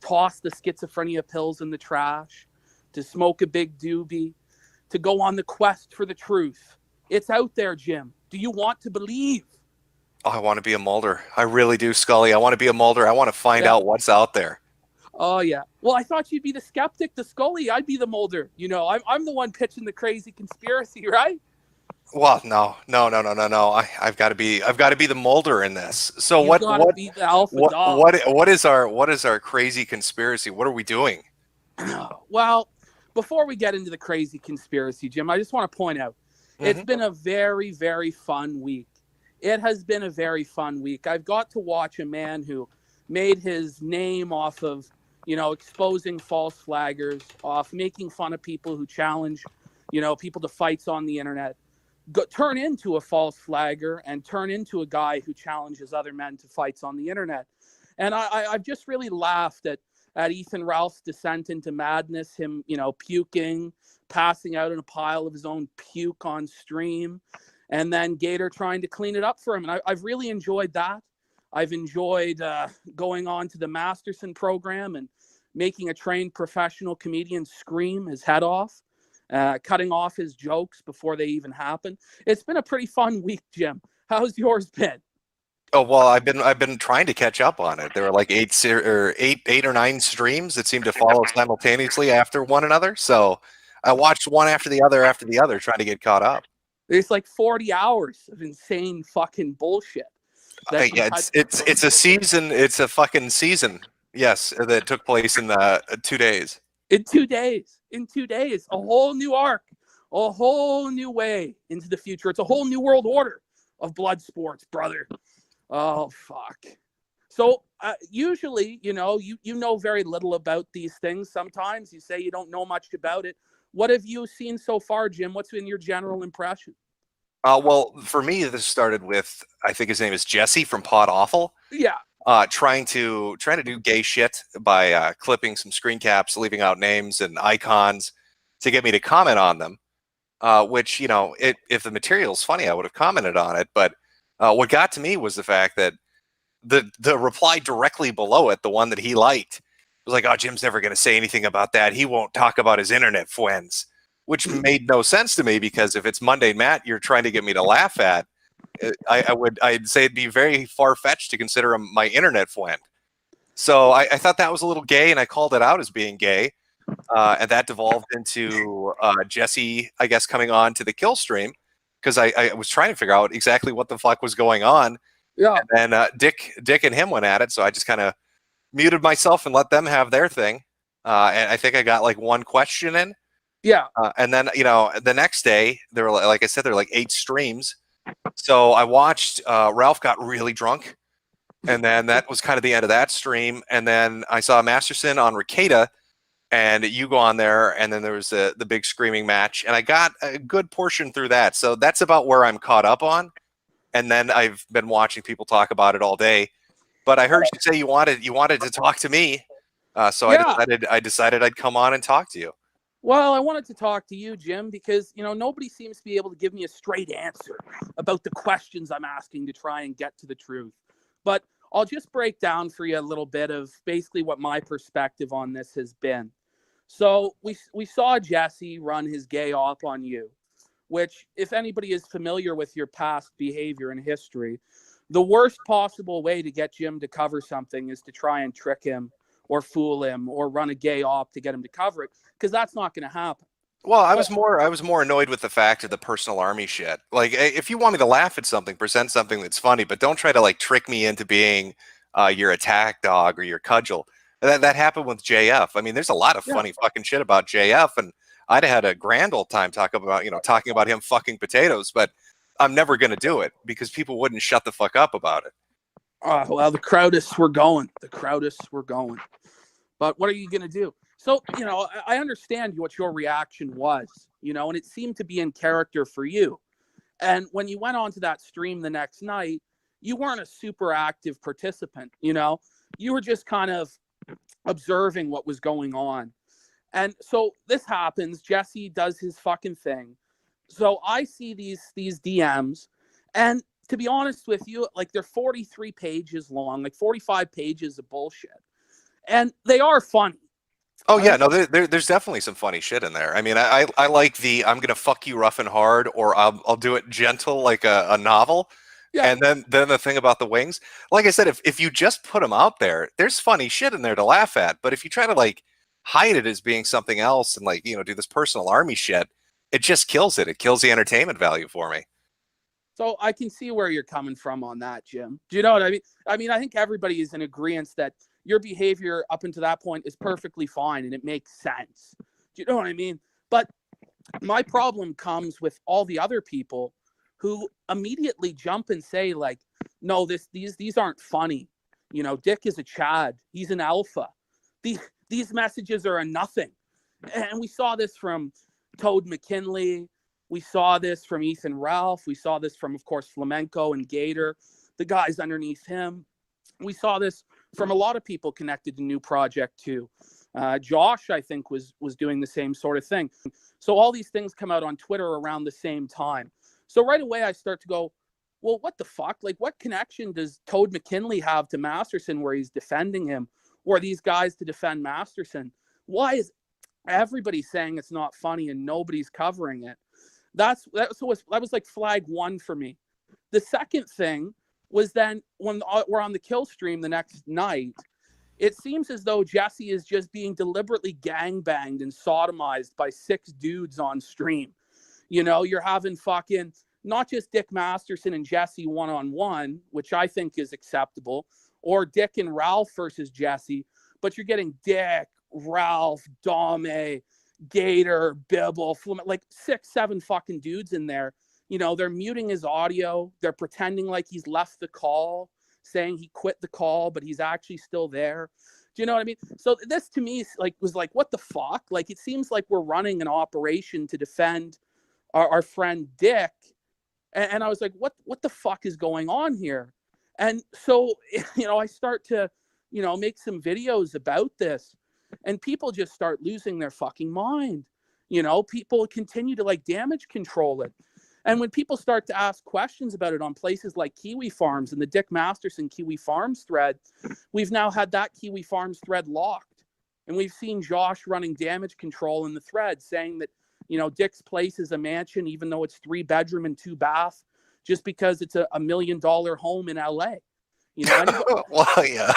toss the schizophrenia pills in the trash, to smoke a big doobie, to go on the quest for the truth. It's out there, Jim. Do you want to believe? Oh, I want to be a Mulder. I really do, Scully. I want to be a Mulder. I want to find Yeah. out what's out there. Oh, yeah. Well, I thought you'd be the skeptic, the Scully. I'd be the Mulder. I'm the one pitching the crazy conspiracy, right? Well, no. I've got to be the Mulder in this. So You gotta be the alpha dog. what is our crazy conspiracy? What are we doing? Well, before we get into the crazy conspiracy, Jim, I just want to point out it's been a very, very fun week. It has been a very fun week. I've got to watch a man who made his name off of, exposing false flaggers, off making fun of people who challenge, people to fights on the internet, turn into a false flagger and turn into a guy who challenges other men to fights on the internet. And I've just really laughed at Ethan Ralph's descent into madness, him, puking, passing out in a pile of his own puke on stream, and then Gator trying to clean it up for him. And I've really enjoyed that. I've enjoyed going on to the Masterson program and making a trained professional comedian scream his head off, cutting off his jokes before they even happen. It's been a pretty fun week, Jim. How's yours been? Oh well, I've been trying to catch up on it. There were like eight or nine streams that seemed to follow simultaneously after one another. So I watched one after the other, trying to get caught up. There's like 40 hours of insane fucking bullshit. Yeah, it's a season. It's a fucking season. Yes, that took place in 2 days. In 2 days. In 2 days. A whole new arc. A whole new way into the future. It's a whole new world order of blood sports, brother. Oh, fuck. So usually, you know very little about these things. Sometimes you say you don't know much about it. What have you seen so far, Jim? What's been your general impression? Well, for me, this started with, I think his name is Jesse from Pod Awful. Yeah. Trying to do gay shit by clipping some screen caps, leaving out names and icons to get me to comment on them. Which, if the material's funny, I would have commented on it. But what got to me was the fact that the reply directly below it, the one that he liked, was like, "Oh, Jim's never going to say anything about that. He won't talk about his internet friends," which made no sense to me, because if it's Monday Matt you're trying to get me to laugh at, I'd say it'd be very far-fetched to consider him my internet friend. So I thought that was a little gay, and I called it out as being gay. And that devolved into Jesse, I guess, coming on to the kill stream, because I was trying to figure out exactly what the fuck was going on. Yeah. And then Dick and him went at it, so I just kind of muted myself and let them have their thing. And I think I got like one question in. Yeah. And then, the next day, there were, like I said, there were like 8 streams. So I watched, Ralph got really drunk. And then that was kind of the end of that stream. And then I saw Masterson on Ricada, and you go on there, and then there was the big screaming match. And I got a good portion through that. So that's about where I'm caught up on. And then I've been watching people talk about it all day. But I heard you say you wanted to talk to me. So yeah. I decided I'd come on and talk to you. Well, I wanted to talk to you, Jim, because, nobody seems to be able to give me a straight answer about the questions I'm asking to try and get to the truth. But I'll just break down for you a little bit of basically what my perspective on this has been. So we saw Jesse run his gay op on you, which, if anybody is familiar with your past behavior and history, the worst possible way to get Jim to cover something is to try and trick him or fool him or run a gay op to get him to cover it, because that's not going to happen. Well, I was more annoyed with the fact of the personal army shit. Like, if you want me to laugh at something, present something that's funny, but don't try to like trick me into being your attack dog or your cudgel. That happened with JF. I mean, there's a lot of funny fucking shit about JF, and I'd had a grand old time talking about him fucking potatoes, but I'm never going to do it because people wouldn't shut the fuck up about it. Well, the crowdists were going. But what are you going to do? So, I understand what your reaction was, and it seemed to be in character for you. And when you went on to that stream the next night, you weren't a super active participant, You were just kind of observing what was going on. And so this happens. Jesse does his fucking thing. So I see these DMs, and to be honest with you, like, they're 43 pages long, like 45 pages of bullshit. and they are funny. Oh I yeah, mean, no, there's definitely some funny shit in there. I mean, I like the I'm gonna fuck you rough and hard, or I'll do it gentle like a novel. yeah. And then the thing about the wings, like I said, if you just put them out there, there's funny shit in there to laugh at. But if you try to like hide it as being something else and like do this personal army shit, it just kills it. It kills the entertainment value for me. So I can see where you're coming from on that, Jim. Do you know what I mean? I mean, I think everybody is in agreement that your behavior up until that point is perfectly fine and it makes sense. Do you know what I mean? But my problem comes with all the other people who immediately jump and say like, no, these aren't funny. You know, Dick is a Chad. He's an alpha. These messages are a nothing. And we saw this from Toad McKinley. We saw this from Ethan Ralph. We saw this from, of course, Flamenco and Gator, the guys underneath him. We saw this from a lot of people connected to New Project too. Josh, I think, was doing the same sort of thing. So all these things come out on Twitter around the same time. So right away I start to go, well, what the fuck? Like, what connection does Toad McKinley have to Masterson where he's defending him, or these guys to defend Masterson? Why is everybody saying it's not funny and nobody's covering it? That was like flag one for me. The second thing was then when we're on the kill stream the next night, it seems as though Jesse is just being deliberately gangbanged and sodomized by 6 dudes on stream. You know, you're having fucking not just Dick Masterson and Jesse one-on-one, which I think is acceptable, or Dick and Ralph versus Jesse, but you're getting Dick, Ralph, Dame, Gator, Bibble, like 6, 7 fucking dudes in there. You know, they're muting his audio. They're pretending like he's left the call, saying he quit the call, but he's actually still there. Do you know what I mean? So this to me was like, what the fuck? Like, it seems like we're running an operation to defend our friend Dick. And I was like, what the fuck is going on here? And so, I start to, make some videos about this, and people just start losing their fucking mind. People continue to like damage control it. And when people start to ask questions about it on places like Kiwi Farms and the Dick Masterson Kiwi Farms thread, we've now had that Kiwi Farms thread locked. And we've seen Josh running damage control in the thread saying that, Dick's place is a mansion, even though it's 3 bedroom and 2 bath, just because it's a $1 million home in LA. Well, yeah.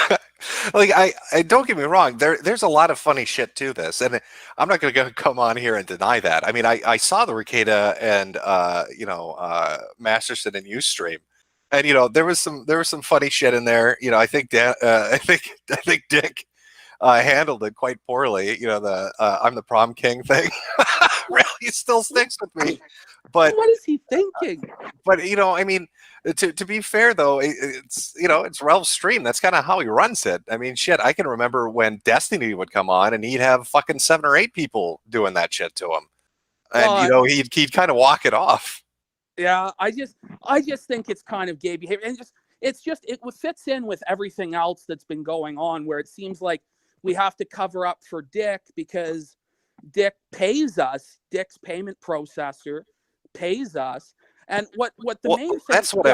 Like I don't get me wrong. There's a lot of funny shit to this, and I'm not going to come on here and deny that. I mean, I saw the Ricada and Masterson and Ustream, and there was some funny shit in there. I think I think Dick handled it quite poorly. The I'm the prom king thing really still sticks with me. But what is he thinking? But I mean, to be fair though, it's Ralph's stream. That's kind of how he runs it. I mean, shit, I can remember when Destiny would come on and he'd have fucking 7 or 8 people doing that shit to him, and he'd kind of walk it off. Yeah, I just think it's kind of gay behavior, and it fits in with everything else that's been going on, where it seems like we have to cover up for Dick because Dick pays us. Dick's payment processor pays us. And what the main thing, that's what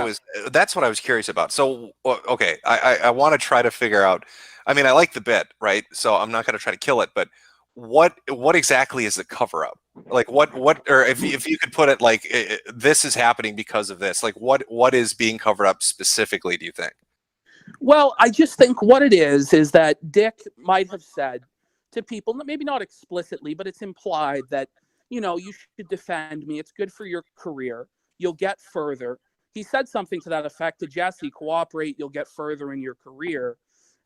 I was curious about. So okay, I want to try to figure out. I mean, I like the bit, right? So I'm not going to try to kill it, but what exactly is the cover up? Like what or if you could put it like this is happening because of this. Like what is being covered up specifically, do you think? Well, I just think what it is that Dick might have said to people, maybe not explicitly, but it's implied that, you should defend me. It's good for your career. You'll get further. He said something to that effect to Jesse, cooperate, you'll get further in your career.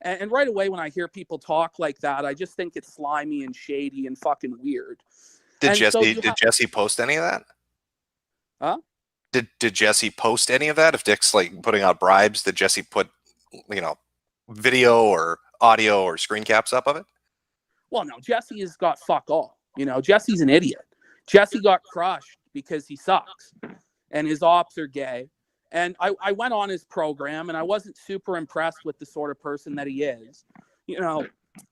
And right away, when I hear people talk like that, I just think it's slimy and shady and fucking weird. Did Jesse post any of that? Huh? Did Jesse post any of that? If Dick's like putting out bribes, did Jesse put, video or audio or screen caps up of it? Well, no, Jesse has got fuck all. Jesse's an idiot. Jesse got crushed because he sucks and his ops are gay. And I went on his program and I wasn't super impressed with the sort of person that he is,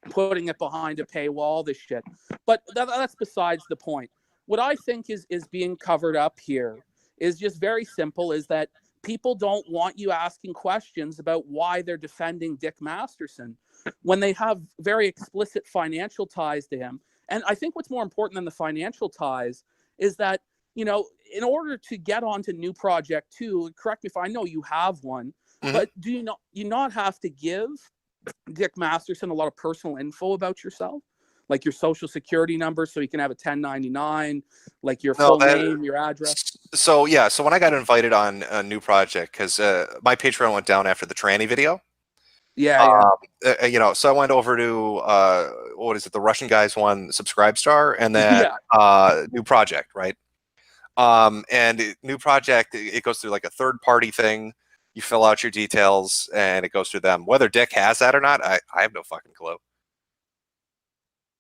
putting it behind a paywall, this shit. But that's besides the point. What I think is being covered up here is just very simple, is that people don't want you asking questions about why they're defending Dick Masterson. when they have very explicit financial ties to him. And I think what's more important than the financial ties is that, in order to get onto New Project 2, correct me if I know you have one, but do you not have to give Dick Masterson a lot of personal info about yourself? Like your social security number so you can have a 1099, like your full name, your address? So when I got invited on a New Project, because my Patreon went down after the tranny video. Yeah. So I went over to what is it, the Russian guys one, Subscribestar, and then New Project, right? And New Project, it goes through like a third party thing. You fill out your details, and it goes through them. Whether Dick has that or not, I have no fucking clue.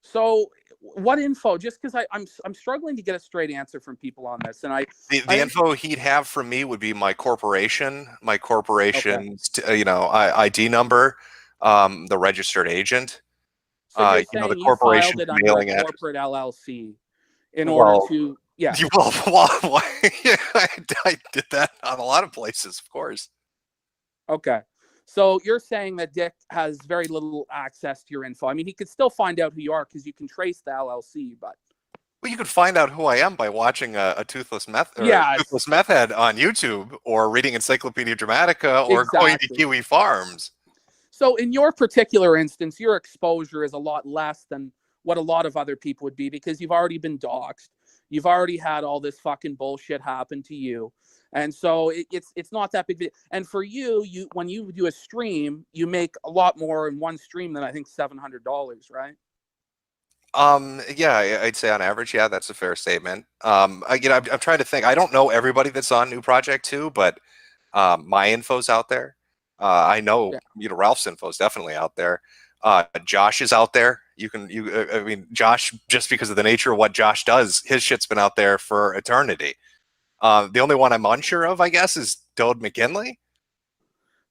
So what info? Just because I'm struggling to get a straight answer from people on this, and the info he'd have from me would be my corporation's ID number, the registered agent. So you're saying the you filed it under a mailing corporate LLC in order to I did that on a lot of places, of course. Okay. So you're saying that Dick has very little access to your info. I mean, he could still find out who you are because you can trace the LLC, but... Well, you could find out who I am by watching a Toothless Meth Toothless Meth Head on YouTube, or reading Encyclopedia Dramatica, or going to Kiwi Farms. So in your particular instance, your exposure is a lot less than what a lot of other people would be, because you've already been doxxed. You've already had all this fucking bullshit happen to you. And so it's not that big. And for you, when you do a stream, you make a lot more in one stream than I think $700, right? Yeah, I'd say on average, yeah, that's a fair statement. I'm trying to think. I don't know everybody that's on New Project 2, but my info's out there. I know, Ralph's info is definitely out there. Josh is out there. Josh, just because of the nature of what Josh does, his shit's been out there for eternity. The only one I'm unsure of, I guess, is Dode McKinley.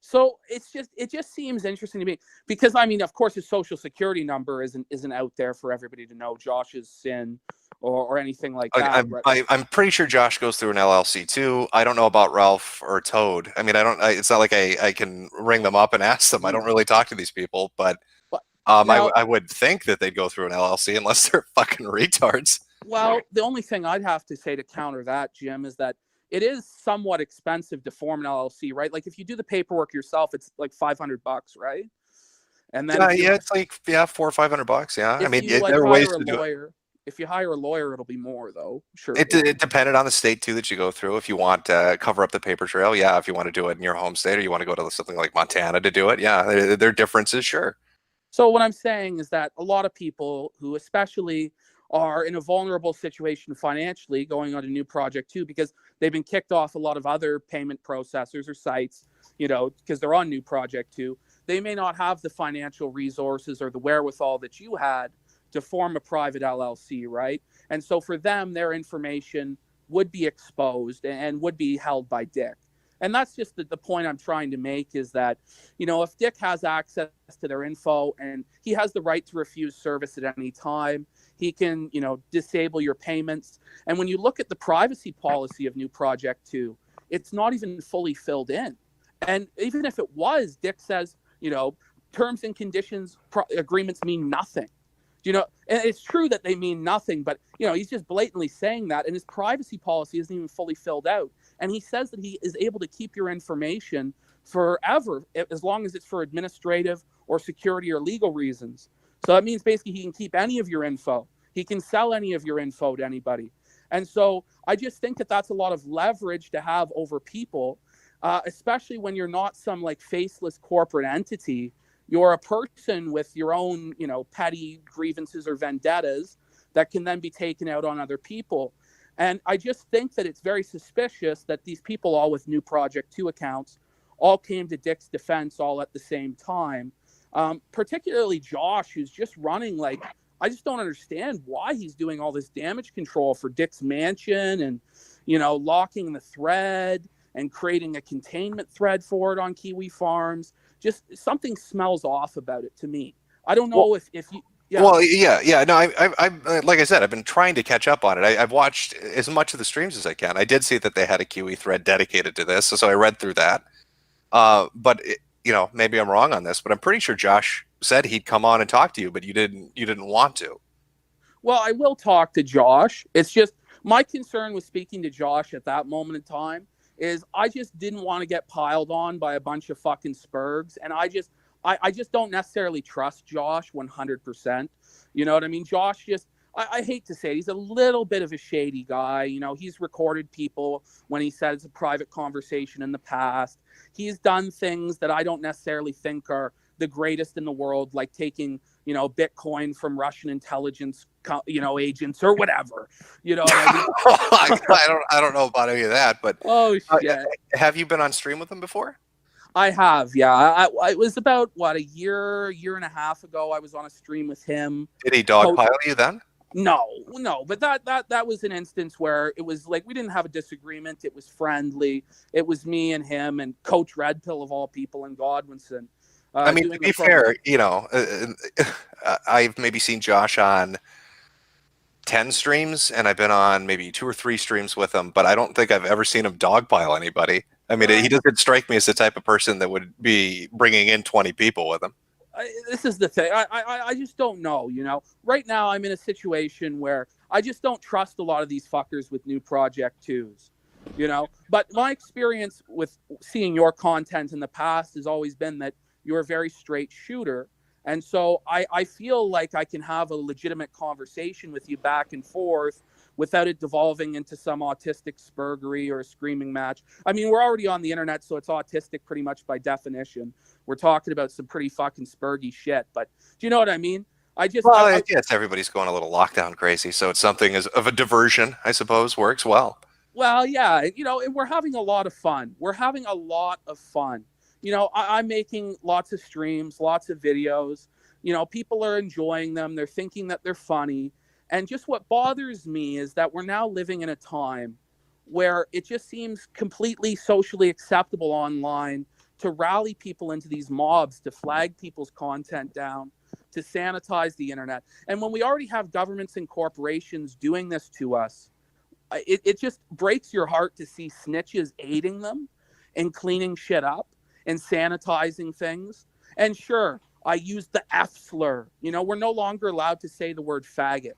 So it just seems interesting to me because, I mean, of course, his social security number isn't out there for everybody to know Josh's SIN or anything like that. I'm pretty sure Josh goes through an LLC too. I don't know about Ralph or Toad. I mean, it's not like I can ring them up and ask them. I don't really talk to these people, but I would think that they'd go through an LLC unless they're fucking retards. Well, the only thing I'd have to say to counter that, Jim, is that it is somewhat expensive to form an LLC, right? Like if you do the paperwork yourself, it's like $500, right? And then it's like $400 or $500. Yeah, I mean, there are ways to do it. If you hire a lawyer, it'll be more, though. Sure. It depended on the state too that you go through. If you want to cover up the paper trail, yeah. If you want to do it in your home state, or you want to go to something like Montana to do it, yeah, there are differences, sure. So what I'm saying is that a lot of people who especially are in a vulnerable situation financially going on a New Project 2 because they've been kicked off a lot of other payment processors or sites, because they're on New Project 2, they may not have the financial resources or the wherewithal that you had to form a private LLC, right? And so for them, their information would be exposed and would be held by Dick. And that's just the point I'm trying to make is that, if Dick has access to their info and he has the right to refuse service at any time, he can, disable your payments. And when you look at the privacy policy of New Project 2, it's not even fully filled in. And even if it was, Dick says, terms and conditions agreements mean nothing. And it's true that they mean nothing, but, he's just blatantly saying that. And his privacy policy isn't even fully filled out. And he says that he is able to keep your information forever, as long as it's for administrative or security or legal reasons. So that means basically he can keep any of your info. He can sell any of your info to anybody. And so I just think that that's a lot of leverage to have over people, especially when you're not some like faceless corporate entity. You're a person with your own, petty grievances or vendettas that can then be taken out on other people. And I just think that it's very suspicious that these people, all with New Project 2 accounts, all came to Dick's defense all at the same time. Particularly Josh, who's just running I just don't understand why he's doing all this damage control for Dick's mansion and, locking the thread and creating a containment thread for it on Kiwi Farms. Just something smells off about it to me. I don't know if you... Yeah. Well, yeah. No, I like I said, I've been trying to catch up on it. I've watched as much of the streams as I can. I did see that they had a Kiwi thread dedicated to this, so I read through that. But maybe I'm wrong on this, but I'm pretty sure Josh said he'd come on and talk to you, but you didn't want to. Well, I will talk to Josh. It's just my concern with speaking to Josh at that moment in time is I just didn't want to get piled on by a bunch of fucking spurgs, and I just don't necessarily trust Josh 100%. You know what I mean? Josh just I hate to say it, he's a little bit of a shady guy. You know, he's recorded people when he said it's a private conversation in the past. He's done things that I don't necessarily think are the greatest in the world, like taking, you know, Bitcoin from Russian intelligence, you know, agents or whatever. You know what I mean? I don't know about any of that, but Oh shit. Have you been on stream with him before? I have, yeah. It was about what, a year and a half ago. I was on a stream with him. Did he dogpile you then? No, but that was an instance where it was like we didn't have a disagreement. It was friendly. It was me and him and Coach Redpill of all people and Godwinson. I mean, to be fair, you know, I've maybe seen Josh on 10 streams, and I've been on maybe 2 or 3 streams with him, but I don't think I've ever seen him dogpile anybody. I mean, he doesn't strike me as the type of person that would be bringing in 20 people with him. This is the thing. I just don't know, you know. Right now, I'm in a situation where I just don't trust a lot of these fuckers with new Project 2s, you know. But my experience with seeing your content in the past has always been that you're a very straight shooter. And so I feel like I can have a legitimate conversation with you back and forth without it devolving into some autistic spurgery or a screaming match. I mean, we're already on the internet, so it's autistic pretty much by definition. We're talking about some pretty fucking spurgy shit, but do you know what I mean? Yes, everybody's going a little lockdown crazy, so it's something of a diversion, I suppose, works well. Well, yeah, you know, we're having a lot of fun. We're having a lot of fun. You know, I'm making lots of streams, lots of videos. You know, people are enjoying them. They're thinking that they're funny. And just what bothers me is that we're now living in a time where it just seems completely socially acceptable online to rally people into these mobs, to flag people's content down, to sanitize the internet. And when we already have governments and corporations doing this to us, it just breaks your heart to see snitches aiding them and cleaning shit up and sanitizing things. And sure, I used the F slur. You know, we're no longer allowed to say the word faggot.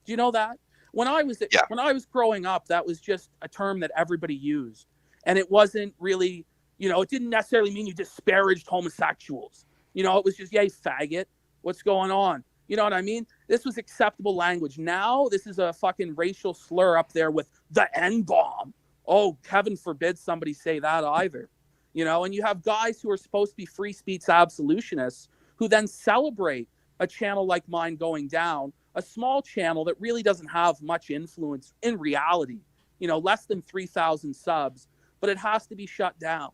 Do you know that? When I was growing up, that was just a term that everybody used. And it wasn't really, you know, it didn't necessarily mean you disparaged homosexuals. You know, it was just, yay, faggot. What's going on? You know what I mean? This was acceptable language. Now, this is a fucking racial slur up there with the N-bomb. Oh, heaven forbid somebody say that either. You know, and you have guys who are supposed to be free speech absolutionists who then celebrate a channel like mine going down, a small channel that really doesn't have much influence in reality, you know, less than 3,000 subs, but it has to be shut down.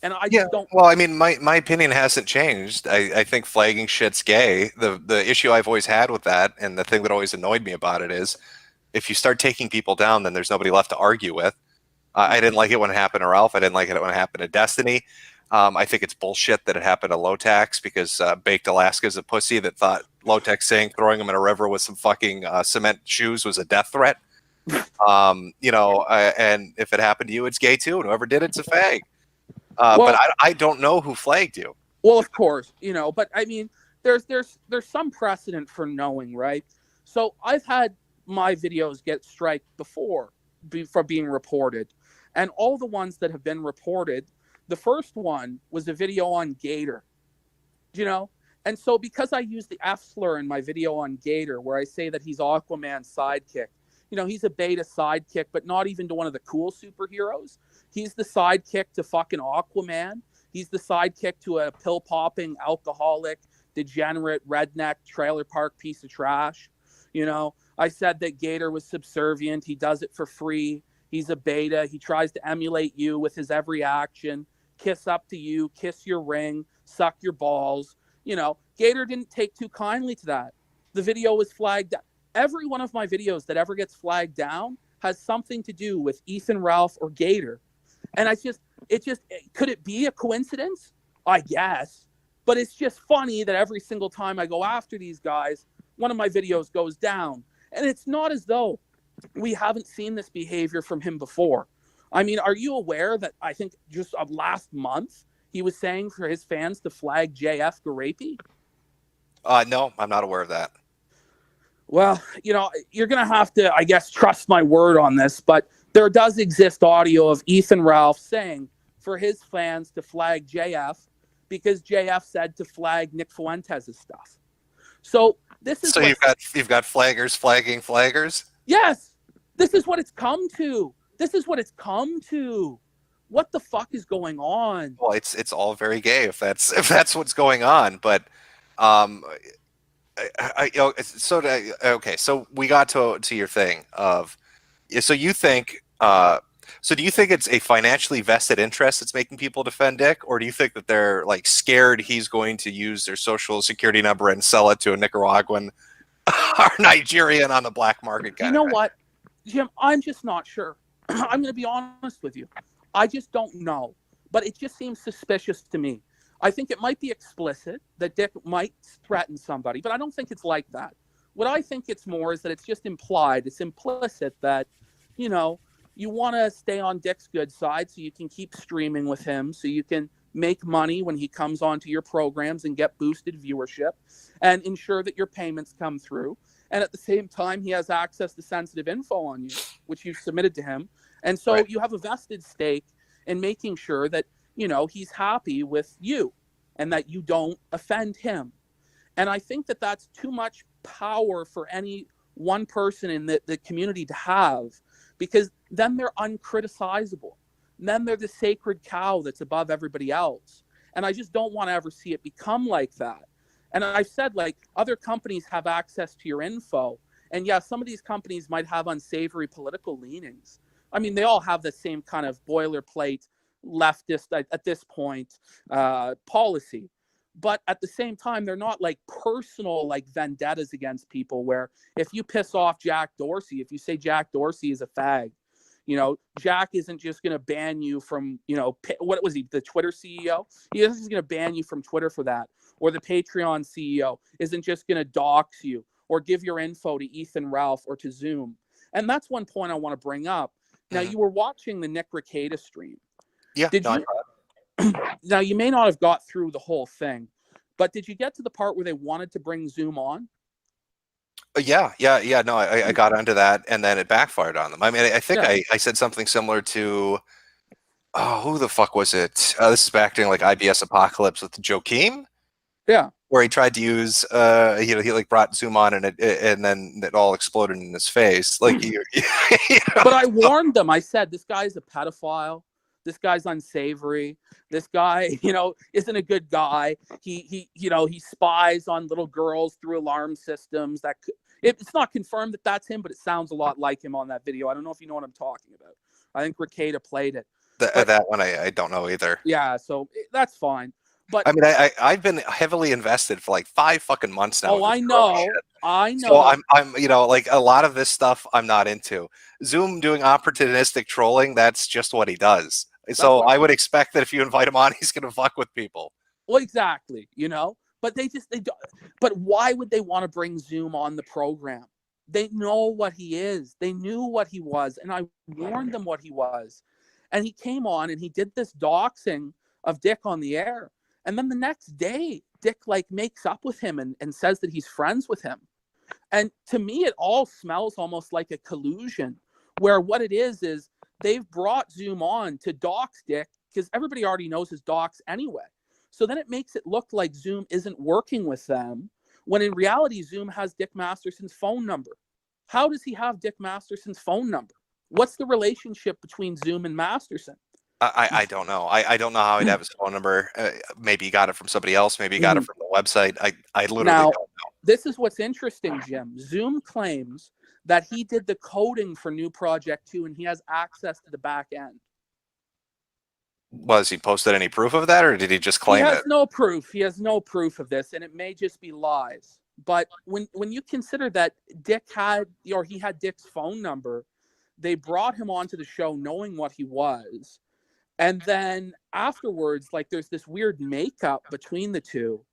And I just don't. Well, I mean, my opinion hasn't changed. I think flagging shit's gay. The issue I've always had with that, and the thing that always annoyed me about it is, if you start taking people down, then there's nobody left to argue with. I didn't like it when it happened to Ralph. I didn't like it when it happened to Destiny. I think it's bullshit that it happened to Low-Tax because Baked Alaska's a pussy that thought Low-Tax saying throwing him in a river with some fucking cement shoes was a death threat. You know, and if it happened to you, it's gay too. And whoever did it's a fag. But I don't know who flagged you. Well, of course, you know, but I mean, there's some precedent for knowing, right? So I've had my videos get striked before for being reported. And all the ones that have been reported, the first one was a video on Gator, you know? And so because I use the F slur in my video on Gator, where I say that he's Aquaman's sidekick, you know, he's a beta sidekick, but not even to one of the cool superheroes. He's the sidekick to fucking Aquaman. He's the sidekick to a pill-popping, alcoholic, degenerate, redneck, trailer park piece of trash. You know, I said that Gator was subservient. He does it for free. He's a beta. He tries to emulate you with his every action. Kiss up to you, kiss your ring, suck your balls. You know, Gator didn't take too kindly to that. The video was flagged. Every one of my videos that ever gets flagged down has something to do with Ethan, Ralph, or Gator. And could it be a coincidence? I guess. But it's just funny that every single time I go after these guys, one of my videos goes down. And it's not as though we haven't seen this behavior from him before. I mean, are you aware that I think just last month he was saying for his fans to flag JF Garapi? No, I'm not aware of that. Well, you're going to have to, I guess, trust my word on this, but there does exist audio of Ethan Ralph saying for his fans to flag JF because JF said to flag Nick Fuentes' stuff. So this is So you've got flaggers flagging flaggers. Yes, this is what it's come to. This is what it's come to. What the fuck is going on? Well, it's all very gay if that's what's going on. But um, okay. So we got to your thing of so you think so do you think it's a financially vested interest that's making people defend Dick, or do you think that they're like scared he's going to use their social security number and sell it to a Nicaraguan or Nigerian on the black market? You know what, Jim? I'm just not sure. I'm going to be honest with you. I just don't know. But it just seems suspicious to me. I think it might be explicit that Dick might threaten somebody, but I don't think it's like that. What I think it's more is that it's just implied. It's implicit that, you want to stay on Dick's good side so you can keep streaming with him, so you can make money when he comes onto your programs and get boosted viewership and ensure that your payments come through. And at the same time, he has access to sensitive info on you, which you've submitted to him. And so Right. you have a vested stake in making sure that, he's happy with you and that you don't offend him. And I think that that's too much power for any one person in the community to have, because then they're uncriticizable. Then they're the sacred cow that's above everybody else. And I just don't want to ever see it become like that. And I've said, like, other companies have access to your info. And yeah, some of these companies might have unsavory political leanings. I mean, they all have the same kind of boilerplate leftist, at this point, policy. But at the same time, they're not like personal, like vendettas against people where if you piss off Jack Dorsey, if you say Jack Dorsey is a fag, Jack isn't just going to ban you from, what was he, the Twitter CEO? He isn't going to ban you from Twitter for that. Or the Patreon CEO isn't just going to dox you or give your info to Ethan Ralph or to Zoom. And that's one point I want to bring up. Now, you were watching the Nick Rekieta stream. Yeah. Did you? Now, you may not have got through the whole thing, but did you get to the part where they wanted to bring Zoom on? Yeah. No, I got onto that, and then it backfired on them. I mean, I think I said something similar to, who the fuck was it? This is back during like IBS Apocalypse with Joakim. Yeah. Where he tried to use, he like brought Zoom on, and then it all exploded in his face. Like, But I warned them. I said, this guy's a pedophile. This guy's unsavory. This guy, isn't a good guy. He spies on little girls through alarm systems. It's not confirmed that that's him, but it sounds a lot like him on that video. I don't know if you know what I'm talking about. I think Rekieta played it. That one I don't know either. Yeah, so that's fine. But I mean, I've been heavily invested for like 5 fucking months now. Oh, I know. So I'm like a lot of this stuff I'm not into. Zoom doing opportunistic trolling, that's just what he does. So I would expect that if you invite him on, he's going to fuck with people. Well, exactly, But they don't. But why would they want to bring Zoom on the program? They know what he is. They knew what he was, and I warned them what he was. And he came on and he did this doxing of Dick on the air. And then the next day, Dick makes up with him and says that he's friends with him. And to me, it all smells almost like a collusion, where what it is they've brought Zoom on to dox Dick because everybody already knows his dox anyway. So then it makes it look like Zoom isn't working with them, when in reality, Zoom has Dick Masterson's phone number. How does he have Dick Masterson's phone number? What's the relationship between Zoom and Masterson? I don't know. I don't know how he'd have his phone number. Maybe he got it from somebody else. Maybe he got it from the website. I literally don't know. This is what's interesting, Jim. Zoom claims that he did the coding for New Project 2 and he has access to the back end. Was he posted any proof of that, or did he just claim it? He has no proof. He has no proof of this, and it may just be lies. But when you consider that he had Dick's phone number, they brought him onto the show knowing what he was. And then afterwards, there's this weird makeup between the two.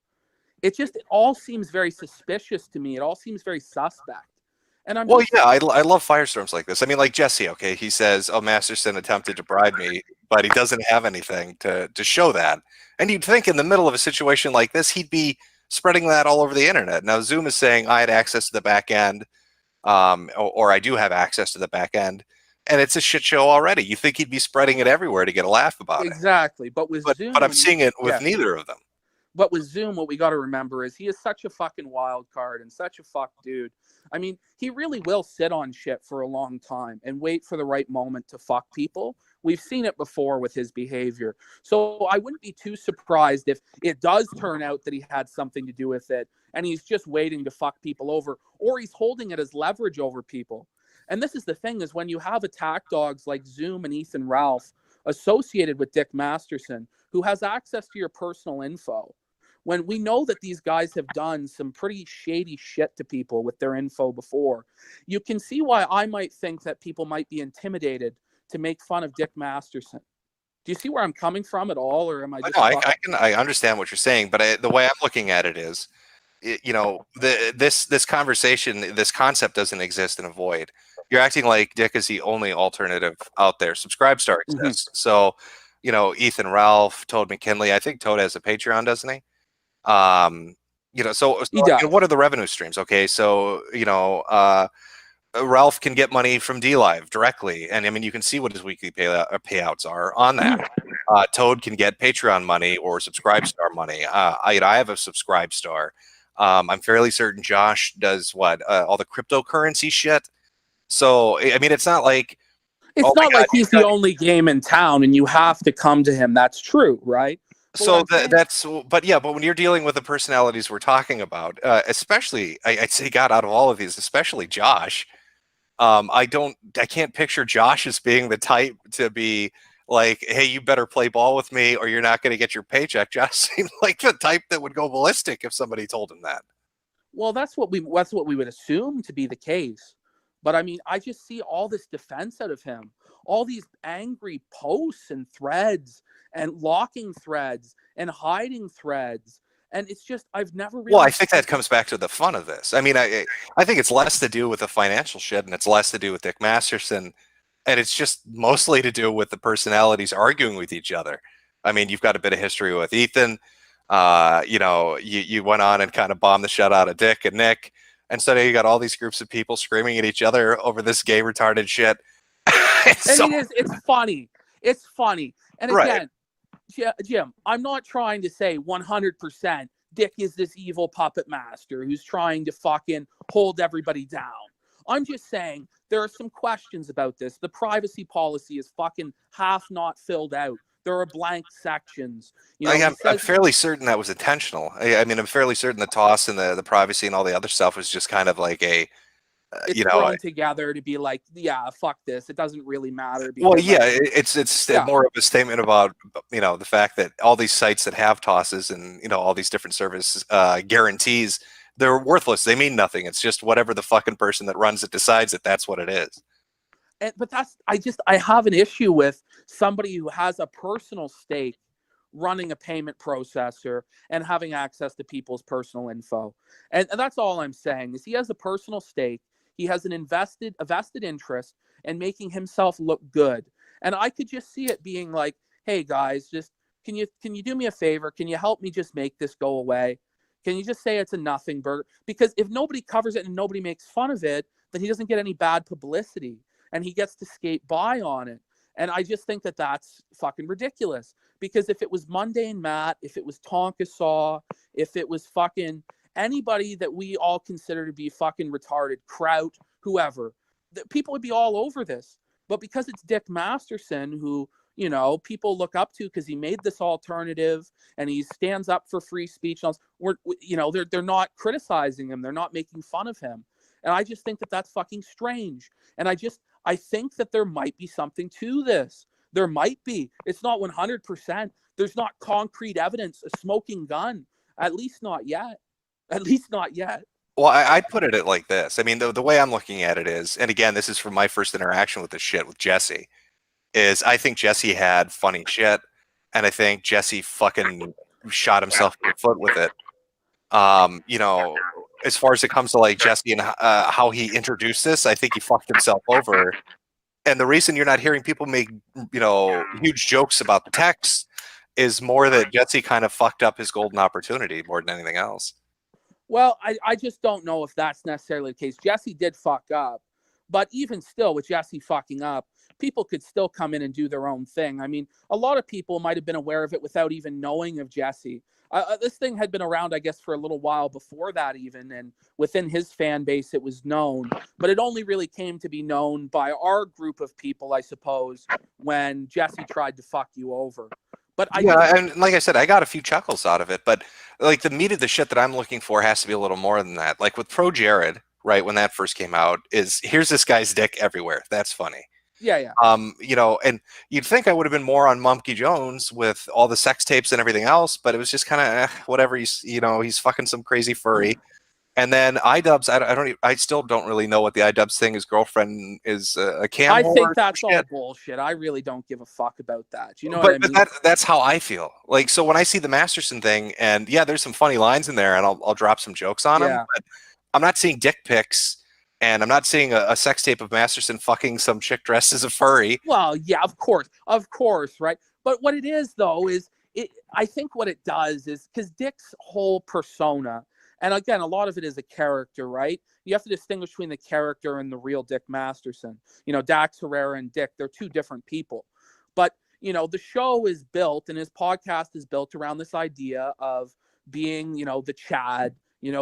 It all seems very suspicious to me. It all seems very suspect. And I love firestorms like this. I mean, like Jesse, okay, he says, "Oh, Masterson attempted to bribe me," but he doesn't have anything to show that. And you'd think in the middle of a situation like this, he'd be spreading that all over the internet. Now Zoom is saying I had access to the back end, or I do have access to the back end, and it's a shit show already. You think he'd be spreading it everywhere to get a laugh about it? Exactly. But with Zoom, but I'm seeing it with neither of them. But with Zoom, what we got to remember is he is such a fucking wild card and such a fuck dude. I mean, he really will sit on shit for a long time and wait for the right moment to fuck people. We've seen it before with his behavior. So I wouldn't be too surprised if it does turn out that he had something to do with it and he's just waiting to fuck people over, or he's holding it as leverage over people. And this is the thing, is when you have attack dogs like Zoom and Ethan Ralph associated with Dick Masterson, who has access to your personal info, when we know that these guys have done some pretty shady shit to people with their info before, you can see why I might think that people might be intimidated to make fun of Dick Masterson. Do you see where I'm coming from at all, or am I just? No, I understand what you're saying, but the way I'm looking at it is, this conversation, this concept doesn't exist in a void. You're acting like Dick is the only alternative out there. Subscribestar exists. Mm-hmm. So, Ethan Ralph, Toad McKinley. I think Toad has a Patreon, doesn't he? So what are the revenue streams? Okay, so Ralph can get money from DLive directly, and I mean you can see what his weekly payouts are on that. Toad can get Patreon money or Subscribestar money. I have a Subscribestar. I'm fairly certain Josh does all the cryptocurrency shit. So I mean, it's not like he's the only game in town, and you have to come to him. That's true, right? So but when you're dealing with the personalities we're talking about, especially, I'd say, God, out of all of these, especially Josh, I can't picture Josh as being the type to be like, hey, you better play ball with me or you're not going to get your paycheck. Josh seemed like the type that would go ballistic if somebody told him that. Well, that's what we would assume to be the case. But I mean, I just see all this defense out of him, all these angry posts and threads and locking threads and hiding threads. And it's just, I've never really... Well, I think that comes back to the fun of this. I mean, I think it's less to do with the financial shit, and it's less to do with Dick Masterson, and it's just mostly to do with the personalities arguing with each other. I mean, you've got a bit of history with Ethan. You went on and kind of bombed the shit out of Dick and Nick, and so now you got all these groups of people screaming at each other over this gay retarded shit. It's funny. It's funny. And again, Jim, I'm not trying to say 100% Dick is this evil puppet master who's trying to fucking hold everybody down. I'm just saying there are some questions about this. The privacy policy is fucking half not filled out. There are blank sections. I'm fairly certain that was intentional. I mean, I'm fairly certain the toss and the privacy and all the other stuff was just kind of like it's thrown together to be like, yeah, fuck this. It doesn't really matter. Well, yeah, it's more of a statement about, the fact that all these sites that have tosses and, all these different service guarantees, they're worthless. They mean nothing. It's just whatever the fucking person that runs it decides that that's what it is. But I have an issue with somebody who has a personal stake running a payment processor and having access to people's personal info. And that's all I'm saying is he has a personal stake. He has a vested interest in making himself look good. And I could just see it being like, hey guys, just can you do me a favor? Can you help me just make this go away? Can you just say it's a nothing burger? Because if nobody covers it and nobody makes fun of it, then he doesn't get any bad publicity and he gets to skate by on it. And I just think that that's fucking ridiculous. Because if it was Mundane Matt, if it was Tonka Saw, if it was fucking anybody that we all consider to be fucking retarded, Kraut, whoever, people would be all over this. But because it's Dick Masterson, who, people look up to because he made this alternative and he stands up for free speech, they're not criticizing him. They're not making fun of him. And I just think that that's fucking strange. And I think that there might be something to this. There might be. It's not 100%. There's not concrete evidence, a smoking gun. At least not yet. At least not yet. Well, I'd put it like this. I mean, the way I'm looking at it is, and again, this is from my first interaction with this shit with Jesse, is I think Jesse had funny shit, and I think Jesse fucking shot himself in the foot with it. As far as it comes to like Jesse and how he introduced this, I think he fucked himself over. And the reason you're not hearing people make, huge jokes about the text is more that Jesse kind of fucked up his golden opportunity more than anything else. Well, I just don't know if that's necessarily the case. Jesse did fuck up, but even still, with Jesse fucking up, people could still come in and do their own thing. I mean, a lot of people might have been aware of it without even knowing of Jesse. This thing had been around, I guess, for a little while before that, even, and within his fan base, it was known. But it only really came to be known by our group of people, I suppose, when Jesse tried to fuck you over. But and like I said, I got a few chuckles out of it, but like the meat of the shit that I'm looking for has to be a little more than that. Like with Pro Jared, right, when that first came out, is here's this guy's dick everywhere. That's funny. Yeah. And you'd think I would have been more on Mumkey Jones with all the sex tapes and everything else, but it was just kind of whatever. He's fucking some crazy furry. And then iDubbbz, I still don't really know what the iDubbbz thing. His girlfriend is a cam. I think that's all bullshit. I really don't give a fuck about that. You know what I mean? But that's how I feel. Like, so when I see the Masterson thing, and yeah, there's some funny lines in there, and I'll drop some jokes on them. But I'm not seeing dick pics, and I'm not seeing a sex tape of Masterson fucking some chick dressed as a furry. Well, yeah, of course, right? But what it is, though, is I think what it does is because Dick's whole persona. And again, a lot of it is a character, right? You have to distinguish between the character and the real Dick Masterson. Dax Herrera and Dick, they're two different people. But, the show is built and his podcast is built around this idea of being, the Chad,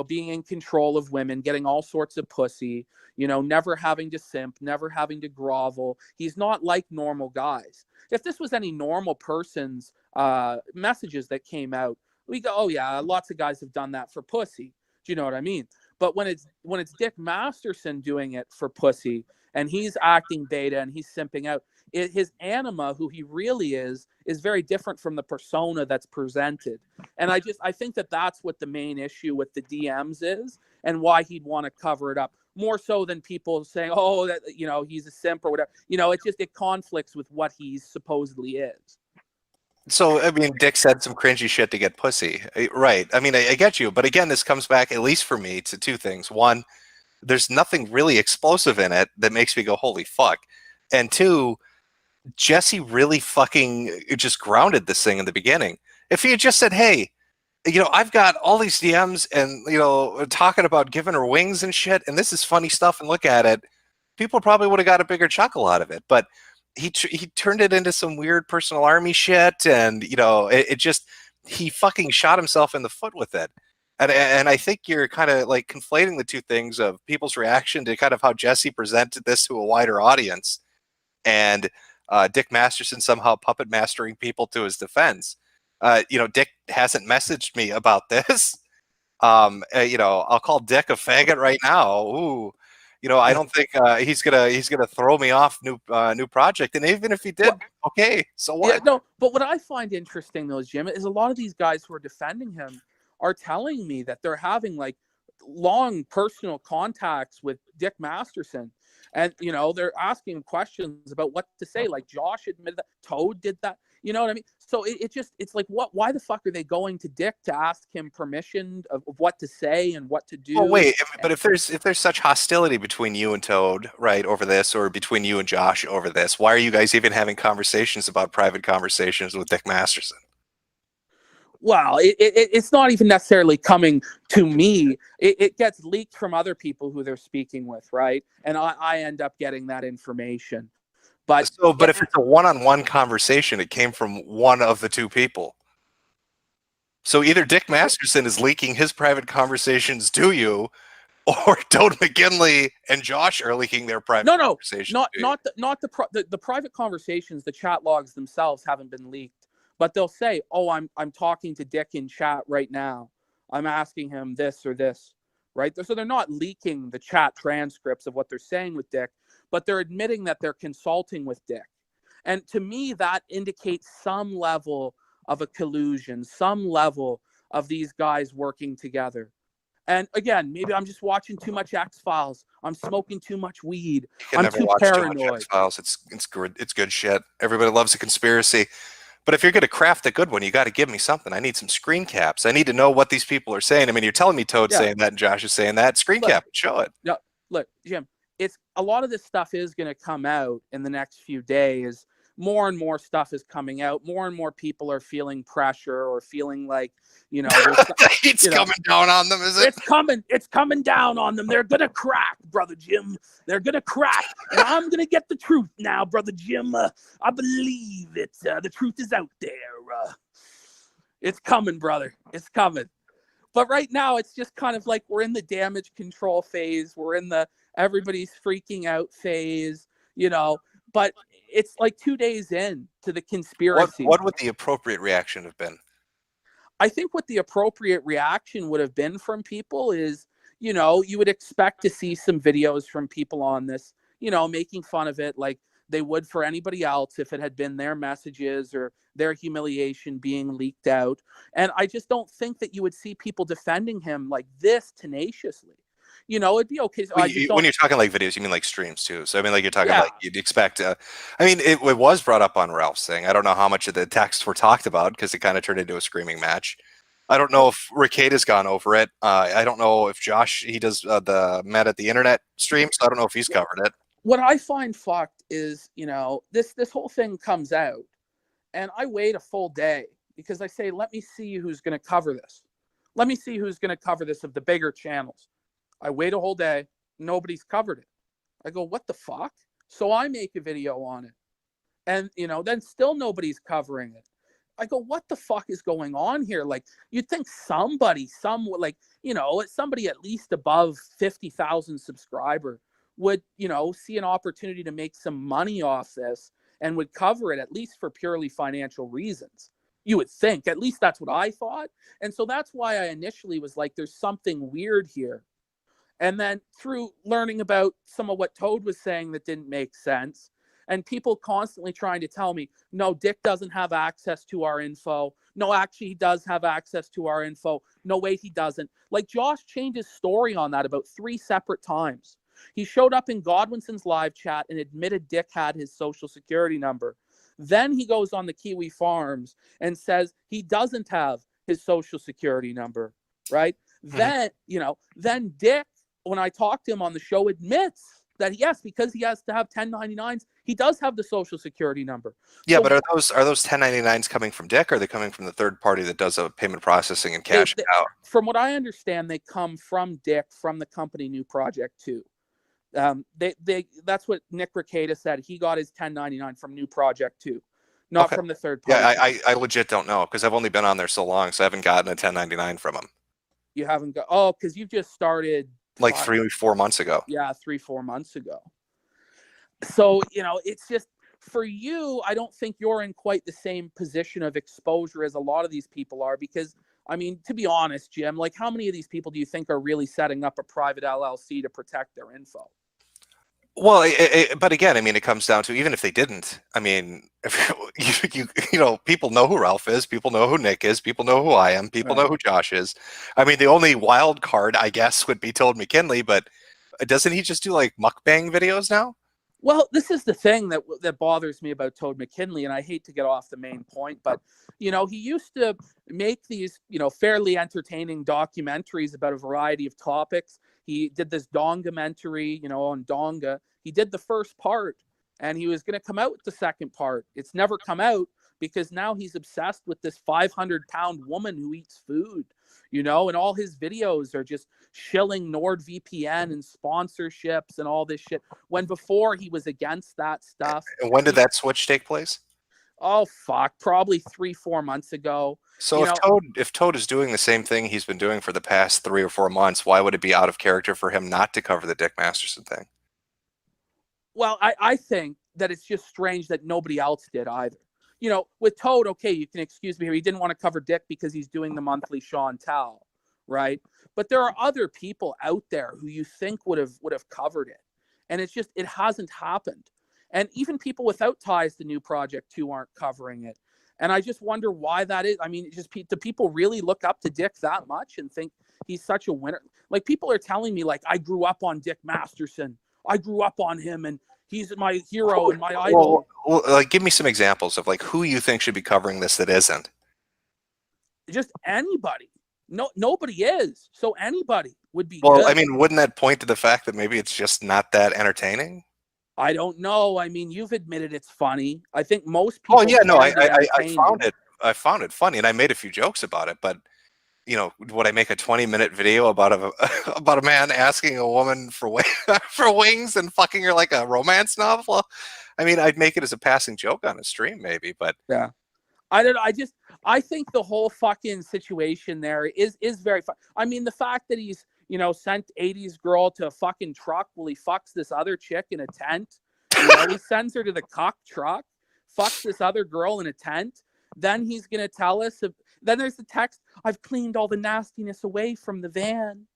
being in control of women, getting all sorts of pussy, never having to simp, never having to grovel. He's not like normal guys. If this was any normal person's messages that came out, we go, oh yeah, lots of guys have done that for pussy. Do you know what I mean? But when it's Dick Masterson doing it for pussy, and he's acting beta and he's simping out, his anima, who he really is very different from the persona that's presented. And I think that that's what the main issue with the DMs is, and why he'd want to cover it up more so than people saying, oh, that he's a simp or whatever. It conflicts with what he supposedly is. So, I mean, Dick said some cringy shit to get pussy. Right. I mean, I get you. But again, this comes back, at least for me, to two things. One, there's nothing really explosive in it that makes me go, holy fuck. And two, Jesse really fucking just grounded this thing in the beginning. If he had just said, hey, I've got all these DMs and, talking about giving her wings and shit, and this is funny stuff, and look at it, people probably would have got a bigger chuckle out of it. But he turned it into some weird personal army shit, and he fucking shot himself in the foot with it. And I think you're kind of like conflating the two things of people's reaction to kind of how Jesse presented this to a wider audience, and Dick Masterson somehow puppet mastering people to his defense. Dick hasn't messaged me about this. I'll call Dick a faggot right now. Ooh. I don't think he's gonna throw me off new project. And even if he did, okay, so what? Yeah, no, but what I find interesting though, Jim, is a lot of these guys who are defending him are telling me that they're having like long personal contacts with Dick Masterson, and they're asking questions about what to say. Like Josh admitted that Toad did that. You know what I mean? So it's like, why the fuck are they going to Dick to ask him permission of what to say and what to do? Oh wait, but if there's such hostility between you and Toad, right, over this, or between you and Josh over this, why are you guys even having conversations about private conversations with Dick Masterson? Well, it's not even necessarily coming to me. It gets leaked from other people who they're speaking with, right? And I end up getting that information. But if it's a one-on-one conversation, it came from one of the two people. So either Dick Masterson is leaking his private conversations to you, or Toad McGinley and Josh are leaking their private conversations. Not the private conversations. The chat logs themselves haven't been leaked, but they'll say, "Oh, I'm talking to Dick in chat right now. I'm asking him this or this." Right? So they're not leaking the chat transcripts of what they're saying with Dick, but they're admitting that they're consulting with Dick. And to me, that indicates some level of a collusion, some level of these guys working together. And again, maybe I'm just watching too much X-Files. I'm smoking too much weed. I'm too paranoid. Too much X-Files. It's good shit. Everybody loves a conspiracy. But if you're going to craft a good one, you got to give me something. I need some screen caps. I need to know what these people are saying. I mean, you're telling me Toad's saying that and Josh is saying that. Screen cap, show it. Look, Jim, it's a lot of this stuff is going to come out in the next few days. more and more stuff is coming out. More and more people are feeling pressure or feeling like, it's coming down on them, is it? It's coming down on them. They're going to crack, Brother Jim. They're going to crack. And I'm going to get the truth now, Brother Jim. I believe it. The truth is out there. It's coming, brother. It's coming. But right now, it's just kind of like we're in the damage control phase. We're in the everybody's freaking out phase, but it's like 2 days in to the conspiracy. What would the appropriate reaction have been? I think what the appropriate reaction would have been from people is, you would expect to see some videos from people on this, making fun of it like they would for anybody else if it had been their messages or their humiliation being leaked out. And I just don't think that you would see people defending him like this tenaciously. It'd be okay. So when you're talking like videos, you mean like streams too. So I mean, like you're talking like you'd expect. I mean, it was brought up on Ralph's thing. I don't know how much of the texts were talked about because it kind of turned into a screaming match. I don't know if Rickade has gone over it. I don't know if Josh, he does the Met at the Internet stream, so I don't know if he's covered it. What I find fucked is, this whole thing comes out, and I wait a full day because I say, let me see who's going to cover this. Let me see who's going to cover this of the bigger channels. I wait a whole day. Nobody's covered it. I go, what the fuck? So I make a video on it. And, then still nobody's covering it. I go, what the fuck is going on here? Like, you'd think somebody at least above 50,000 subscriber would, see an opportunity to make some money off this and would cover it at least for purely financial reasons. You would think. At least that's what I thought. And so that's why I initially was like, there's something weird here. And then through learning about some of what Toad was saying that didn't make sense, and people constantly trying to tell me, no, Dick doesn't have access to our info. No, actually, he does have access to our info. No, wait, he doesn't. Like, Josh changed his story on that about 3 separate times. He showed up in Godwinson's live chat and admitted Dick had his social security number. Then he goes on the Kiwi Farms and says he doesn't have his social security number, right? Mm-hmm. Then Dick, when I talked to him on the show, admits that yes, because he has to have 1099s, he does have the social security number. Yeah, so, but are those 1099s coming from Dick, or are they coming from the third party that does a payment processing and cash out? From what I understand, they come from Dick, from the company New Project 2. That's what Nick Ricada said. He got his 1099 from New Project 2, not from the third party. Yeah, I legit don't know because I've only been on there so long, so I haven't gotten a 1099 from him. You haven't got? Because you've just started like 3-4 months ago. Yeah, 3-4 months ago. So, it's just for you, I don't think you're in quite the same position of exposure as a lot of these people are, because, I mean, to be honest, Jim, like, how many of these people do you think are really setting up a private LLC to protect their info? Well, but again, I mean, it comes down to, even if they didn't, I mean, if people know who Ralph is, people know who Nick is, people know who I am, people know who Josh is. I mean, the only wild card, I guess, would be Toad McKinley, but doesn't he just do like mukbang videos now? Well, this is the thing that bothers me about Toad McKinley, and I hate to get off the main point, but, he used to make these, fairly entertaining documentaries about a variety of topics. He did this Dongamentary, on Donga. He did the first part, and he was going to come out with the second part. It's never come out because now he's obsessed with this 500-pound woman who eats food, and all his videos are just shilling NordVPN and sponsorships and all this shit, when before he was against that stuff. And when did that switch take place? Oh, fuck, probably 3-4 months ago. So if Toad is doing the same thing he's been doing for the past 3 or 4 months, why would it be out of character for him not to cover the Dick Masterson thing? Well, I think that it's just strange that nobody else did either. With Toad, okay, you can excuse me here. He didn't want to cover Dick because he's doing the monthly Sean Tao, right? But there are other people out there who you think would have covered it. And it's just, it hasn't happened. And even people without ties to New Project 2 aren't covering it. And I just wonder why that is. I mean, do people really look up to Dick that much and think he's such a winner? Like, people are telling me, like, I grew up on Dick Masterson. I grew up on him, and he's my hero and my idol. Well, like, give me some examples of, like, who you think should be covering this that isn't. Just anybody. No, nobody is. So anybody would be Well, good. I mean, wouldn't that point to the fact that maybe it's just not that entertaining? I don't know. I mean, you've admitted it's funny. I think most people. Oh yeah, no, find it I entertaining. I found it funny, and I made a few jokes about it. But would I make a 20-minute video about a about a man asking a woman for for wings and fucking her like a romance novel? I mean, I'd make it as a passing joke on a stream, maybe, but Yeah. I don't. I think the whole fucking situation there is very fun. I mean, the fact that he's sent 80s girl to a fucking truck while he fucks this other chick in a tent. He sends her to the cock truck, fucks this other girl in a tent. Then he's gonna tell us. Then there's the text. I've cleaned all the nastiness away from the van.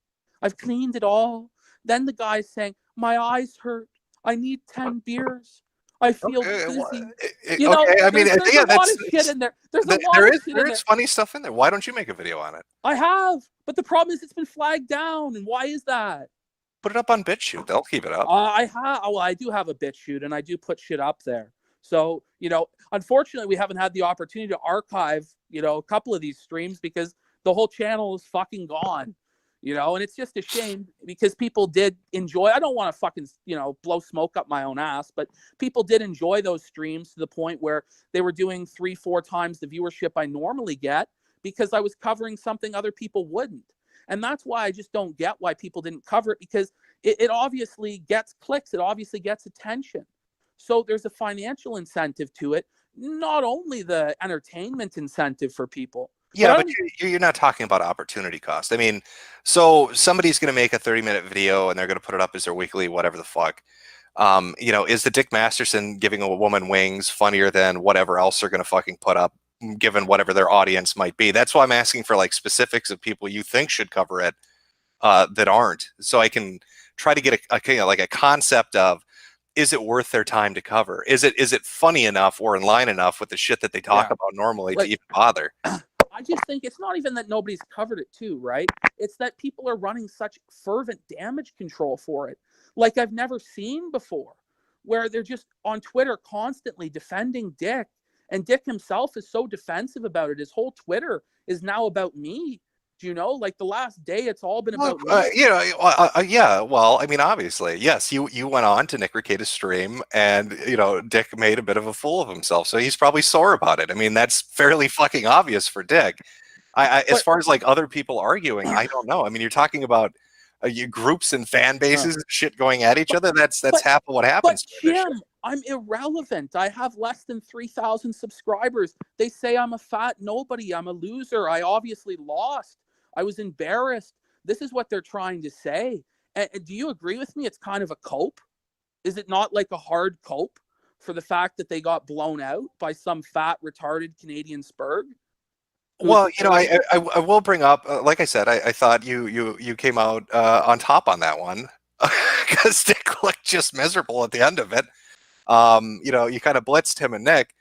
I've cleaned it all. Then the guy's saying, my eyes hurt. I need 10 beers. I feel okay, dizzy. okay. I mean, there's yeah, a lot of shit in there. There's a lot of shit in there there. is funny stuff in there. Why don't you make a video on it? I have, but the problem is it's been flagged down. And why is that? Put it up on BitChute. They'll keep it up. I do have a BitChute, and I do put shit up there. So, unfortunately, we haven't had the opportunity to archive, a couple of these streams because the whole channel is fucking gone. And it's just a shame because people did enjoy. I don't want to fucking, blow smoke up my own ass, but people did enjoy those streams to the point where they were doing 3-4 times the viewership I normally get because I was covering something other people wouldn't. And that's why I just don't get why people didn't cover it, because it obviously gets clicks. It obviously gets attention. So there's a financial incentive to it, not only the entertainment incentive for people. Yeah, but you're not talking about opportunity cost. I mean, so somebody's going to make a 30-minute video and they're going to put it up as their weekly, whatever the fuck. Is the Dick Masterson giving a woman wings funnier than whatever else they're going to fucking put up, given whatever their audience might be? That's why I'm asking for like specifics of people you think should cover it that aren't, so I can try to get a concept of, is it worth their time to cover? Is it funny enough or in line enough with the shit that they talk about normally to even bother? I just think it's not even that nobody's covered it too, right? It's that people are running such fervent damage control for it, like I've never seen before, where they're just on Twitter constantly defending Dick, and Dick himself is so defensive about it. His whole Twitter is now about me. Do you know? Like the last day, it's all been about me. Yeah. Well, I mean, obviously, yes. You went on to Nick Rekieta's stream, and Dick made a bit of a fool of himself, so he's probably sore about it. I mean, that's fairly fucking obvious for Dick. As far as like other people arguing, I don't know. I mean, you're talking about groups and fan bases, shit going at each other. That's half of what happens. But Jim, I'm irrelevant. I have less than 3,000 subscribers. They say I'm a fat nobody. I'm a loser. I obviously lost. I was embarrassed. This is what they're trying to say. And do you agree with me? It's kind of a cope. Is it not like a hard cope for the fact that they got blown out by some fat, retarded Canadian spurg? Well, I will bring up, like I said, I thought you came out on top on that one because Dick looked just miserable at the end of it. You kind of blitzed him and Nick,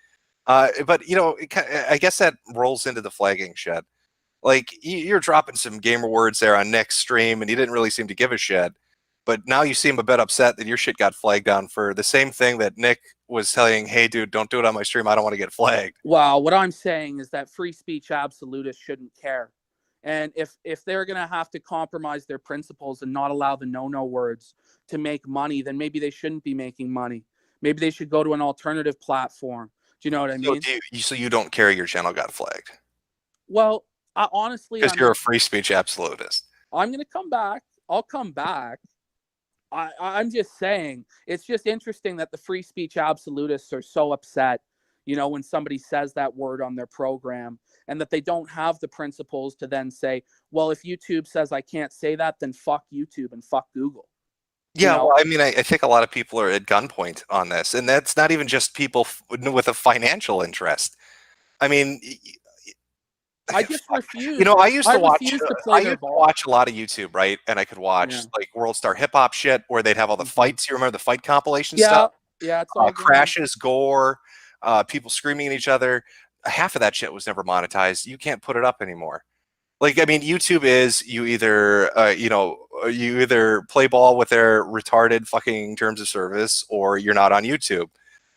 but I guess that rolls into the flagging shit. Like you're dropping some gamer words there on Nick's stream, and you didn't really seem to give a shit. But now you seem a bit upset that your shit got flagged down for the same thing that Nick was saying, hey, dude, don't do it on my stream. I don't want to get flagged. Well, what I'm saying is that free speech absolutists shouldn't care. And if they're going to have to compromise their principles and not allow the no-no words to make money, then maybe they shouldn't be making money. Maybe they should go to an alternative platform. Do you know what I mean? So you don't care your channel got flagged? Well, honestly, because you're a free speech absolutist. I'm going to come back. I'll come back. I'm just saying, it's just interesting that the free speech absolutists are so upset, when somebody says that word on their program, and that they don't have the principles to then say, well, if YouTube says I can't say that, then fuck YouTube and fuck Google. Yeah, well, I mean, I think a lot of people are at gunpoint on this, and that's not even just people with a financial interest. I mean, I just refuse. I used to watch a lot of YouTube, right? And I could watch like World Star Hip Hop shit, where they'd have all the fights. You remember the fight compilation stuff? Yeah, it's all crashes, gore, people screaming at each other. Half of that shit was never monetized. You can't put it up anymore. Like, I mean, YouTube is you either play ball with their retarded fucking terms of service, or you're not on YouTube.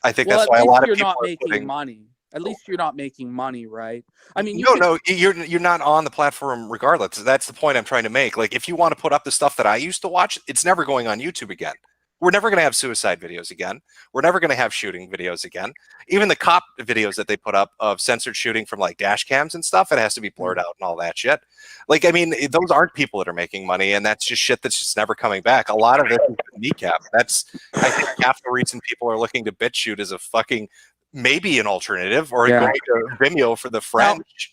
I think that's why a lot of people are making money. At least you're not making money, right? I mean, you're not on the platform regardless. That's the point I'm trying to make. Like, if you want to put up the stuff that I used to watch, it's never going on YouTube again. We're never going to have suicide videos again. We're never going to have shooting videos again. Even the cop videos that they put up of censored shooting from like dash cams and stuff, it has to be blurred out and all that shit. Like, I mean, those aren't people that are making money, and that's just shit that's just never coming back. A lot of it is kneecap. That's, I think, half the reason people are looking to BitChute as a fucking maybe an alternative, or going to Vimeo for the French.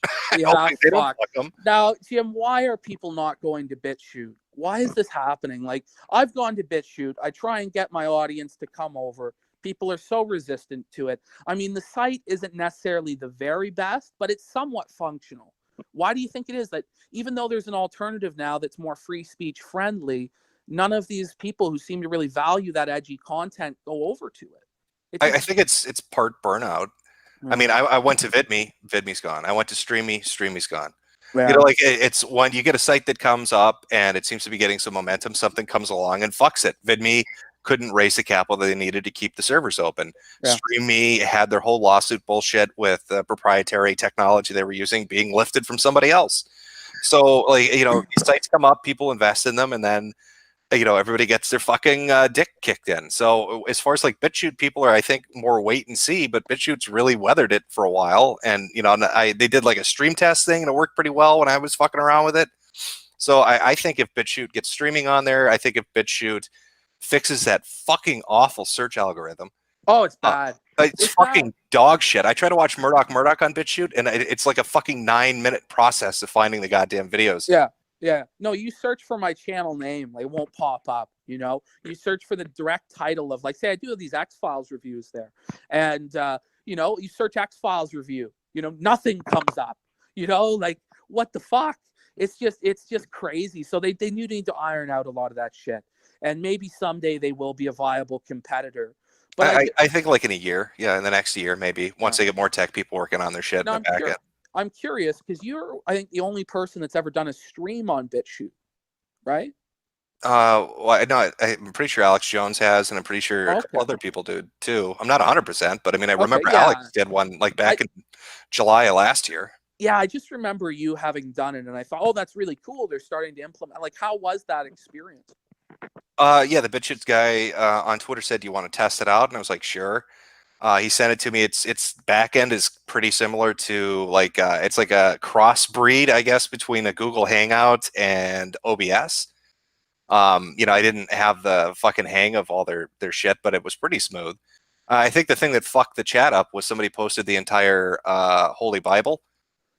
Now, Jim, why are people not going to BitChute? Why is this happening? Like, I've gone to BitChute. I try and get my audience to come over. People are so resistant to it. I mean, the site isn't necessarily the very best, but it's somewhat functional. Why do you think it is that even though there's an alternative now that's more free speech friendly, none of these people who seem to really value that edgy content go over to it? I think it's part burnout. I mean, I went to VidMe, VidMe's gone. I went to Streamy, Streamy's gone. Yeah. You know, like it's when you get a site that comes up and it seems to be getting some momentum, something comes along and fucks it. VidMe couldn't raise the capital they needed to keep the servers open. Yeah. StreamMe had their whole lawsuit bullshit with the proprietary technology they were using being lifted from somebody else. So, like, you know, these sites come up, people invest in them, and then, you know, everybody gets their fucking dick kicked in. So as far as like BitChute, people are, I think, more wait and see, but BitChute's really weathered it for a while. And, you know, they did like a stream test thing and it worked pretty well when I was fucking around with it. So I think if BitChute gets streaming on there, I think if BitChute fixes that fucking awful search algorithm. Oh, it's bad. It's fucking bad. Dog shit. I try to watch Murdoch on BitChute and it's like a fucking 9-minute process of finding the goddamn videos. Yeah. Yeah, no, you search for my channel name, like, it won't pop up, you know? You search for the direct title of, like, say I do these X-Files reviews there, and, you know, you search X-Files review, you know, nothing comes up, you know? Like, what the fuck? It's just crazy. So they need to iron out a lot of that shit, and maybe someday they will be a viable competitor. But I think like in a year, in the next year, maybe, once they get more tech people working on their shit in the back end. I'm curious because you're, I think, the only person that's ever done a stream on BitChute, right? Well, I'm pretty sure Alex Jones has, and I'm pretty sure a couple other people do too. I'm not 100%, but I mean, I remember Alex did one like back in July of last year. Yeah, I just remember you having done it, and I thought, oh, that's really cool. They're starting to implement. Like, how was that experience? Yeah, the BitChute guy on Twitter said, "Do you want to test it out?" And I was like, "Sure." He sent it to me. Its back end is pretty similar to like it's like a crossbreed, I guess, between a Google Hangout and OBS. You know, I didn't have the fucking hang of all their shit, but it was pretty smooth. I think the thing that fucked the chat up was somebody posted the entire Holy Bible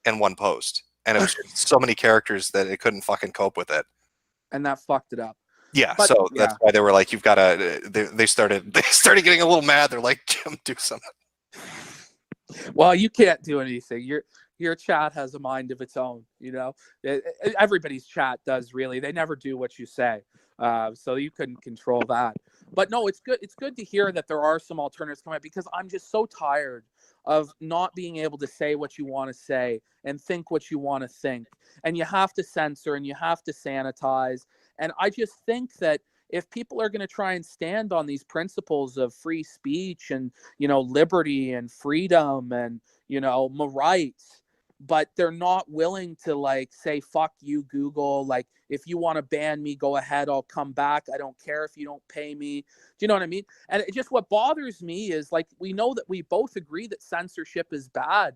in one post, and it was so many characters that it couldn't fucking cope with it, and that fucked it up. Yeah, but, so that's why they were like, "You've got to." They started getting a little mad. They're like, "Jim, do something." Well, you can't do anything. Your chat has a mind of its own. You know, everybody's chat does really. They never do what you say, so you couldn't control that. But no, it's good. It's good to hear that there are some alternatives coming up because I'm just so tired of not being able to say what you want to say and think what you want to think, and you have to censor and you have to sanitize. And I just think that if people are going to try and stand on these principles of free speech and, you know, liberty and freedom and, you know, my rights, but they're not willing to like say, fuck you, Google. Like, if you want to ban me, go ahead. I'll come back. I don't care if you don't pay me. Do you know what I mean? And it just, what bothers me is like, we know that we both agree that censorship is bad,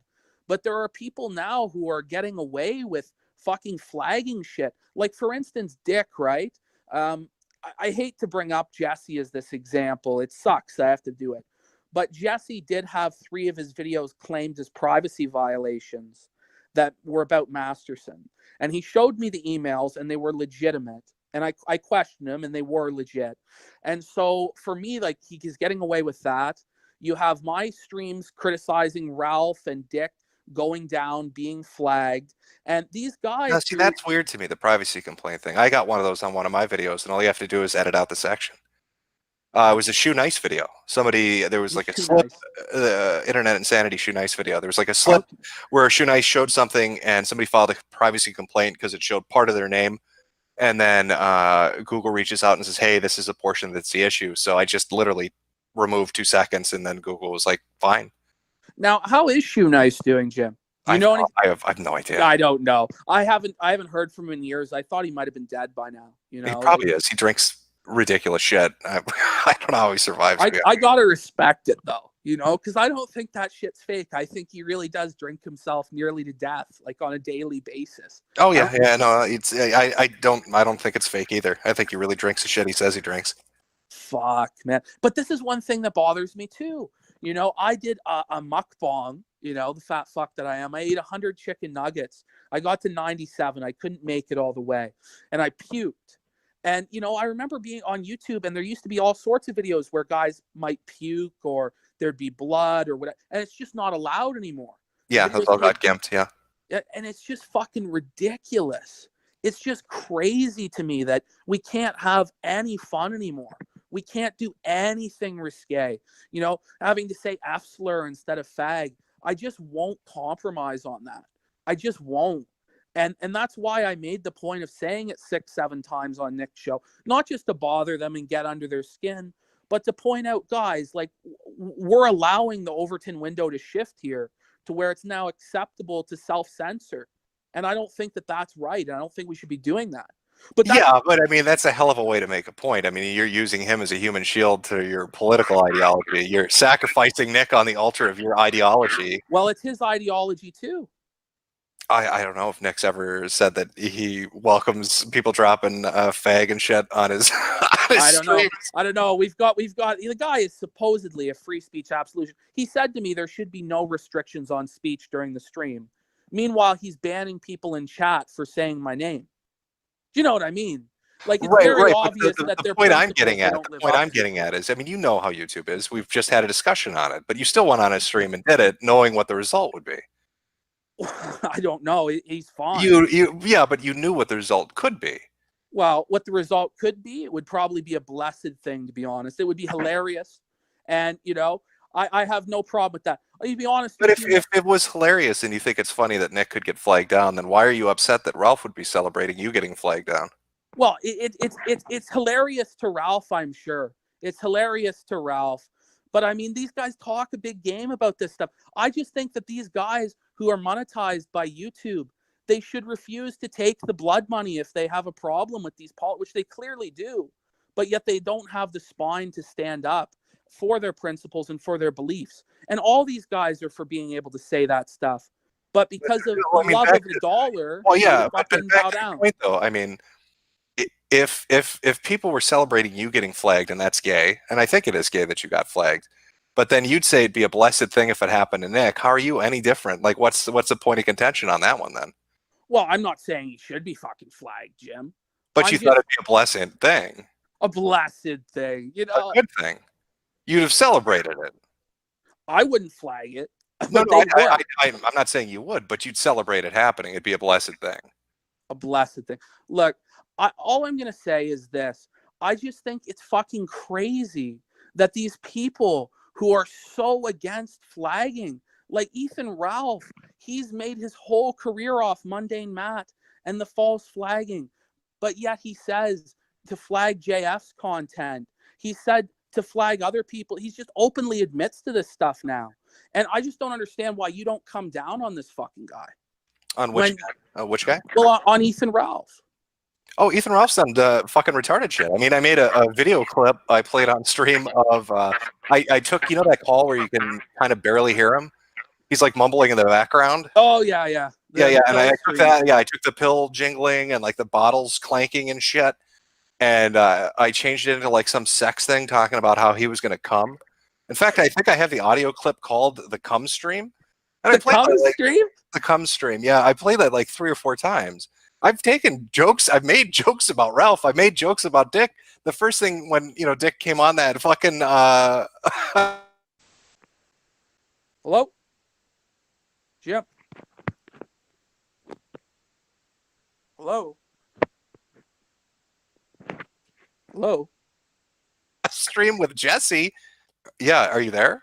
but there are people now who are getting away with fucking flagging shit. Like, for instance, Dick, right? I hate to bring up Jesse as this example. It sucks. I have to do it. But Jesse did have 3 of his videos claimed as privacy violations that were about Masterson. And he showed me the emails and they were legitimate. And I questioned him and they were legit. And so for me, like, he's getting away with that. You have my streams criticizing Ralph and Dick going down, being flagged. And these guys... Now, see, that's weird to me, the privacy complaint thing. I got one of those on one of my videos, and all you have to do is edit out the section. It was a Shoe Nice video. There was like a slip, Internet Insanity Shoe Nice video. There was like a slip where Shoe Nice showed something, and somebody filed a privacy complaint because it showed part of their name. And then Google reaches out and says, hey, this is a portion that's the issue. So I just literally removed 2 seconds, and then Google was like, fine. Now, how is Shoe Nice doing, Jim? You know anything? I have no idea. I don't know. I haven't heard from him in years. I thought he might have been dead by now. You know, he probably is. He drinks ridiculous shit. I don't know how he survives. I gotta respect it though, because I don't think that shit's fake. I think he really does drink himself nearly to death, like on a daily basis. Oh yeah, no, I don't think it's fake either. I think he really drinks the shit he says he drinks. Fuck, man. But this is one thing that bothers me too. I did a mukbang, the fat fuck that I am. I ate 100 chicken nuggets. I got to 97. I couldn't make it all the way. And I puked. And, I remember being on YouTube, and there used to be all sorts of videos where guys might puke or there'd be blood or whatever. And it's just not allowed anymore. Yeah, that's all got gimped, yeah. And it's just fucking ridiculous. It's just crazy to me that we can't have any fun anymore. We can't do anything risque. Having to say F slur instead of fag. I just won't compromise on that. I just won't. And that's why I made the point of saying it 6-7 times on Nick's show, not just to bother them and get under their skin, but to point out, guys, like, we're allowing the Overton window to shift here to where it's now acceptable to self-censor. And I don't think that that's right. And I don't think we should be doing that. But I mean, that's a hell of a way to make a point. I mean, you're using him as a human shield to your political ideology. You're sacrificing Nick on the altar of your ideology. Well, it's his ideology too. I don't know if Nick's ever said that he welcomes people dropping fag and shit on his. I don't know. We've got the guy is supposedly a free speech absolution. He said to me there should be no restrictions on speech during the stream. Meanwhile, he's banning people in chat for saying my name. Do you know what I mean? Like, it's very obvious that the point I'm getting at. The point I'm getting at is, I mean, you know how YouTube is. We've just had a discussion on it, but you still went on his stream and did it, knowing what the result would be. I don't know. He's fine. Yeah, but you knew what the result could be. Well, what the result could be, it would probably be a blessed thing, to be honest. It would be hilarious. And, I have no problem with that. To be honest. But if it was hilarious and you think it's funny that Nick could get flagged down, then why are you upset that Ralph would be celebrating you getting flagged down? Well, it's hilarious to Ralph, I'm sure. It's hilarious to Ralph. But I mean, these guys talk a big game about this stuff. I just think that these guys who are monetized by YouTube, they should refuse to take the blood money if they have a problem with these which they clearly do, but yet they don't have the spine to stand up for their principles and for their beliefs. And all these guys are for being able to say that stuff. But because of the love of the dollar, well, yeah, but bow down. Point, though, I mean, if people were celebrating you getting flagged, and that's gay, and I think it is gay that you got flagged, but then you'd say it'd be a blessed thing if it happened to Nick. How are you any different? Like, what's the point of contention on that one then? Well, I'm not saying he should be fucking flagged, Jim. But you thought it'd be a blessed thing. A blessed thing, A good thing. You'd have celebrated it. I wouldn't flag it. No, I'm not saying you would, but you'd celebrate it happening. It'd be a blessed thing. A blessed thing. Look, all I'm going to say is this. I just think it's fucking crazy that these people who are so against flagging, like Ethan Ralph, he's made his whole career off Mundane Matt and the false flagging. But yet he says to flag JF's content. He said to flag other people. He just openly admits to this stuff now. And I just don't understand why you don't come down on this fucking guy. On which guy? Which guy? Well, on Ethan Ralph. Oh, Ethan Ralph's done fucking retarded shit. I mean, I made a video clip I played on stream of, I took, that call where you can kind of barely hear him? He's like mumbling in the background. Oh, yeah. And I took that, I took the pill jingling and like the bottles clanking and shit. And I changed it into like some sex thing talking about how he was going to come. In fact, I think I have the audio clip called The Cum Stream. And the Cum Stream? The Cum Stream, yeah. I played that like 3 or 4 times. I've taken jokes. I've made jokes about Ralph. I made jokes about Dick. The first thing when, Dick came on that fucking... Hello? Jim? Hello? Hello? Stream with Jesse. Yeah, are you there?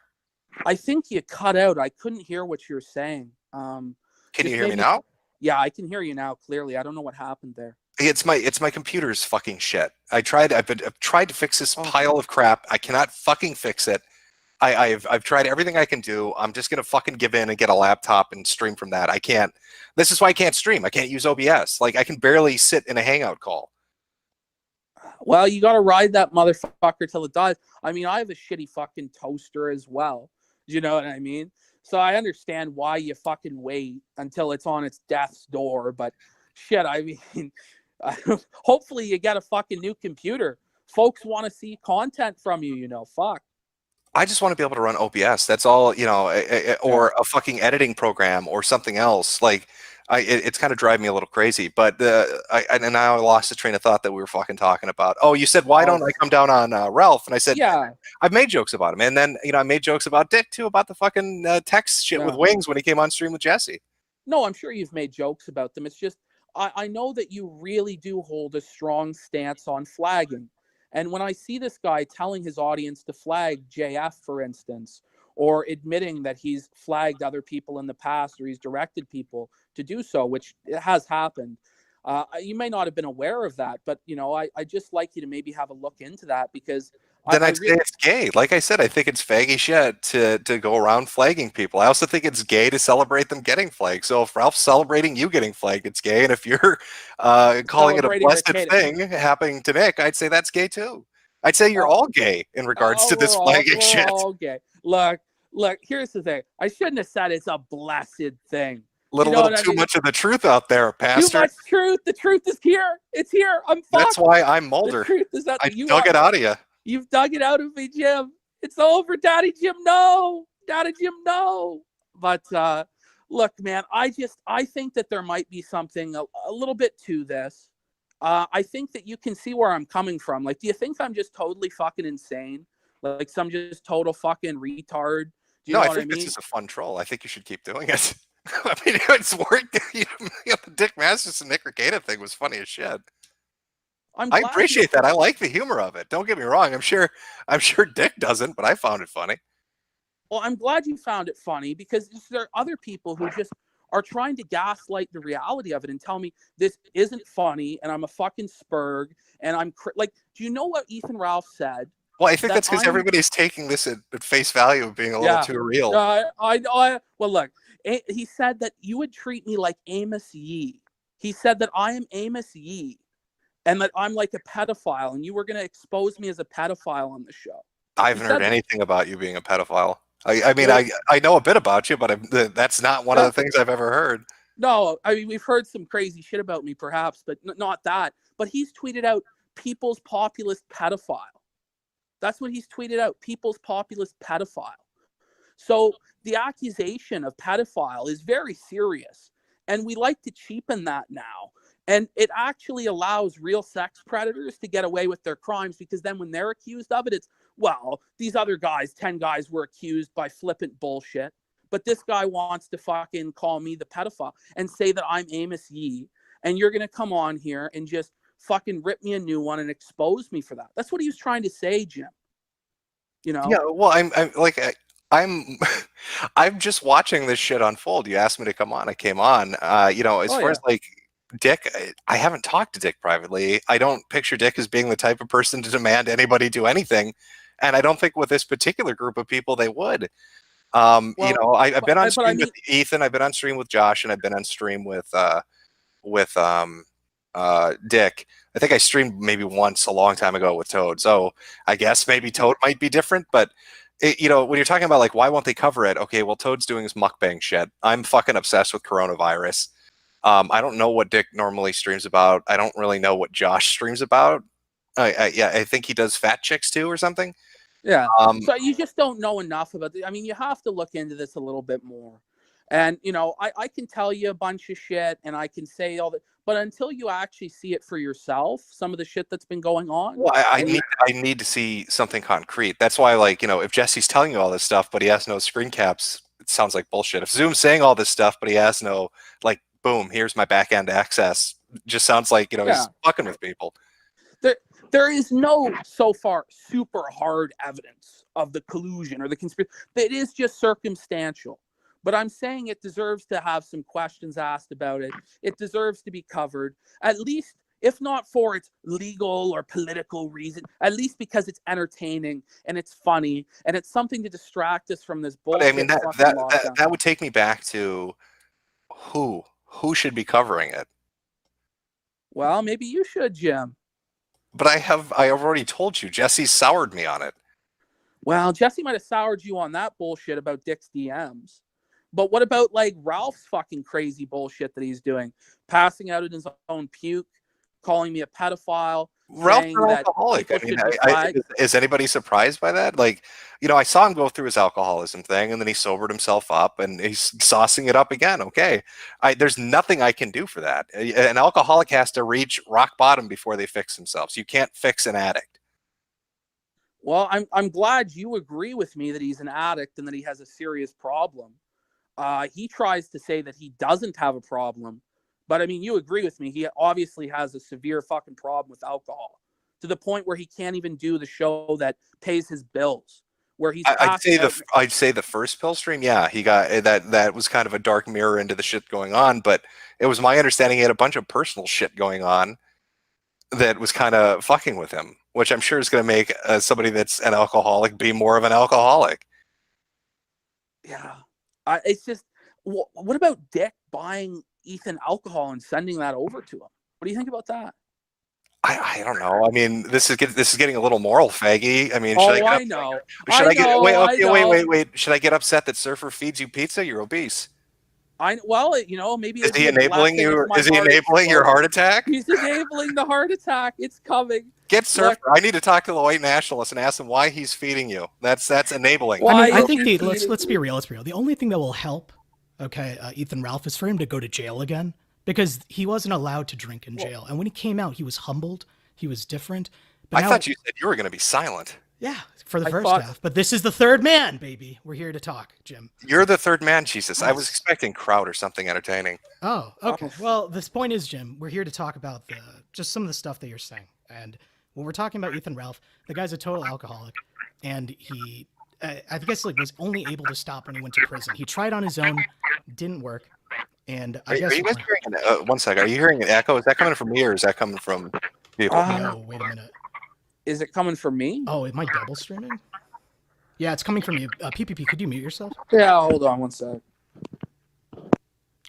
I think you cut out. I couldn't hear what you're saying. Can you hear me now? Yeah, I can hear you now clearly. I don't know what happened there. It's my computer's fucking shit. I've tried to fix this pile of crap. I cannot fucking fix it. I've tried everything I can do. I'm just gonna fucking give in and get a laptop and stream from that. I can't. This is why I can't stream. I can't use OBS. Like, I can barely sit in a Hangout call. Well, you got to ride that motherfucker till it dies. I mean, I have a shitty fucking toaster as well. Do you know what I mean? So I understand why you fucking wait until it's on its death's door. But shit, I mean, hopefully you get a fucking new computer. Folks want to see content from you, you know. Fuck. I just want to be able to run OBS. That's all, you know, Yeah. or a fucking editing program or something else. Like, it's kind of driving me a little crazy. But and now I lost the train of thought that we were fucking talking about. Oh, you said why Oh, don't I come down on Ralph? And I said yeah. I've made jokes about him, and then I made jokes about Dick too, about the fucking text shit with Yeah. Wings when he came on stream with Jesse. No, I'm sure you've made jokes about them. It's just I know that you really do hold a strong stance on flagging. And when I see this guy telling his audience to flag JF, for instance, or admitting that he's flagged other people in the past or he's directed people to do so, which has happened, you may not have been aware of that, but I just like you to maybe have a look into that because Then I I'd say really it's gay. Like I said, I think it's faggy shit to go around flagging people. I also think it's gay to celebrate them getting flagged. So if Ralph's celebrating you getting flagged, it's gay. And if you're calling it a celebrating blessed Rick. thing happening to Nick, I'd say that's gay too. I'd say you're all gay in regards to this flagging We're shit. all gay. Look. Here's the thing. I shouldn't have said it's a blessed thing. You know Little what I too mean? much of the truth out there, Too Pastor. much truth. The truth is here. It's here. I'm That's fucked. why I'm The Mulder. truth is that I you dug are. it out of you. You've dug it out of me, Jim. It's over, Daddy Jim. No, Daddy Jim. No. But look, man. I think that there might be something a little bit to this. I think that you can see where I'm coming from. Like, do you think I'm just totally fucking insane? Like some just total fucking retard? Do you No, know I what I think this mean? is a fun troll. I think you should keep doing it. I mean, it's worked. The Dick Masterson Nick Regatta thing was funny as shit. I'm I glad you appreciate that. I like the humor of it. Don't get me wrong. I'm sure Dick doesn't, but I found it funny. Well, I'm glad you found it funny because there are other people who just are trying to gaslight the reality of it and tell me this isn't funny and I'm a fucking spurg and like, do you know what Ethan Ralph said? Well, I think That that's because I'm everybody's taking this at face value of being a little Yeah. too real. Well, look, he said that you would treat me like Amos Yee. He said that I am Amos Yee and that I'm like a pedophile and you were going to expose me as a pedophile on the show. I He haven't heard said that. anything about you being a pedophile. I mean, Well, I know a bit about you, but that's not one of yeah. the things I've ever heard. No, I mean, we've heard some crazy shit about me, perhaps, but not that. But he's tweeted out people's populist pedophile. That's what he's tweeted out, people's populist pedophile. So the accusation of pedophile is very serious. And we like to cheapen that now. And it actually allows real sex predators to get away with their crimes because then when they're accused of it, it's, well, these other guys, 10 guys were accused by flippant bullshit. But this guy wants to fucking call me the pedophile and say that I'm Amos Yee. And you're going to come on here and just fucking rip me a new one and expose me for that. That's what he was trying to say, Jim. Yeah, well, I'm like I'm I'm just watching this shit unfold. You asked me to come on, I came on. As Oh, far yeah. as like Dick, I haven't talked to Dick privately. I don't picture Dick as being the type of person to demand anybody do anything, and I don't think with this particular group of people they would. Well, I've been on but I stream with mean, Ethan, I've been on stream with Josh, and I've been on stream with Dick. I think I streamed maybe once a long time ago with Toad. So I guess maybe Toad might be different, but when you're talking about like why won't they cover it? Okay, well Toad's doing his mukbang shit. I'm fucking obsessed with coronavirus. I don't know what Dick normally streams about. I don't really know what Josh streams about. I think he does fat chicks too or something. yeah. Um, So you just don't know enough about it. I mean, you have to look into this a little bit more. And, I can tell you a bunch of shit and I can say all that, but until you actually see it for yourself, some of the shit that's been going on. well, And you, I need to see something concrete. That's why, like, if Jesse's telling you all this stuff, but he has no screen caps, it sounds like bullshit. If Zoom's saying all this stuff, but he has no, like, boom, here's my back end access, just sounds like, yeah, he's fucking with people. there is no so far super hard evidence of the collusion or the conspiracy. It is just circumstantial. But I'm saying it deserves to have some questions asked about it. It deserves to be covered, at least, if not for its legal or political reason, at least because it's entertaining and it's funny and it's something to distract us from this But I mean, bullshit fucking lockdown. that would take me back to who should be covering it. Well, maybe you should, Jim. But I've already told you, Jesse soured me on it. Well, Jesse might have soured you on that bullshit about Dick's DMs. But what about like Ralph's fucking crazy bullshit that he's doing? Passing out in his own puke, calling me a pedophile, Ralph's saying an that alcoholic. I people mean, should be flagged. is anybody surprised by that? Like, I saw him go through his alcoholism thing, and then he sobered himself up, and he's saucing it up again. Okay, there's nothing I can do for that. An alcoholic has to reach rock bottom before they fix themselves. You can't fix an addict. Well, I'm glad you agree with me that he's an addict and that he has a serious problem. He tries to say that he doesn't have a problem, but I mean, you agree with me. He obviously has a severe fucking problem with alcohol to the point where he can't even do the show that pays his bills. Where he's I'd say the first pill stream, yeah, he got that was kind of a dark mirror into the shit going on, but it was my understanding he had a bunch of personal shit going on that was kind of fucking with him, which I'm sure is going to make somebody that's an alcoholic be more of an alcoholic. Yeah. It's just, what about Dick buying Ethan alcohol and sending that over to him? What do you think about that? I don't know. I mean, this is getting a little moral faggy. I mean, I know. Should I get upset that Surfer feeds you pizza? You're obese. Maybe is he enabling you? Is he enabling your heart attack? He's enabling the heart attack. It's coming. Get Surfer. I need to talk to the white nationalist and ask him why he's feeding you. That's enabling. Well, I think let's be real. The only thing that will help, Ethan Ralph, is for him to go to jail again, because he wasn't allowed to drink in jail, and when he came out, he was humbled. He was different. But I thought you said you were going to be silent. Yeah, for the first half. But this is the third man, baby. We're here to talk, Jim. You're the third man, Jesus. Nice. I was expecting Crowd or something entertaining. Oh, okay. Well, this point is, Jim, we're here to talk about just some of the stuff that you're saying. And when we're talking about Ethan Ralph, the guy's a total alcoholic. And he, I guess, was only able to stop when he went to prison. He tried on his own, didn't work. And I guess... Are you guys hearing one second. Are you hearing an echo? Is that coming from me or is that coming from people? No, wait a minute. Is it coming from me? Oh, am I double streaming? Yeah, it's coming from you. PPP, could you mute yourself? Yeah, hold on one sec.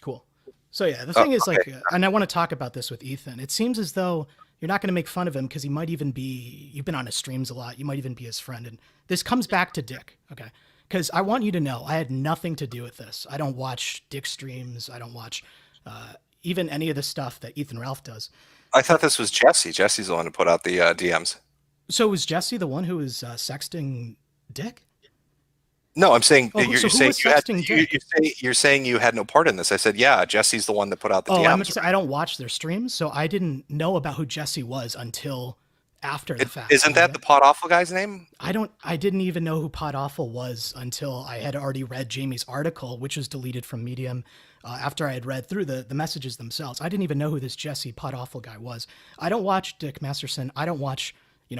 Cool. So yeah, the thing is and I want to talk about this with Ethan. It seems as though you're not going to make fun of him because he might even be, you've been on his streams a lot. You might even be his friend. And this comes back to Dick, okay? Because I want you to know I had nothing to do with this. I don't watch Dick streams. I don't watch even any of the stuff that Ethan Ralph does. I thought this was Jesse. Jesse's the one who put out the DMs. So was Jesse the one who was sexting Dick? No, I'm saying you're saying you had no part in this. I said, yeah, Jesse's the one that put out the DMs. I don't watch their streams, so I didn't know about who Jesse was until after the fact. Isn't that the Pot Awful guy's name? I didn't even know who Pot Awful was until I had already read Jamie's article, which was deleted from Medium. After I had read through the messages themselves, I didn't even know who this Jesse Pot Awful guy was. I don't watch Dick Masterson. I don't watch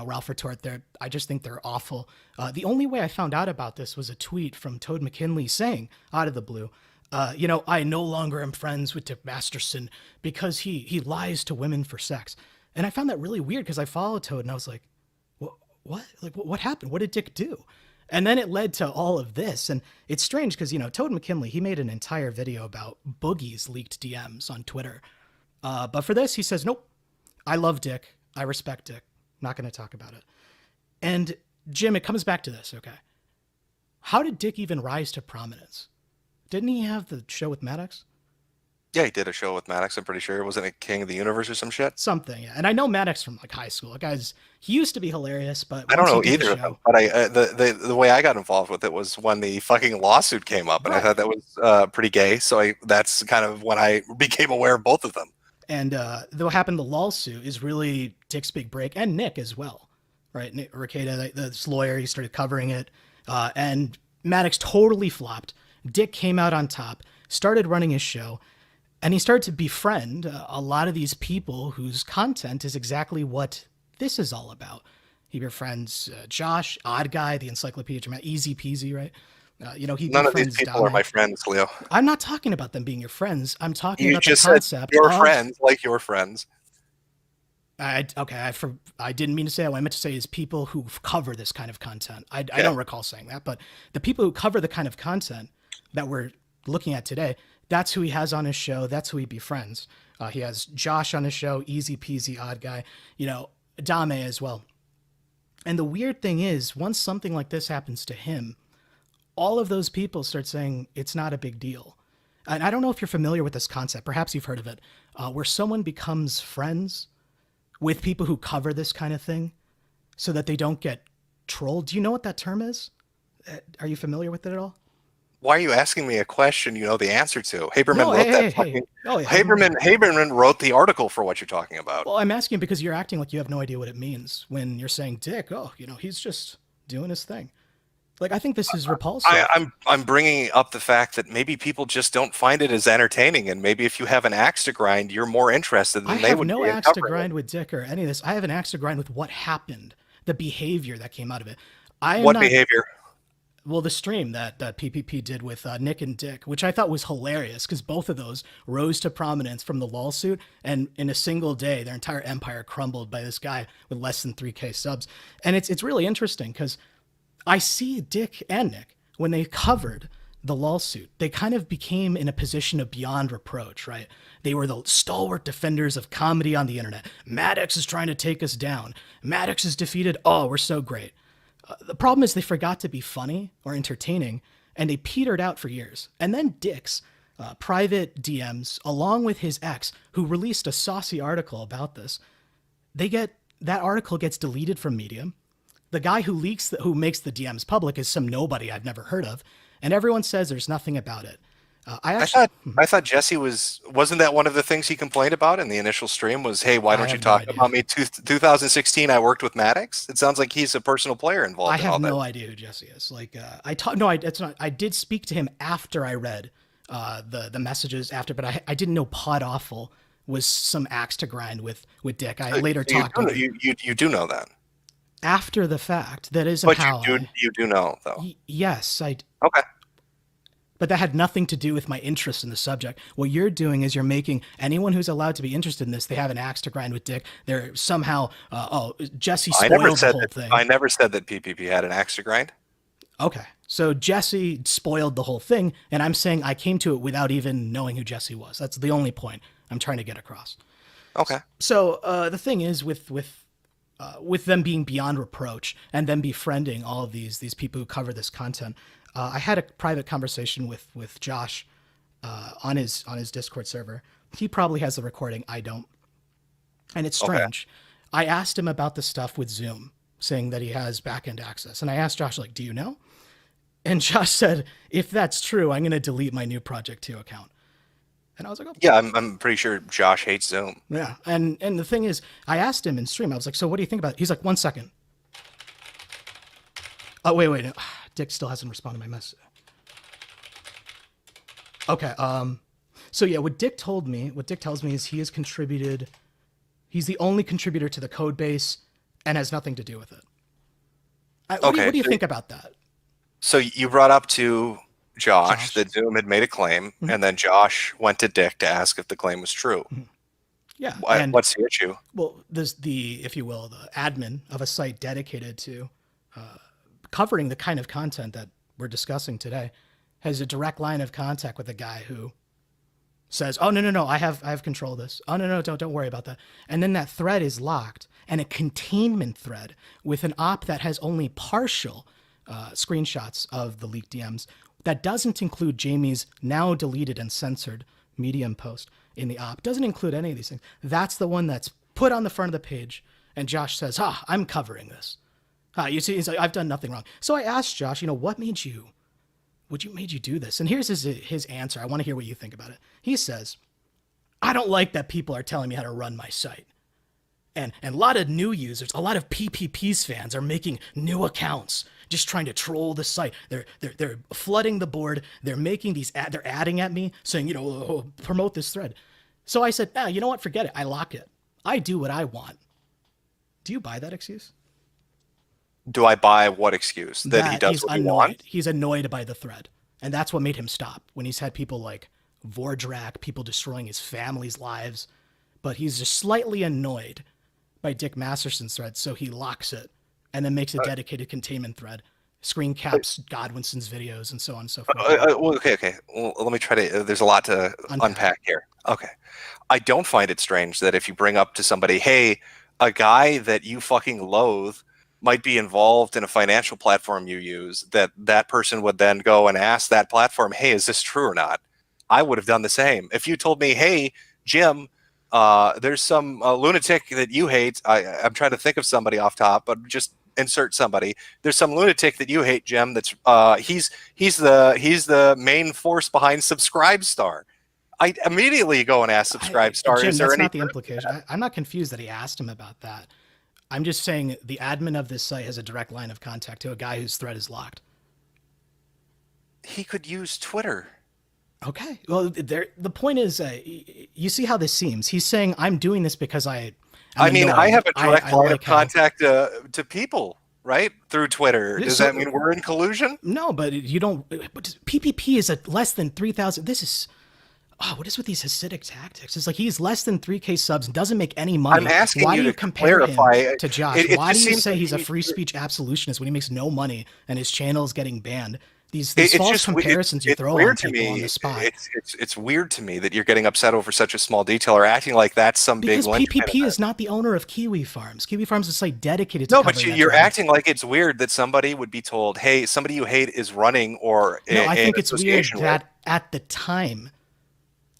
Ralph Retort. I just think they're awful. The only way I found out about this was a tweet from Toad McKinley saying, out of the blue, I no longer am friends with Dick Masterson because he lies to women for sex. And I found that really weird because I followed Toad and I was like, what? Like, what happened? What did Dick do? And then it led to all of this. And it's strange because, Toad McKinley, he made an entire video about Boogie's leaked DMs on Twitter. But for this, he says, nope, I love Dick. I respect Dick. Not going to talk about it. And Jim, it comes back to this, okay? How did Dick even rise to prominence? Didn't he have the show with Maddox? Yeah, he did a show with Maddox, I'm pretty sure. Wasn't it King of the Universe or some shit? Something, yeah. And I know Maddox from high school. He used to be hilarious, but I don't know either of them. But the way I got involved with it was when the fucking lawsuit came up, and I thought that was pretty gay. So that's kind of when I became aware of both of them. And what happened, the lawsuit is really Dick's big break, and Nick as well, right? Nick Rekieta, this lawyer, he started covering it, and Maddox totally flopped. Dick came out on top, started running his show, and he started to befriend a lot of these people whose content is exactly what this is all about. He befriends Josh, Odd Guy, the Encyclopedia Dramatic, Easy Peasy, right? None of these people are my friends, Leo. I'm not talking about them being your friends. I'm talking about the said concept. your friends, like your friends. I didn't mean to say that. What I meant to say is people who cover this kind of content. I don't recall saying that, but the people who cover the kind of content that we're looking at today, that's who he has on his show. That's who he befriends. He has Josh on his show, Easy Peasy, Odd Guy. Dame as well. And the weird thing is, once something like this happens to him, all of those people start saying it's not a big deal. And I don't know if you're familiar with this concept. Perhaps you've heard of it, where someone becomes friends with people who cover this kind of thing so that they don't get trolled. Do you know what that term is? Are you familiar with it at all? Why are you asking me a question you know the answer to? Haberman No, wrote that hey. fucking... Oh, yeah. Haberman wrote the article for what you're talking about. Well, I'm asking because you're acting like you have no idea what it means when you're saying Dick, oh, he's just doing his thing. Like, I think this is repulsive. I'm bringing up the fact that maybe people just don't find it as entertaining, and maybe if you have an axe to grind, you're more interested than they would be. I have no axe to grind with Dick or any of this. I have an axe to grind with what happened, the behavior that came out of it. What behavior? Well, the stream that PPP did with Nick and Dick, which I thought was hilarious because both of those rose to prominence from the lawsuit, and in a single day, their entire empire crumbled by this guy with less than 3K subs. And it's really interesting because I see Dick and Nick, when they covered the lawsuit, they kind of became in a position of beyond reproach, right? They were the stalwart defenders of comedy on the internet. Maddox is trying to take us down. Maddox is defeated. Oh, we're so great. The problem is they forgot to be funny or entertaining, and they petered out for years. And then Dick's private DMs, along with his ex, who released a saucy article about this, that article gets deleted from Medium. The guy who makes the DMs public is some nobody I've never heard of, and everyone says there's nothing about it. I thought Jesse wasn't that one of the things he complained about in the initial stream was, hey, why don't you talk about me? 2016, I worked with Maddox. It sounds like he's a personal player involved. I have no idea who Jesse is. Like, I did speak to him after I read the messages after, but I didn't know Pod Awful was some axe to grind with Dick. I later talked. You do know that after the fact. That isn't how. But you do know though. Yes, I. Okay. But that had nothing to do with my interest in the subject. What you're doing is you're making anyone who's allowed to be interested in this, they have an axe to grind with Dick. They're somehow, Jesse spoiled the whole thing. I never said that PPP had an axe to grind. Okay. So Jesse spoiled the whole thing, and I'm saying I came to it without even knowing who Jesse was. That's the only point I'm trying to get across. Okay. So the thing is with them being beyond reproach and them befriending all of these people who cover this content, I had a private conversation with Josh on his Discord server. He probably has the recording. I don't. And it's strange. Okay. I asked him about the stuff with Zoom, saying that he has backend access. And I asked Josh, like, do you know? And Josh said, if that's true, I'm going to delete my new Project 2 account. And I was like, oh. Yeah, I'm pretty sure Josh hates Zoom. Yeah. And the thing is, I asked him in stream, I was like, so what do you think about it? He's like, 1 second. Oh, wait. Dick still hasn't responded to my message. Okay. So yeah, what Dick tells me is he has contributed. He's the only contributor to the code base and has nothing to do with it. What do you think about that? So you brought up to Josh that Zoom had made a claim, and then Josh went to Dick to ask if the claim was true. Yeah. What's the issue? Well, there's if you will, the admin of a site dedicated to covering the kind of content that we're discussing today has a direct line of contact with a guy who says, oh, no, I have control of this. Oh, no, don't worry about that. And then that thread is locked, and a containment thread with an op that has only partial screenshots of the leaked DMs that doesn't include Jamie's now deleted and censored Medium post in the op, doesn't include any of these things. That's the one that's put on the front of the page, and Josh says, I'm covering this. You see, he's like, I've done nothing wrong. So I asked Josh, what made you do this? And here's his answer. I want to hear what you think about it. He says, I don't like that people are telling me how to run my site. And a lot of new users, a lot of PPP's fans are making new accounts, just trying to troll the site. They're flooding the board. They're making they're adding at me saying, promote this thread. So I said, you know what? Forget it. I lock it. I do what I want. Do you buy that excuse? Do I buy what excuse? That he does what he wants? He's annoyed by the thread. And that's what made him stop. When he's had people like Vordrak, people destroying his family's lives. But he's just slightly annoyed by Dick Masterson's thread, so he locks it and then makes a dedicated containment thread. Screen caps Godwinson's videos and so on and so forth. Okay. Well, let me try to... There's a lot to unpack here. Okay. I don't find it strange that if you bring up to somebody, hey, a guy that you fucking loathe might be involved in a financial platform you use, that person would then go and ask that platform, hey, is this true or not? I would have done the same. If you told me, hey, Jim, there's some lunatic that you hate. I'm trying to think of somebody off top, but just insert somebody. There's some lunatic that you hate, Jim. That's he's the main force behind Subscribestar. I immediately go and ask Subscribestar. Jim, is there that's any not the implication. I'm not confused that he asked him about that. I'm just saying the admin of this site has a direct line of contact to a guy whose thread is locked. He could use Twitter. Okay. Well, the point is, you see how this seems. He's saying, I'm doing this because I have a direct line of contact to people, right? Through Twitter. Does that mean we're in collusion? No, but you don't. But PPP is at less than 3,000. This is... what is with these Hasidic tactics? It's like he's less than 3K subs and doesn't make any money. I'm asking Why you do you to compare clarify him to Josh? Why do you say he's a free speech speech absolutionist when he makes no money and his channel is getting banned? These false comparisons you throw on people on the spot. It's weird to me that you're getting upset over such a small detail or acting like that's some big linchpin. Because PPP is not the owner of Kiwi Farms. Kiwi Farms is a site dedicated to No, but you're acting like it's weird that somebody would be told, hey, somebody you hate is running or I think it's weird that at the time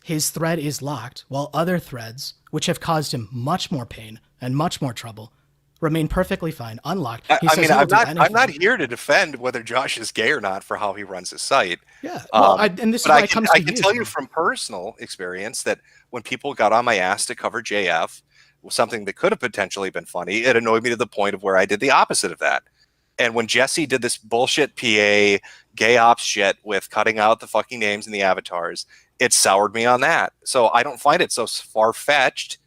his thread is locked while other threads, which have caused him much more pain and much more trouble, remain perfectly fine, unlocked. I'm not here to defend whether Josh is gay or not for how he runs his site. Yeah, well, and this is why it comes to I can tell you from personal experience that when people got on my ass to cover JF, something that could have potentially been funny, it annoyed me to the point of where I did the opposite of that. And when Jesse did this bullshit PA gay ops shit with cutting out the fucking names and the avatars, it soured me on that. So I don't find it so far-fetched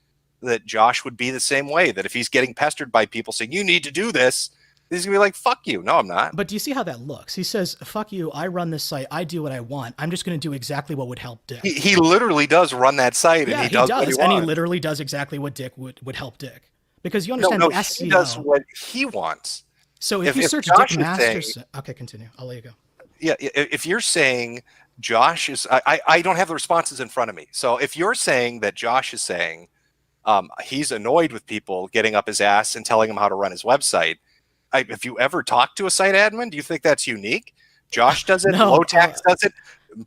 that Josh would be the same way, that if he's getting pestered by people saying, you need to do this, he's going to be like, fuck you. No, I'm not. But do you see how that looks? He says, fuck you, I run this site, I do what I want. I'm just going to do exactly what would help Dick. He literally does run that site, and he does what he wants. And he literally does exactly what Dick would help Dick. Because you understand the SEO. He does what he wants. So if you search Dick Masterson... Okay, continue. I'll let you go. Yeah, if you're saying Josh is... I don't have the responses in front of me. So if you're saying that Josh is saying he's annoyed with people getting up his ass and telling him how to run his website, if you ever talked to a site admin, do you think that's unique? Josh does it. No, Lotax does it.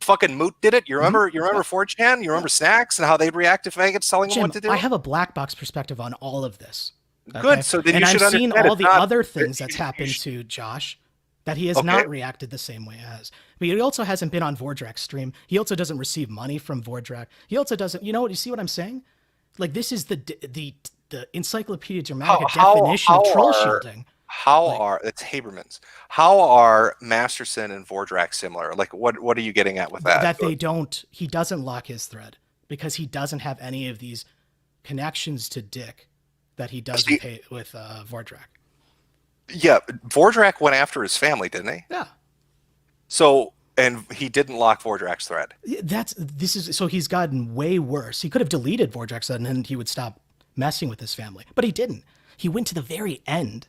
Fucking Moot did it. You remember 4chan? You remember Snacks and how they'd react if Vegas telling them what to do? I have a black box perspective on all of this. Okay? Good. So then you should understand. And I've seen all the other things that's happened happened to Josh that he has not reacted the same way as. But he also hasn't been on Vordrak's stream. He also doesn't receive money from Vordrak. He also doesn't. You see what I'm saying? Like, this is the Encyclopedia Dramatica definition of troll shielding. It's Haberman's. How are Masterson and Vordrak similar? Like, what are you getting at with that? That he doesn't lock his thread because he doesn't have any of these connections to Dick that he does with Vordrak. Yeah, Vordrak went after his family, didn't he? Yeah. So, and he didn't lock Vordrak's thread. So he's gotten way worse. He could have deleted Vordrak's thread and then he would stop messing with his family, but he didn't. He went to the very end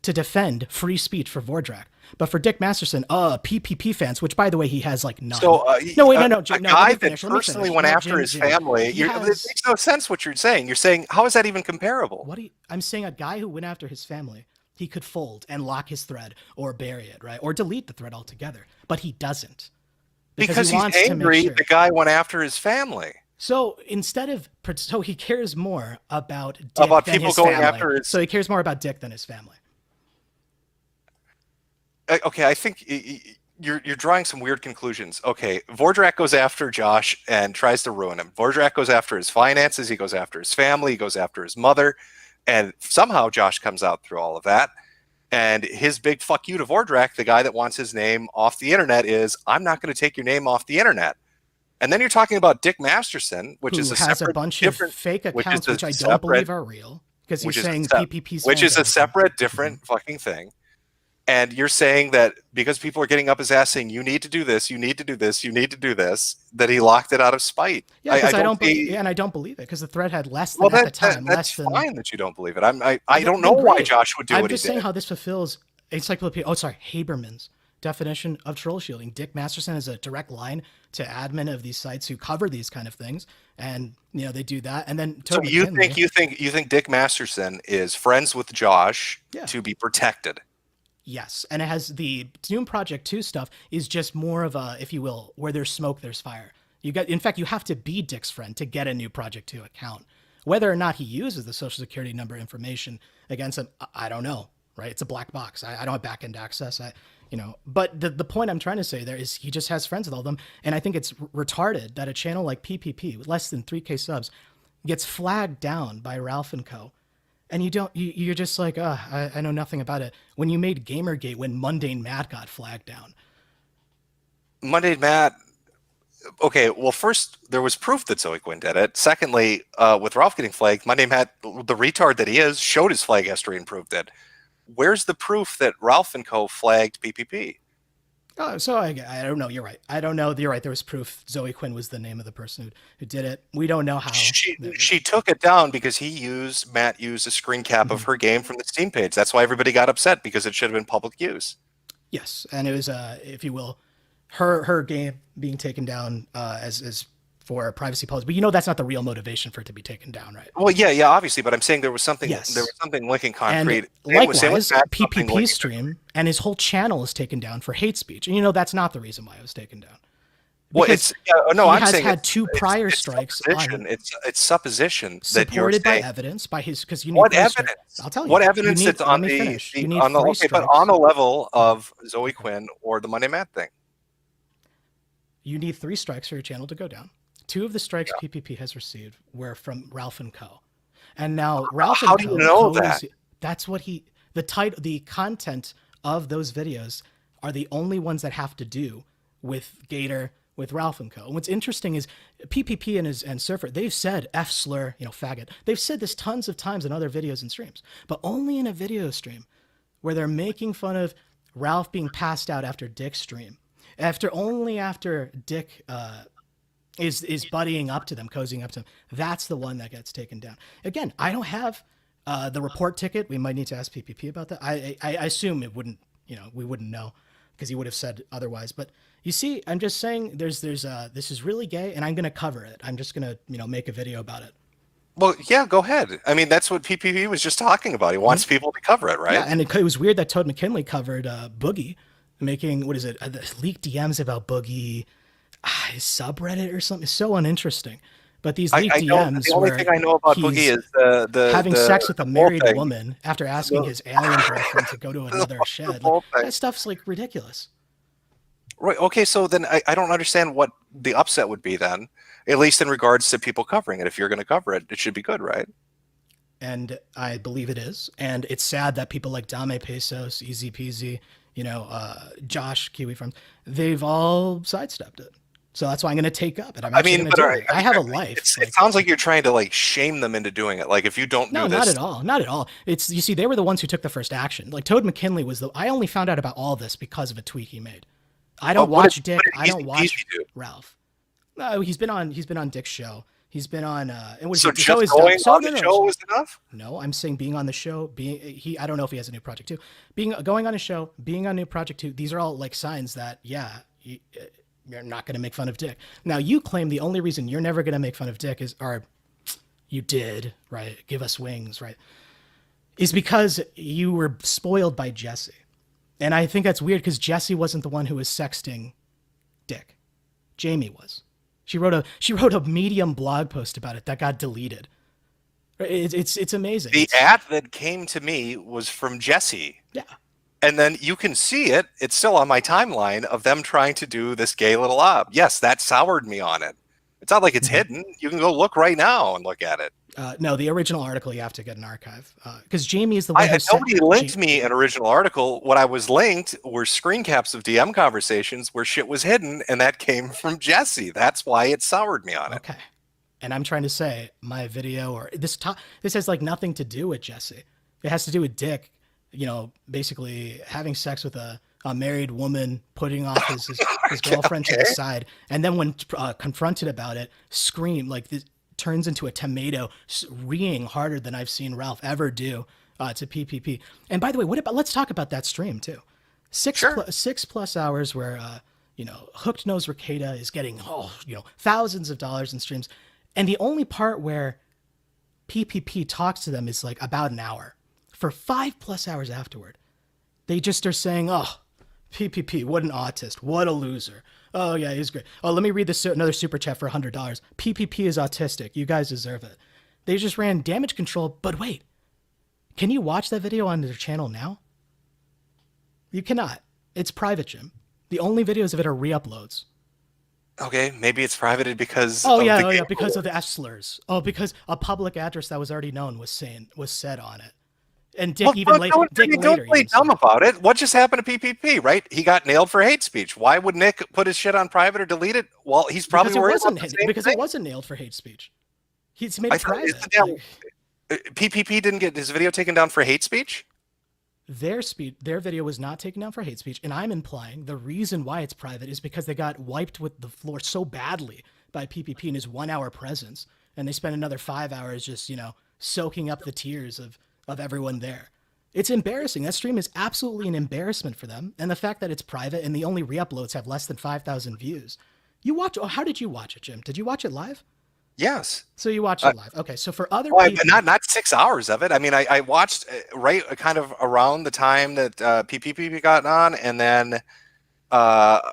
to defend free speech for Vordrak. But for Dick Masterson, PPP fans, which by the way, he has like none. So, no. A guy that personally went after his family, it makes no sense what you're saying. You're saying, how is that even comparable? I'm saying a guy who went after his family, he could fold and lock his thread or bury it, right? Or delete the thread altogether. But he doesn't. Because he's angry the guy went after his family. So he cares more about Dick about than people his going family. after his... So he cares more about Dick than his family. Okay, I think you're drawing some weird conclusions. Okay, Vordrak goes after Josh and tries to ruin him. Vordrak goes after his finances. He goes after his family. He goes after his mother. And somehow Josh comes out through all of that. And his big fuck you to Vordrak, the guy that wants his name off the internet, is, I'm not going to take your name off the internet. And then you're talking about Dick Masterson, which is a bunch of fake accounts, which I don't believe are real, because he's saying PPP's which is a separate, different fucking thing. And you're saying that because people are getting up his ass saying, you need to do this, you need to do this, you need to do this, that he locked it out of spite. Yeah, because I don't believe it, because the thread had less than at the time. That's fine that you don't believe it. I don't know why Josh would do what he did. I'm just saying how this fulfills Encyclopedia. Oh, sorry, Haberman's definition of troll shielding. Dick Masterson has a direct line to admin of these sites who cover these kind of things, and they do that. And then So you think Dick Masterson is friends with Josh to be protected? Yes, and it has the Doom Project 2 stuff is just more of a, if you will, where there's smoke, there's fire. In fact, you have to be Dick's friend to get a new Project 2 account. Whether or not he uses the social security number information against him, I don't know, right? It's a black box. I don't have back-end access. But the point I'm trying to say there is he just has friends with all of them. And I think it's retarded that a channel like PPP with less than 3K subs gets flagged down by Ralph & Co. And you're just like, I know nothing about it. When you made Gamergate, when Mundane Matt got flagged down. Mundane Matt, okay, well, first, there was proof that Zoe Quinn did it. Secondly, with Ralph getting flagged, Mundane Matt, the retard that he is, showed his flag history and proved it. Where's the proof that Ralph & Co. flagged PPP? Oh, so I don't know. You're right. I don't know. You're right. There was proof. Zoe Quinn was the name of the person who did it. We don't know how. She took it down because Matt used a screen cap of her game from the Steam page. That's why everybody got upset, because it should have been public use. Yes, and it was, if you will, her game being taken down as for privacy policy. But that's not the real motivation for it to be taken down, right? Well, yeah, obviously. But I'm saying there was something. Yes. There was something linking concrete. And likewise, PPP stream and his whole channel is taken down for hate speech, and that's not the reason why it was taken down. Because I'm saying had two prior strikes. It's supposition that you're supported by evidence by his, because you need what evidence? I'll tell you. What evidence that's on on the level of Zoe Quinn or the Monday Matt thing? You need 3 strikes for your channel to go down. 2 of the strikes PPP has received were from Ralph & Co. And now Ralph & Co. How do you know that? That's what the content of those videos are the only ones that have to do with Gator, with Ralph & Co. And what's interesting is PPP and Surfer, they've said F slur, faggot. They've said this tons of times in other videos and streams, but only in a video stream where they're making fun of Ralph being passed out after Dick's stream. After Dick is buddying up to them, cozying up to them, that's the one that gets taken down. Again, I don't have the report ticket. We might need to ask PPP about that. I assume it wouldn't, we wouldn't know, because he would have said otherwise. But you see, I'm just saying this is really gay, and I'm going to cover it. I'm just going to, make a video about it. Well, yeah, go ahead. I mean, that's what PPP was just talking about. He wants people to cover it, right? Yeah, and it was weird that Toad McKinley covered Boogie, making, leaked DMs about Boogie, his subreddit or something. It's so uninteresting. But these leaked DMs, the only thing I know about Boogie is the having sex with a married woman after asking his alien girlfriend to go to another shed. That stuff's ridiculous. Right. Okay. So then I don't understand what the upset would be then, at least in regards to people covering it. If you're going to cover it, it should be good, right? And I believe it is. And it's sad that people like Dame Pesos, Easy Peasy, Josh, Kiwi Farms, they've all sidestepped it. So that's why I'm going to take up. And I have a life. It sounds like you're trying to shame them into doing it. Like if you don't do this. No, not at all. Not at all. It's, you see, they were the ones who took the first action. Like Toad McKinley I only found out about all this because of a tweet he made. I don't watch Dick. I don't watch Ralph. No, he's been on Dick's show. He's been on. So just going on the show was enough? No, I'm saying being on the show. I don't know if he has a new project too. Going on a show, being on a new project too. These are all signs that you're not going to make fun of Dick. Now you claim the only reason you're never going to make fun of Dick you did, right? Give us wings, right? Is because you were spoiled by Jesse. And I think that's weird because Jesse wasn't the one who was sexting Dick. Jamie was. She wrote a Medium blog post about it that got deleted. It's amazing. The ad that came to me was from Jesse. Yeah. And then you can see it. It's still on my timeline of them trying to do this gay little op. Yes, that soured me on it. It's not like it's hidden. You can go look right now and look at it. No, the original article, you have to get an archive. Because Jamie is the one nobody linked me an original article. What I was linked were screen caps of DM conversations where shit was hidden, and that came from Jesse. That's why it soured me on it. Okay. And I'm trying to say my video or this has nothing to do with Jesse. It has to do with Dick, basically having sex with a married woman, putting off his girlfriend to the side. And then when confronted about it, this turns into a tomato, reeing harder than I've seen Ralph ever do to PPP. And by the way, let's talk about that stream too. Sure. 6+ hours where Hooked Nose Ricada is getting thousands of dollars in streams, and the only part where PPP talks to them is like about an hour. For 5+ hours afterward, they just are saying, "Oh, PPP, what an autist, what a loser. Oh yeah, he's great. Oh, let me read this another super chat for $100. PPP is autistic. You guys deserve it." They just ran damage control, but wait, can you watch that video on their channel now? You cannot. It's private, Jim. The only videos of it are re-uploads. Okay, maybe it's privated because because of the S slurs. Oh, because a public address that was already known was said on it. And Dick don't play dumb about it. What just happened to PPP, right? He got nailed for hate speech. Why would Nick put his shit on private or delete it? Well, he's probably it wasn't nailed for hate speech. He's made it private. PPP didn't get his video taken down for hate speech? Their video was not taken down for hate speech, and I'm implying the reason why it's private is because they got wiped with the floor so badly by PPP in his 1 hour presence, and they spent another 5 hours just soaking up the tears of everyone there. It's embarrassing. That stream is absolutely an embarrassment for them, and the fact that it's private and the only re-uploads have less than 5,000 views. How did you watch it, Jim? Did you watch it live? Yes. So you watched it live. Okay. So for other people, not 6 hours of it. I mean, I watched right kind of around the time that PPP got on, and then a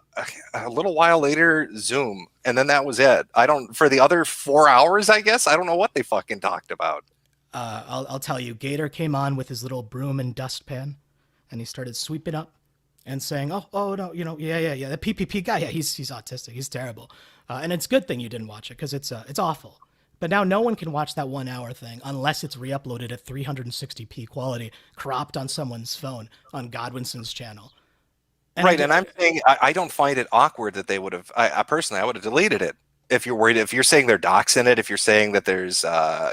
little while later Zoom, and then that was it. For the other 4 hours, I guess I don't know what they fucking talked about. I'll tell you. Gator came on with his little broom and dustpan, and he started sweeping up and saying, "Oh no, the PPP guy, yeah, he's autistic, he's terrible." And it's a good thing you didn't watch it because it's awful. But now no one can watch that 1 hour thing unless it's re-uploaded at 360p quality, cropped on someone's phone on Godwinson's channel. And I'm saying I don't find it awkward that they would have. I personally, I would have deleted it. If you're worried, if you're saying there are docs in it, if you're saying that there's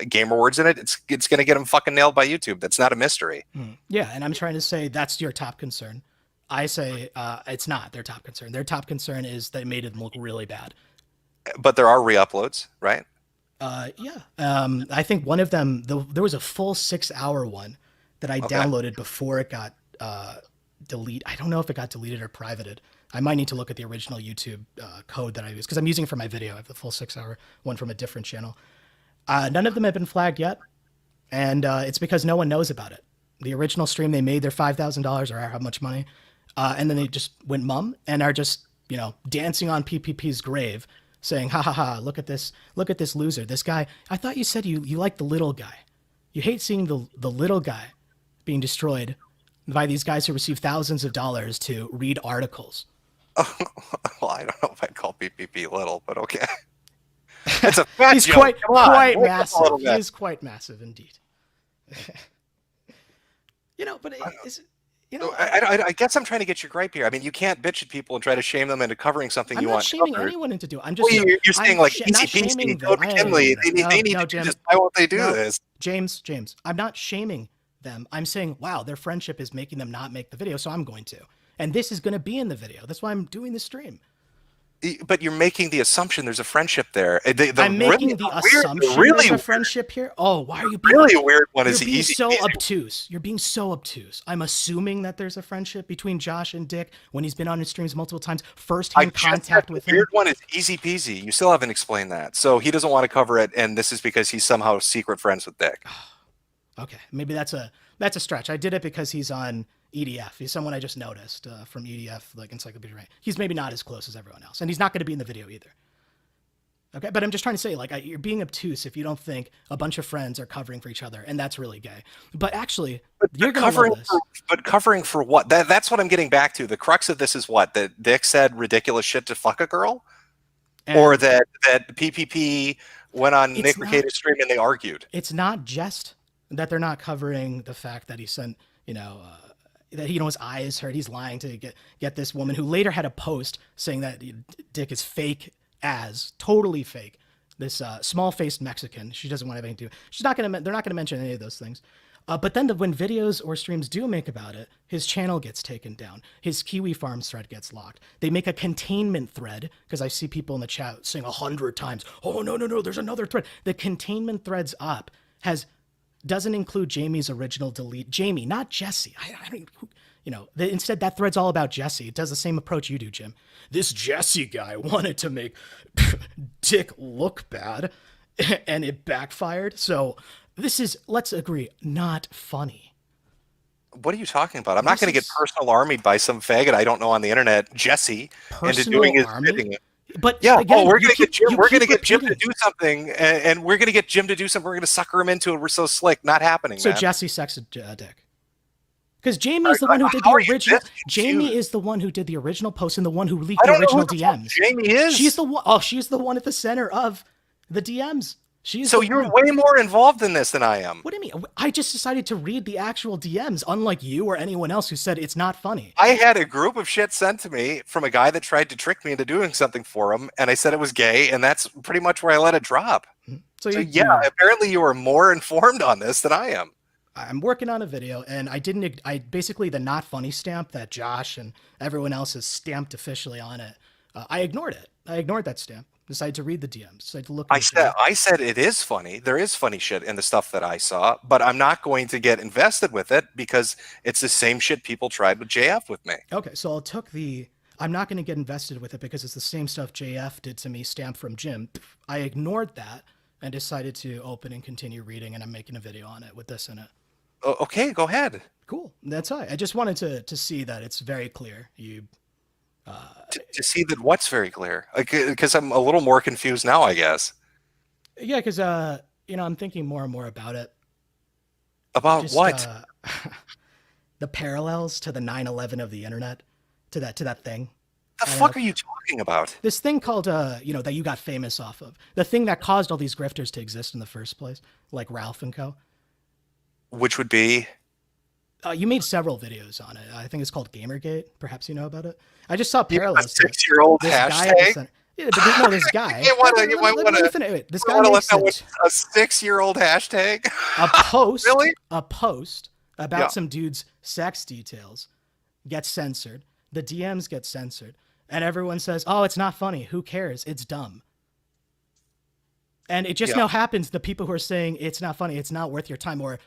gamer words in it, it's going to get them fucking nailed by YouTube. That's not a mystery. Yeah, and I'm trying to say that's your top concern. I say it's not their top concern. Their top concern is they made it look really bad. But there are re-uploads, right? Yeah. I think one of them, there was a full 6 hour one that I downloaded before it got deleted. I don't know if it got deleted or privated. I might need to look at the original YouTube code that I use because I'm using it for my video. I have the full 6 hour one from a different channel. None of them have been flagged yet, and it's because no one knows about it. The original stream, they made their $5,000 or how much money, and then they just went mum and are just dancing on PPP's grave, saying, "Ha ha ha! Look at this loser, this guy. I thought you said you like the little guy. You hate seeing the little guy being destroyed by these guys who receive thousands of dollars to read articles." Well, I don't know if I'd call PPP little, but okay. It's a fat He's joke. quite massive. He is quite massive indeed. But I guess I'm trying to get your gripe here. I mean, you can't bitch at people and try to shame them into covering something you want. I'm not shaming anyone into doing. I'm just. Well, you're saying like easy peasy, go to McKinley. They need to do this. Why won't they do this? James, I'm not shaming them. I'm saying, wow, their friendship is making them not make the video, so I'm going to. And this is going to be in the video. That's why I'm doing the stream. But you're making the assumption there's a friendship there. I'm making the assumption there's a friendship here. Oh, why are you being really a weird one? Is being so obtuse? You're being so obtuse. I'm assuming that there's a friendship between Josh and Dick when he's been on his streams multiple times, first-hand contact with him. The weird one is easy peasy. You still haven't explained that. So he doesn't want to cover it, and this is because he's somehow secret friends with Dick. Okay, maybe that's a stretch. I did it because he's on EDF. He's someone I just noticed from EDF, like Encyclopedia Right. He's maybe not as close as everyone else, and he's not going to be in the video either. Okay, but I'm just trying to say, like, you're being obtuse if you don't think a bunch of friends are covering for each other, and that's really gay. But actually, you're going to love this. But covering for what? That's what I'm getting back to. The crux of this is what? That Dick said ridiculous shit to fuck a girl? Or that PPP went on Nick Ricada's stream and they argued? It's not just that they're not covering the fact that he sent, that his eye is hurt. He's lying to get this woman who later had a post saying that Dick is totally fake. This small-faced Mexican. She doesn't want to have anything to do. They're not going to mention any of those things. But then when videos or streams do make about it, his channel gets taken down. His Kiwi Farms thread gets locked. They make a containment thread because I see people in the chat saying 100 times, "Oh no, there's another thread." The containment thread's up doesn't include Jamie's original delete. Jamie, not Jesse. Instead, that thread's all about Jesse. It does the same approach you do, Jim. This Jesse guy wanted to make Dick look bad, and it backfired. So this is, let's agree, not funny. What are you talking about? I'm not going to get personal armied by some faggot I don't know on the internet, Jesse, into doing his bidding. But yeah, again, we're going to get Jim. We're going to get Jim to do something, and we're going to get Jim to do something. We're going to sucker him into it. We're so slick. Not happening. So man. Jesse sexed Dick. Because Jamie is the one who did the original. Jamie is the one who did the original post and the one who leaked the original DMs. Jamie is. She's the one. Oh, she's the one at the center of the DMs. So you're way more involved in this than I am. What do you mean? I just decided to read the actual DMs, unlike you or anyone else who said it's not funny. I had a group of shit sent to me from a guy that tried to trick me into doing something for him, and I said it was gay, and that's pretty much where I let it drop. So yeah, apparently you are more informed on this than I am. I'm working on a video, and I basically the not funny stamp that Josh and everyone else has stamped officially on it. I ignored it. I ignored that stamp. Decided to read the DMs. Decided to look. I said it is funny. There is funny shit in the stuff that I saw, but I'm not going to get invested with it because it's the same shit people tried with JF with me. Okay, so I'm not going to get invested with it because it's the same stuff JF did to me, stamped from Jim. I ignored that and decided to open and continue reading, and I'm making a video on it with this in it. Okay, go ahead. Cool. That's all right. I just wanted to see that it's very clear. To see that what's very clear, because I'm a little more confused now, I guess. Yeah, because I'm thinking more and more about it. About what? The parallels to the 9/11 of the internet, to that thing. The fuck are you talking about? This thing called that you got famous off of. The thing that caused all these grifters to exist in the first place, like Ralph and Co. Which would be? You made several videos on it. I think it's called Gamergate. Perhaps you know about it. I just saw parallels. A 6-year-old hashtag? Yeah, but no, this guy. You might want to let a 6-year-old hashtag? A post. Really? A post about some dude's sex details gets censored. The DMs get censored. And everyone says, oh, it's not funny. Who cares? It's dumb. And it just now happens the people who are saying it's not funny, it's not worth your time, or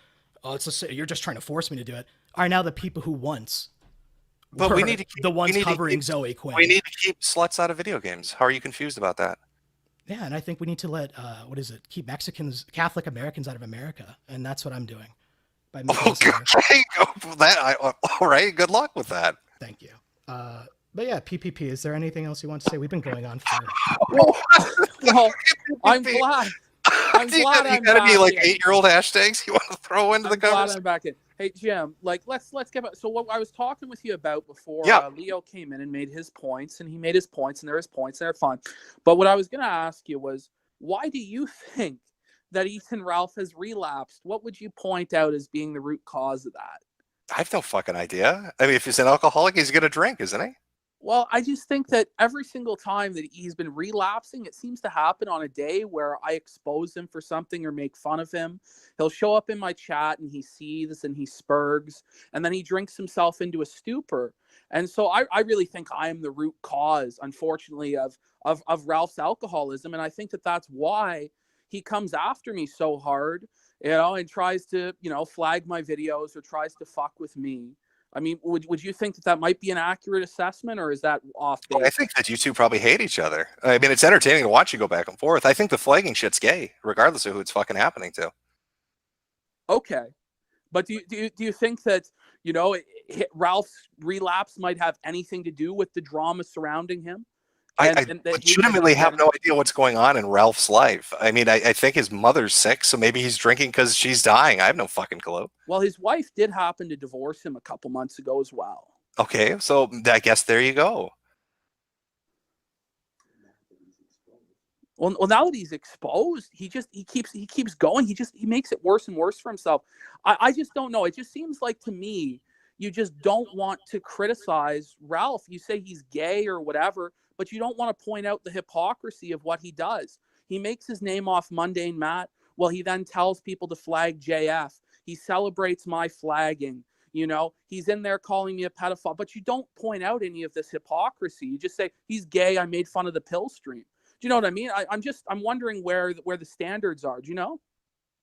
you're just trying to force me to do it, are now the people who once we need to keep, the ones covering Zoe Quinn. We need to keep sluts out of video games. How are you confused about that? Yeah, and I think we need to let keep Catholic Americans out of America, and that's what I'm doing. By all right, good luck with that. Thank you. But yeah, PPP. Is there anything else you want to say? We've been going on for. Well, I'm glad. I'm glad you gotta be like 8-year-old hashtags you want to throw into the conversation. I'm back in. Hey Jim, let's get back. So what I was talking with you about before, Leo came in and made his points, and he made his points, and there his points, and they're fine. But what I was gonna ask you was, why do you think that Ethan Ralph has relapsed? What would you point out as being the root cause of that? I have no fucking idea. I mean, if he's an alcoholic, he's gonna drink, isn't he? Well, I just think that every single time that he's been relapsing, it seems to happen on a day where I expose him for something or make fun of him. He'll show up in my chat and he seethes and he spurgs, and then he drinks himself into a stupor. And so I really think I am the root cause, unfortunately, of Ralph's alcoholism. And I think that that's why he comes after me so hard, and tries to, flag my videos or tries to fuck with me. I mean, would you think that might be an accurate assessment, or is that off base? I think that you two probably hate each other. I mean, it's entertaining to watch you go back and forth. I think the flagging shit's gay, regardless of who it's fucking happening to. Okay. But do you think that, Ralph's relapse might have anything to do with the drama surrounding him? I legitimately have no idea what's going on in Ralph's life. I mean, I think his mother's sick, so maybe he's drinking because she's dying. I have no fucking clue. Well, his wife did happen to divorce him a couple months ago as well. Okay, so I guess there you go. Well, now that he's exposed, he keeps going. He makes it worse and worse for himself. I just don't know. It just seems like to me, you just don't want to criticize Ralph. You say he's gay or whatever, but you don't want to point out the hypocrisy of what he does. He makes his name off Mundane Matt. Well, he then tells people to flag JF. He celebrates my flagging. He's in there calling me a pedophile, but you don't point out any of this hypocrisy. You just say he's gay. I made fun of the pill stream. Do you know what I mean? I'm wondering where the standards are. Do you know?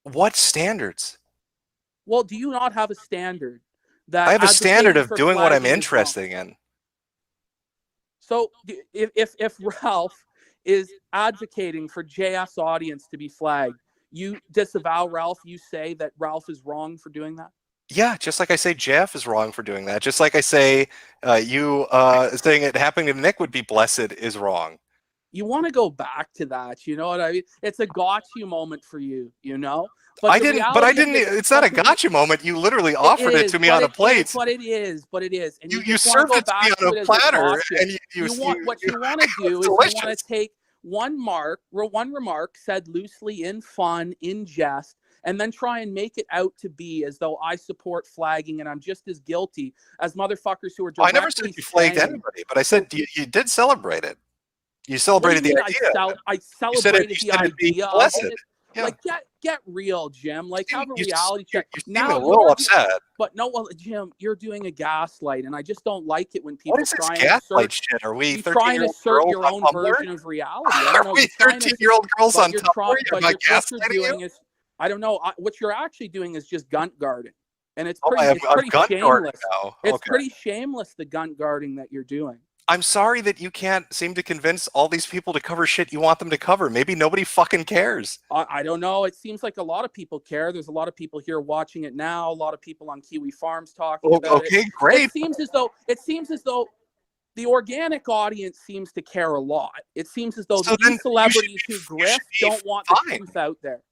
What standards? Well, do you not have a standard that I have a standard advocating of for doing what I'm flagging is wrong. interested in. So if Ralph is advocating for JF's audience to be flagged, you disavow Ralph. You say that Ralph is wrong for doing that. Yeah, just like I say Jeff is wrong for doing that. Just like I say you saying it happening to Nick would be blessed is wrong. You want to go back to that, you know what I mean? It's a gotcha moment for you, you know. But I didn't. It's not a gotcha moment. You literally offered it to me on a plate. But it is. And you served it to me on a platter, and what you want to do is you want to take one remark said loosely in fun, in jest, and then try and make it out to be as though I support flagging and I'm just as guilty as motherfuckers who are directly. I never said you flagged anybody, but I said you did celebrate it. You celebrated the idea. I celebrated the idea of it. Yeah. Like, get real, Jim. Like, have a reality check. Now a little upset. But no, well, Jim, you're doing a gaslight, and I just don't like it when people try and assert. Shit? Are we trying to assert your own version of reality? Are we 13-year-old girls on Tumblr? What you're doing is, I don't know. What you're actually doing is just gunt guarding, and it's pretty shameless. It's pretty shameless, the gunt guarding that you're doing. I'm sorry that you can't seem to convince all these people to cover shit you want them to cover. Maybe nobody fucking cares. I don't know. It seems like a lot of people care. There's a lot of people here watching it now. A lot of people on Kiwi Farms talking about it. Okay, great. It seems as though the organic audience seems to care a lot. It seems as though the e-celebrities who grift don't want the truth out there.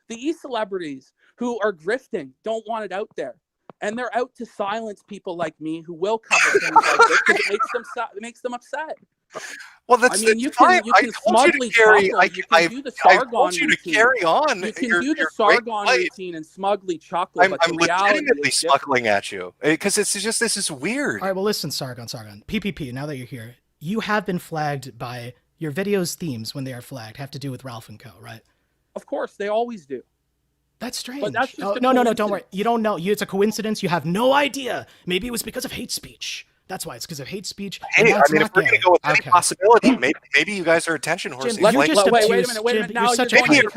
The e-celebrities who are grifting don't want it out there. And they're out to silence people like me who will cover things like this because it makes them upset. Well, that's you can smugly chuckle. You can do the Sargon routine. You carry on. You can do the Sargon routine and smugly chuckle. I'm legitimately smuggling at you because this is weird. All right, well, listen, Sargon. PPP, now that you're here, you have been flagged by your video's themes when they are flagged have to do with Ralph and Co., right? Of course, they always do. That's strange. But that's just no, don't worry. You don't know. It's a coincidence. You have no idea. Maybe it was because of hate speech. That's why. It's because of hate speech. Hey, I mean, if we're going to go with any possibility, maybe you guys are attention horses. Wait a minute. Now you're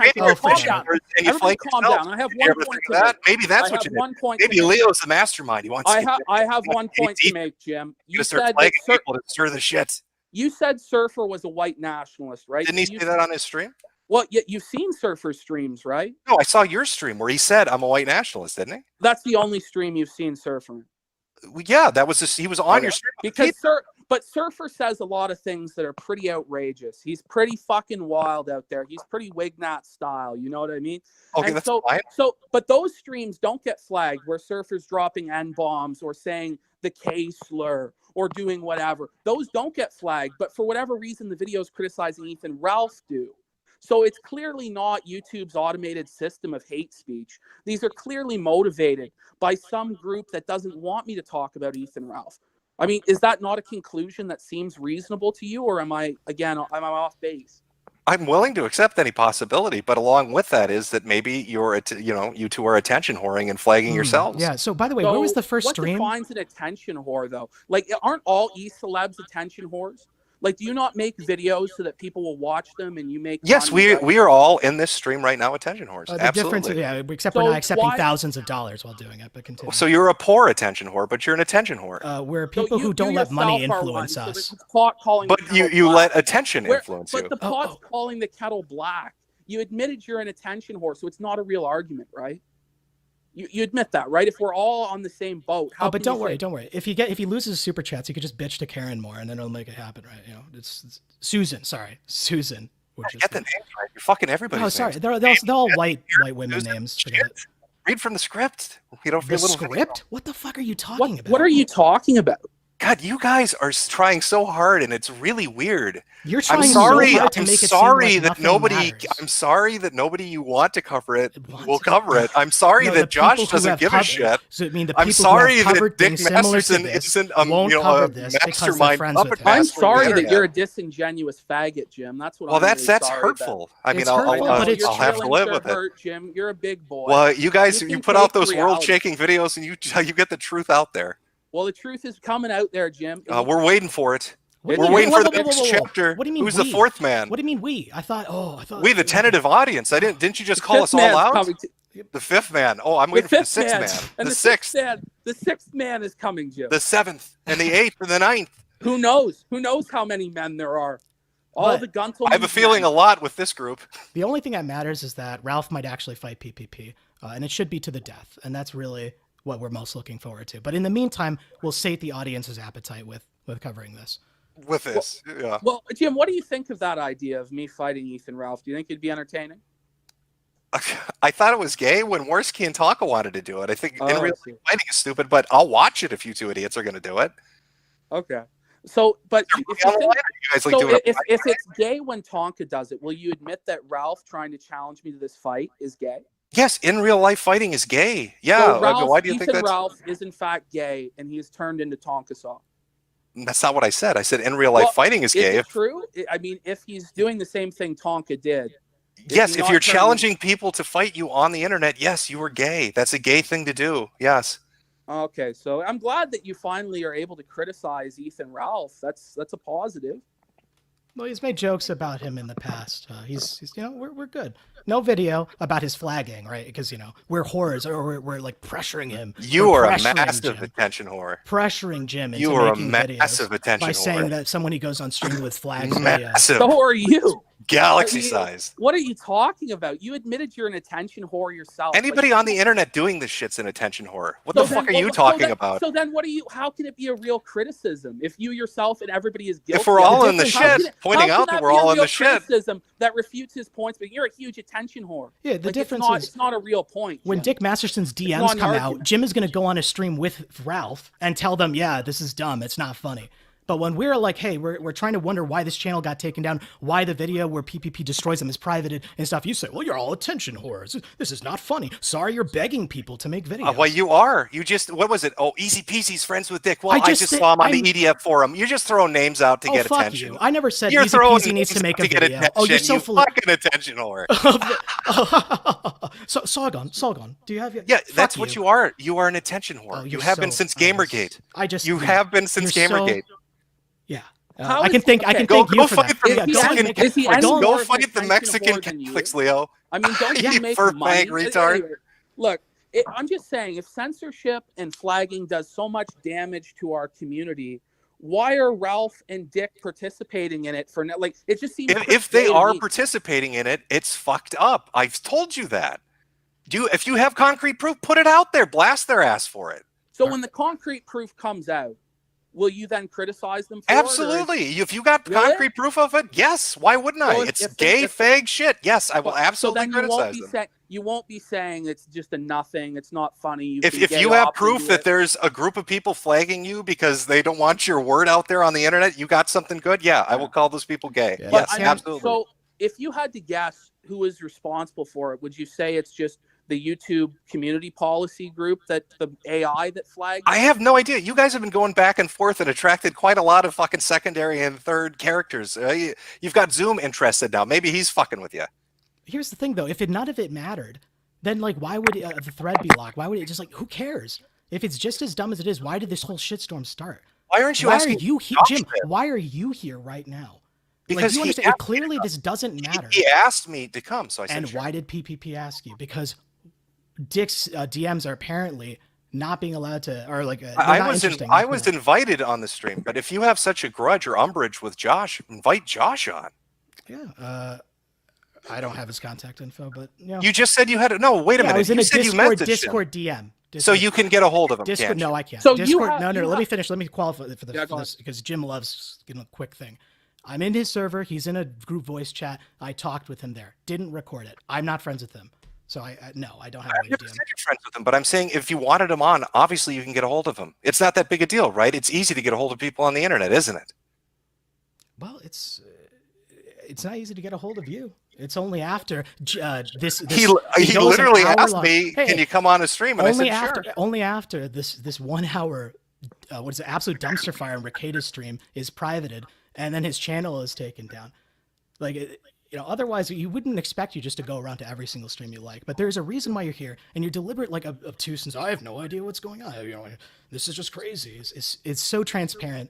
calm down. I have one point to make. Maybe that's what you did. Maybe Leo's the mastermind. He wants. I have one point to make, Jim. You said people to stir the shit. You said Surfer was a white nationalist, right? Didn't he say that on his stream? Well, you've seen Surfer's streams, right? No, I saw your stream where he said, I'm a white nationalist, didn't he? That's the only stream you've seen Surfer. Yeah, that was he was on your stream. Because Surfer says a lot of things that are pretty outrageous. He's pretty fucking wild out there. He's pretty Wignat style, you know what I mean? Okay, that's fine. But those streams don't get flagged where Surfer's dropping N-bombs or saying the K slur or doing whatever. Those don't get flagged, but for whatever reason, the videos criticizing Ethan Ralph do. So it's clearly not YouTube's automated system of hate speech. These are clearly motivated by some group that doesn't want me to talk about Ethan Ralph. I mean, is that not a conclusion that seems reasonable to you, or am I off base? I'm willing to accept any possibility, but along with that is that maybe you two are attention whoring and flagging yourselves. Yeah. So by the way, where was the first stream? What defines an attention whore, though? Like, aren't all e-celebs attention whores? Like, do you not make videos so that people will watch them and you make? Yes, we are all in this stream right now attention whores. Absolutely. Except we're not accepting thousands of dollars while doing it. But continue. So you're a poor attention whore, but you're an attention whore. We're people who don't let money influence us. But you let attention influence you. But the pot's calling the kettle black. You admitted you're an attention whore, so it's not a real argument, right? You admit that, right? If we're all on the same boat, but don't worry. If he loses super chats, he could just bitch to Karen more, and then it'll make it happen, right? You know, it's Susan. Sorry, Susan. Get the name right. You're fucking everybody. Oh, sorry. They're all white women names. Read from the script. The script? What the fuck are you talking about? What are you talking about? God, you guys are trying so hard, and it's really weird. You're trying so hard to make it seem like that nobody. Matters. I'm sorry that nobody you want to cover it will cover it. I'm sorry that Josh doesn't give a shit. So, I'm sorry that Dick Masterson isn't a mastermind puppet master. I'm sorry that you're a disingenuous faggot, Jim. That's what. Well, that's hurtful. I mean, I'll have to live with it. Jim, you're a big boy. Well, you guys, you put out those world-shaking videos, and you get the truth out there. Well, the truth is coming out there, Jim. We're waiting for it. We're waiting for the next chapter. What do you mean? Who's the fourth man? What do you mean we? I thought. We, the tentative audience. Didn't you just call us all out? The fifth man. Oh, I'm The waiting for the fifth sixth man. man. And The sixth. the sixth man is coming, Jim. The seventh and the eighth and the ninth. Who knows? Who knows how many men there are? All But the Guntelman. I have a feeling a lot with this group. The only thing that matters is that Ralph might actually fight PPP, and it should be to the death, and that's really what we're most looking forward to. But in the meantime, we'll sate the audience's appetite with covering this. With this, yeah. Well, Jim, what do you think of that idea of me fighting Ethan Ralph? Do you think it'd be entertaining? I thought it was gay when Worski and Taka wanted to do it. I think in real see. life fighting is stupid, but I'll watch it if you two idiots are going to do it. Okay. So, but You're on the line, or you guys like doing it? if it's gay when Tonka does it, will you admit that Ralph trying to challenge me to this fight is gay? Yes, in real life fighting is gay. Yeah. So Ralph, why do you think Ethan that's? Ralph is in fact gay, and he is turned into Tonka Saw. That's not what I said. I said in real life Well, fighting is gay. Is it true? I mean, if he's doing the same thing Tonka did. Yes, he if not you're turning- challenging people to fight you on the internet, yes, you are gay. That's a gay thing to do. Yes. Okay, so I'm glad that you finally are able to criticize Ethan Ralph. That's a positive. Well, he's made jokes about him in the past. He's we're good. No video about his flagging, right? Because we're whores, or we're like pressuring him. You We're are a pressuring massive Jim. attention whore. Pressuring Jim into You are a making massive videos attention by whore. saying that someone he goes on stream with flags. Massive. So are you. Galaxy size. What are you talking about? You admitted you're an attention whore yourself. Anybody on the internet doing this shit's an attention whore. What the fuck are you talking about? So then how can it be a real criticism if you yourself and everybody is guilty? If we're all in the How shit, pointing out that we're all in the shit. Criticism that refutes his points, but you're a huge attention whore. Yeah, the difference it's not a real point. When Jim. Dick Masterson's DMs not an come argument. out, Jim is going to go on a stream with Ralph and tell them, yeah, this is dumb. It's not funny. But when we're like, hey, we're trying to wonder why this channel got taken down, why the video where PPP destroys them is privated and stuff, you say, well, you're all attention whores. This is not funny. Sorry, you're begging people to make videos. Well, you are. You just, what was it? Oh, Easy Peasy's friends with Dick. Well, I just say- saw him on I'm- the EDF forum. You're just throwing names out to get fuck attention. you. I never said You're Easy throwing Peasy needs to names make out a get video. attention. Oh, you're so you full of... fucking attention whore. So, Sargon, do you have your... Yeah, Fuck that's what you are. You are an attention whore. Oh, you you're have been so- since Gamergate. You have been since you're so- Gamergate. Yeah. How I is- can thank okay. you Go for fight that. the Yeah, Mexican is he Catholics. any more Go of an fight the attention Mexican whore than you? Catholics, Leo. I mean, don't you You make fur money? fag retard. Anyway, look, I'm just saying, if censorship and flagging does so much damage to our community, why are Ralph and Dick participating in it it just seems If they to are me. participating in it, it's fucked up. I've told you that. If you have concrete proof, put it out there. Blast their ass for it. So when the concrete proof comes out, will you then criticize them for it? Absolutely. If you got Really? concrete proof of it, yes. Why wouldn't I? Well, it's if- gay if- fag shit. Yes, I will So absolutely then criticize them. you won't be saying it's just a nothing, it's not funny. If you have proof that there's a group of people flagging you because they don't want your word out there on the internet, you got something good, yeah, I will call those people gay. Yeah. Yes, I mean, absolutely. So if you had to guess who is responsible for it, would you say it's just the YouTube community policy group, that the AI that flagged? I have no idea. You guys have been going back and forth and attracted quite a lot of fucking secondary and third characters. You've got Zoom interested now. Maybe he's fucking with you. Here's the thing, though. If none of it mattered, then why would the thread be locked? Why would it just who cares? If it's just as dumb as it is, why did this whole shitstorm start? Why aren't you Why are asking you here, Josh Jim? then? Why are you here right now? Because you he understand, asked clearly this doesn't matter. He asked me to come, so I said, And sure. why did PPP ask you? Because Dick's DMs are apparently not being allowed to, or I was invited on the stream, but if you have such a grudge or umbrage with Josh, invite Josh on. Yeah. I don't have his contact info, but You just said you had it. No, wait a minute. I was in you a said you Discord messaged him. DM. So you can get a hold of him. Discord? Can't you? No, I can't. So Discord. Let me have- finish. Let me qualify for this because Jim loves a quick thing. I'm in his server. He's in a group voice chat. I talked with him there. Didn't record it. I'm not friends with him. So I don't have a way I've to never DM. said you're friends with him, but I'm saying if you wanted him on, obviously you can get a hold of him. It's not that big a deal, right? It's easy to get a hold of people on the internet, isn't it? Well, it's not easy to get a hold of you. It's only after this. He goes an literally hour asked long. me, Hey, "Can you come on a stream?" And I said, "Sure." Only after this 1 hour, what is it? Absolute dumpster fire in Ricada's stream is privated, and then his channel is taken down. Otherwise you wouldn't expect you just to go around to every single stream you like. But there's a reason why you're here, and you're deliberate, obtuse, and I have no idea what's going on. This is just crazy. It's so transparent.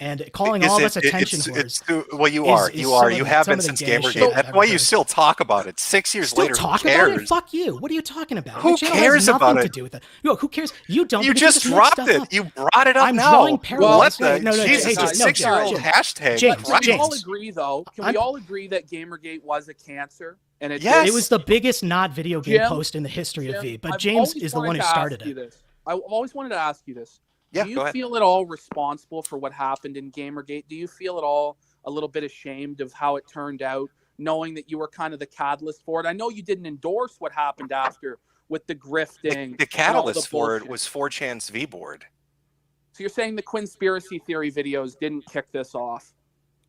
And calling all of us attention whores. Well, you are. You have been since Gamergate. That's why you still talk about it. 6 years later, who cares? About it? Fuck you. What are you talking about? Who cares about it? To do with it. Who cares? You don't. You just dropped it. You brought it up I'm now. drawing parallels. Jesus, a 6-year-old hashtag. Can we all agree, though? Can we all agree that Gamergate was a cancer? And it was the biggest not video game post in the history of V. But James is the one who started it. I always wanted to ask you this. Yeah, do you feel at all responsible for what happened in Gamergate? Do you feel at all a little bit ashamed of how it turned out, knowing that you were kind of the catalyst for it? I know you didn't endorse what happened after with the grifting. The catalyst for it was 4chan's V-board. So you're saying the conspiracy theory videos didn't kick this off?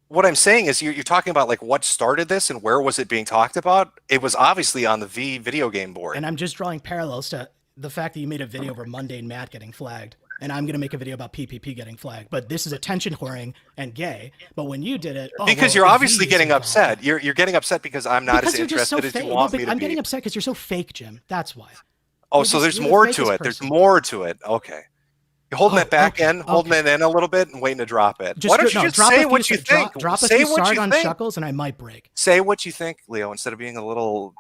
What I'm saying is you're talking about like what started this and where was it being talked about? It was obviously on the V video game board. And I'm just drawing parallels to the fact that you made a video over Mundane Matt getting flagged. And I'm going to make a video about PPP getting flagged. But this is attention whoring and gay. But when you did it... because you're obviously getting upset. You're getting upset because I'm not as interested as you want me to be. I'm getting upset because you're so fake, Jim. That's why. Oh, so there's more to it. There's more to it. Okay. You're holding it back in, holding it in a little bit and waiting to drop it. Why don't you just say what you think? Drop a few Sargon Shuckles and I might break. Say what you think, Leo, instead of being a little,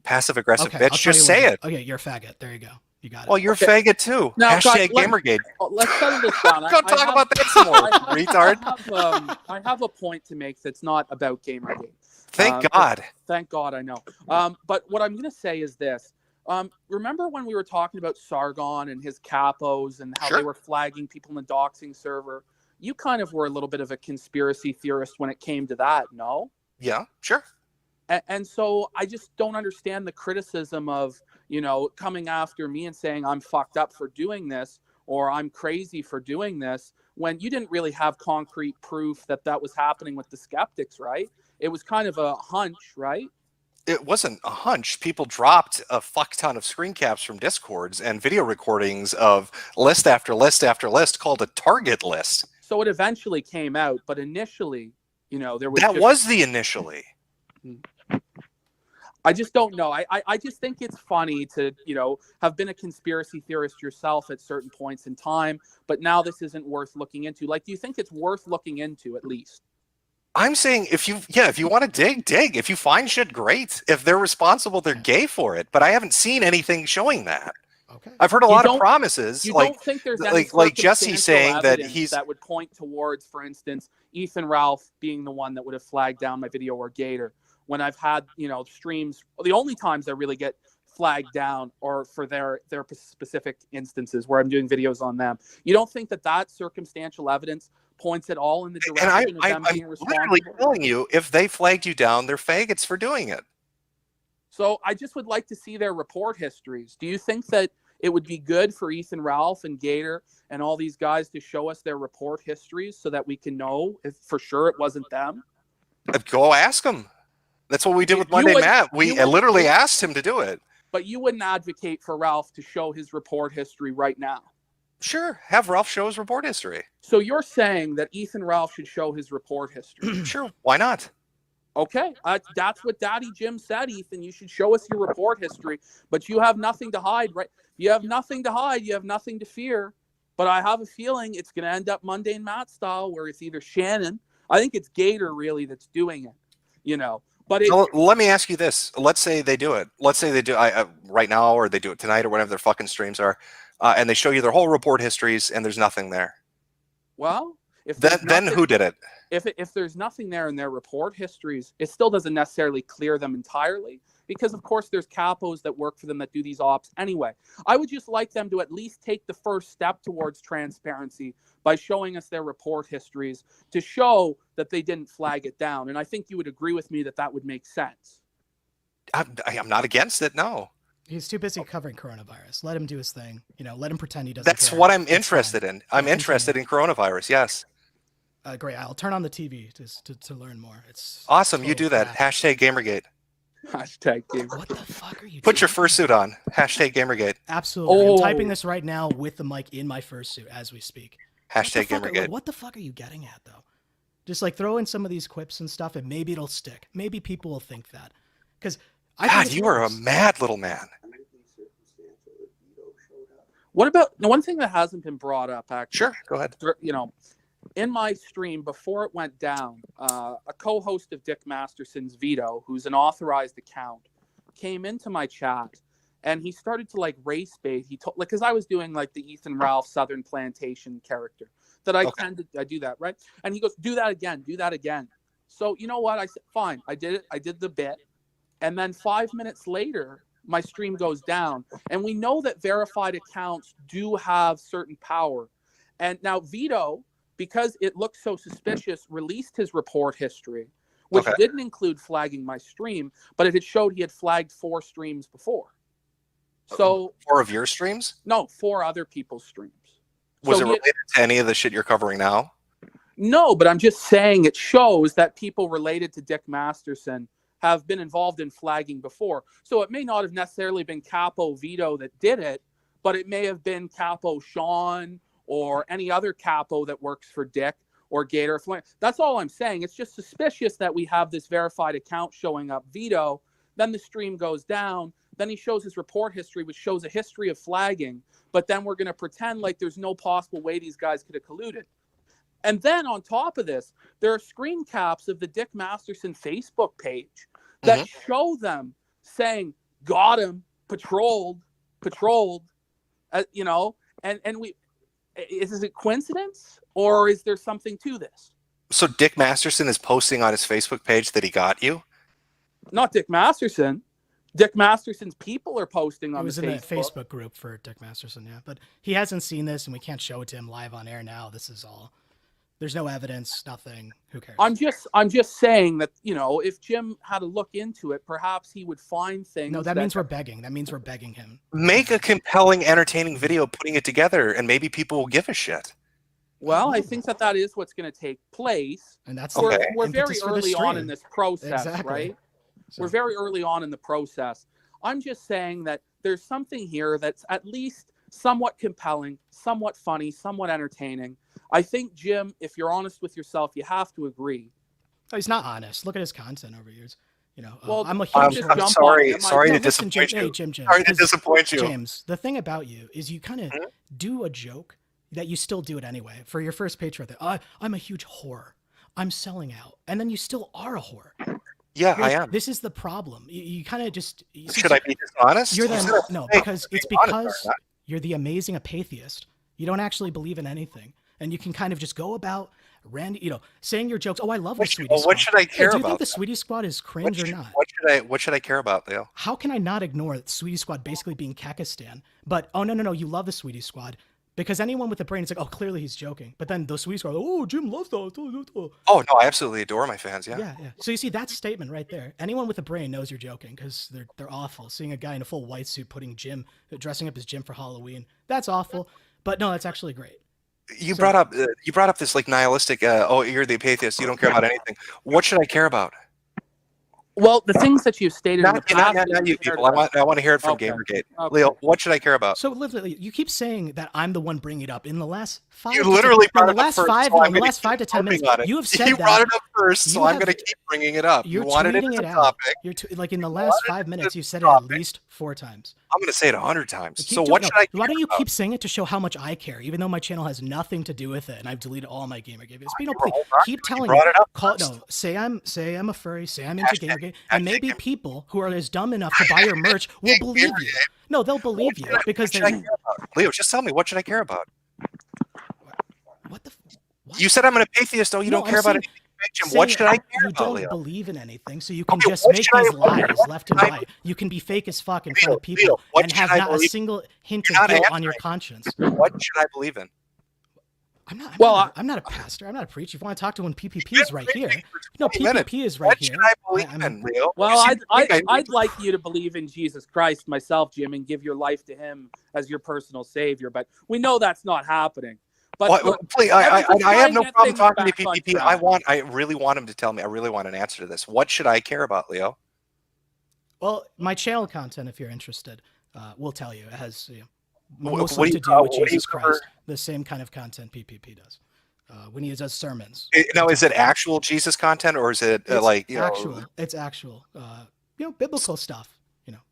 passive-aggressive bitch. Just say it. Okay, you're a faggot. There you go. You got it. Well, you're a faggot too. Now, hashtag Gamergate. Let's settle this down. Go talk about that some more, retard. I have a point to make that's not about Gamergate. Thank God. Thank God, I know. But what I'm going to say is this. Remember when we were talking about Sargon and his capos and how they were flagging people in the doxing server? You kind of were a little bit of a conspiracy theorist when it came to that, no? Yeah, sure. And so I just don't understand the criticism of, coming after me and saying I'm fucked up for doing this or I'm crazy for doing this when you didn't really have concrete proof that that was happening with the skeptics, right? It was kind of a hunch, right? It wasn't a hunch. People dropped a fuck ton of screen caps from Discords and video recordings of list after list after list called a target list. So it eventually came out, but initially, there was... That was the initially. I just don't know. I just think it's funny to, have been a conspiracy theorist yourself at certain points in time, but now this isn't worth looking into. Like, do you think it's worth looking into at least? I'm saying if you want to dig. If you find shit, great. If they're responsible, they're gay for it. But I haven't seen anything showing that. Okay. I've heard a lot of promises. You don't think there's any like Jesse saying that that would point towards, for instance, Ethan Ralph being the one that would have flagged down my video or Gator. When I've had, streams, the only times I really get flagged down or for their specific instances where I'm doing videos on them. You don't think that circumstantial evidence points at all in the direction of them being responsible? I'm literally telling you, if they flagged you down, they're faggots for doing it. So I just would like to see their report histories. Do you think that it would be good for Ethan Ralph and Gator and all these guys to show us their report histories so that we can know if for sure it wasn't them? Go ask them. That's what we did with Monday Matt. We literally asked him to do it. But you wouldn't advocate for Ralph to show his report history right now? Sure. Have Ralph show his report history. So you're saying that Ethan Ralph should show his report history? Sure. Why not? Okay. That's what Daddy Jim said, Ethan. You should show us your report history. But you have nothing to hide, right? You have nothing to hide. You have nothing to fear. But I have a feeling it's going to end up Mundane Matt style where it's either Shannon. I think it's Gator really that's doing it, But let me ask you this. Let's say they do it. Let's say they do right now, or they do it tonight, or whatever their fucking streams are, and they show you their whole report histories, and there's nothing there. Well, then who did it? If there's nothing there in their report histories, it still doesn't necessarily clear them entirely, because of course there's capos that work for them that do these ops anyway. I would just like them to at least take the first step towards transparency by showing us their report histories to show that they didn't flag it down. And I think you would agree with me that that would make sense. I'm not against it, no. He's too busy covering coronavirus. Let him do his thing. Let him pretend he doesn't That's care. what I'm interested in. I'm interested in coronavirus, yes. Great. I'll turn on the TV to learn more. It's awesome. You do that. Hashtag Gamergate. Hashtag Gamergate. What the fuck are you doing? Put your fursuit on. Hashtag Gamergate. Absolutely. I'm typing this right now with the mic in my fursuit as we speak. Hashtag Gamergate. What the fuck are you getting at, though? Just like throw in some of these quips and stuff, and maybe it'll stick. Maybe people will think that. Because God, you are a mad little man. What about the one thing that hasn't been brought up? Actually, sure, go ahead. in my stream before it went down, a co-host of Dick Masterson's Veto, who's an authorized account, came into my chat and he started to like race bait. He told, like, because I was doing like the Ethan Ralph Southern Plantation character that I tend to do that, right? And he goes, do that again, do that again. So you know what? I said, fine, I did it. I did the bit. And then 5 minutes later, my stream goes down. And we know that verified accounts do have certain power. And now Veto, because it looked so suspicious, released his report history, which didn't include flagging my stream, but it had showed he had flagged 4 streams before. So 4 of your streams? No, 4 other people's streams. Was it related to any of the shit you're covering now? No, but I'm just saying it shows that people related to Dick Masterson have been involved in flagging before. So it may not have necessarily been Capo Vito that did it, but it may have been Capo Sean or any other capo that works for Dick or Gator. That's all I'm saying. It's just suspicious that we have this verified account showing up Vito. Then the stream goes down. Then he shows his report history, which shows a history of flagging. But then we're going to pretend like there's no possible way these guys could have colluded. And then on top of this, there are screen caps of the Dick Masterson Facebook page that show them saying, got him, patrolled, you know, and we, is it coincidence or is there something to this? So Dick Masterson is posting on his Facebook page that he got you? Not Dick Masterson. Dick Masterson's people are posting on the Facebook. It was in the Facebook group for Dick Masterson, yeah. But he hasn't seen this, and we can't show it to him live on air now. This is all. There's no evidence, nothing. Who cares? I'm just saying that, you know, if Jim had to look into it, perhaps he would find things. No, that means we're begging. That means we're begging him. Make a compelling, entertaining video putting it together, and maybe people will give a shit. Well, I think that is what's going to take place. And that's we're very early on in this process, right? So. We're very early on in the process. I'm just saying that there's something here that's at least somewhat compelling, somewhat funny, somewhat entertaining. I think, Jim, if you're honest with yourself, you have to agree. Oh, he's not honest. Look at his content over years. You know, well, I'm a I'm huge. sorry to listen, disappoint you. Hey, Jim, sorry to disappoint you. James, the thing about you is you kind of do a joke that you still do it anyway. For your first page right there, I'm a huge whore. I'm selling out. And then you still are a whore. Yeah, I am. This is the problem. You kind of just... Should I be dishonest? No, because it's because you're the amazing apatheist. You don't actually believe in anything. And you can kind of just go about, saying your jokes. Oh, I love the Sweetie Squad. What should I care about? Do you think the Sweetie Squad is cringe or not? What should I care about, Leo? How can I not ignore the Sweetie Squad basically being Kakistan? But, oh, no, you love the Sweetie Squad. Because anyone with a brain is like, oh, clearly he's joking. But then those Sweetie Squad, oh, Jim loves those. Oh, no, I absolutely adore my fans, yeah. Yeah. So you see, that statement right there. Anyone with a brain knows you're joking because they're awful. Seeing a guy in a full white suit dressing up as Jim for Halloween, that's awful. But no, that's actually great. You brought up this like nihilistic, oh, you're the atheist, you don't care about anything. What should I care about? Well, the things that you've stated in the past. Not you people. I want to hear it from Gamergate. Okay. Leo, what should I care about? So literally, you keep saying that I'm the one bringing it up. In the last 5 You literally brought it up first. In the last 5 to 10 minutes, you have said that. You brought it up first, so I'm going to keep bringing it up. You wanted it as a topic. Like in the last 5 minutes, you said it at least 4 times. I'm going to say it 100 times. So what should I care Why don't you about? keep saying it to show how much I care, even though my channel has nothing to do with it, and I've deleted all my Gamergate videos? But keep telling me. Say I'm a furry. Say I'm into Gamergate, and maybe people who are as dumb enough to buy your merch will believe you. No, they'll believe you because Leo, just tell me, what should I care about? What the? What? You said I'm an atheist. Oh, you don't care about anything. What should I care about, Leo? You don't believe in anything, so you can just make these lies left and right. You can be fake as fuck in front of people and have not a single hint of guilt on your conscience. What should I believe in? I'm not a pastor. I'm not a preacher. If you want to talk to one, PPP is right here. No, PPP is right here. What should I believe in, Leo? Well, I'd like you to believe in Jesus Christ myself, Jim, and give your life to him as your personal savior. But we know that's not happening. But please, I have no problem talking to PPP. I really want him to tell me. I really want an answer to this. What should I care about, Leo? Well, my channel content, if you're interested, will tell you. It has mostly to do with Jesus Christ, the same kind of content PPP does. When he does sermons. Now, is it actual Jesus content, or is it actual? It's actual, biblical stuff.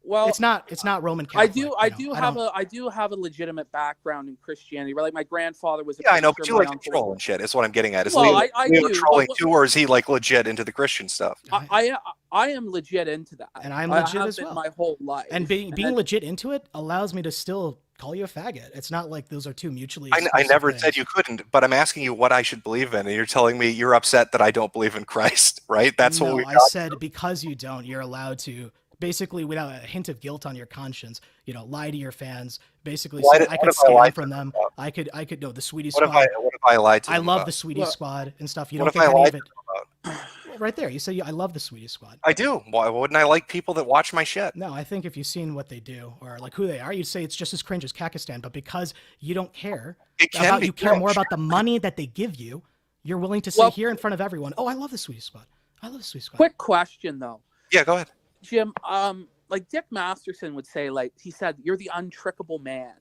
Well, It's not Roman I Catholic. I do have a legitimate background in Christianity. Right? Like my grandfather was a Yeah, I know, preacher. but you My like to uncle. troll and shit. Is what I'm getting at. Is Well, Leo, I Leo do, trolling but too, or is he like legit into the Christian stuff? I am legit into that, and I'm legit have as been well. my whole life. And being legit into it allows me to still call you a faggot. It's not like those are two mutually exclusive I never things. said you couldn't, but I'm asking you what I should believe in, and you're telling me you're upset that I don't believe in Christ, right? That's what we I got. said because you don't, you're allowed to basically, without a hint of guilt on your conscience, lie to your fans. Basically, say I could scam from them. I could know the Sweetie Squad. What if I lied to I them love about? the Sweetie Squad and stuff. You What don't if I think any lied of to it? them about? Well, right there, you say I love the Sweetie Squad. I do. Why wouldn't I like people that watch my shit? No, I think if you've seen what they do or like who they are, you'd say it's just as cringe as Kakistan. But because you don't care you care more about the money that they give you, you're willing to say here in front of everyone, "Oh, I love the Sweetie Squad. I love the Sweetie Squad." Quick question though. Yeah, go ahead. Jim, like Dick Masterson would say, like he said, you're the untrickable man.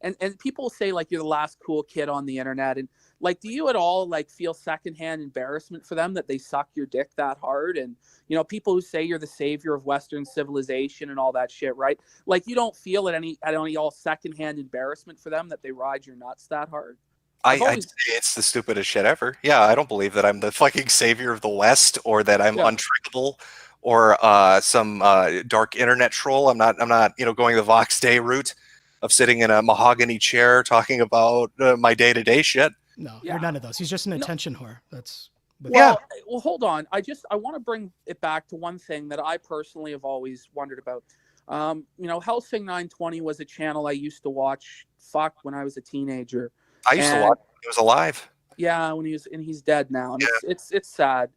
And people say like you're the last cool kid on the internet. And like, do you at all like feel secondhand embarrassment for them that they suck your dick that hard? And, people who say you're the savior of Western civilization and all that shit, right? Like you don't feel at any all secondhand embarrassment for them that they ride your nuts that hard? I'd say it's the stupidest shit ever. Yeah, I don't believe that I'm the fucking savior of the West or that I'm untrickable or some dark internet troll. I'm not going the Vox Day route of sitting in a mahogany chair talking about my day-to-day shit. No, you're none of those. He's just an attention whore. That's well, hold on. I want to bring it back to one thing that I personally have always wondered about. Helsing 920 was a channel I used to watch when I was a teenager. I used to watch when he was alive. Yeah, when he's dead now, and it's sad,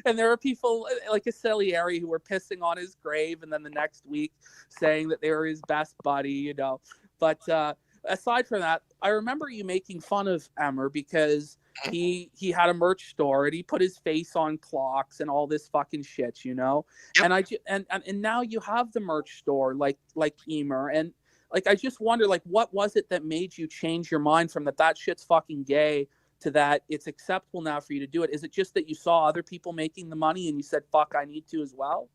And there are people like a Salieri who were pissing on his grave, and then the next week saying that they were his best buddy, But aside from that, I remember you making fun of Emmer because he had a merch store and he put his face on clocks and all this fucking shit, Yep. And now you have the merch store like Emmer and. Like, I just wonder, like, what was it that made you change your mind from that shit's fucking gay to that it's acceptable now for you to do it? Is it just that you saw other people making the money and you said, fuck, I need to as well?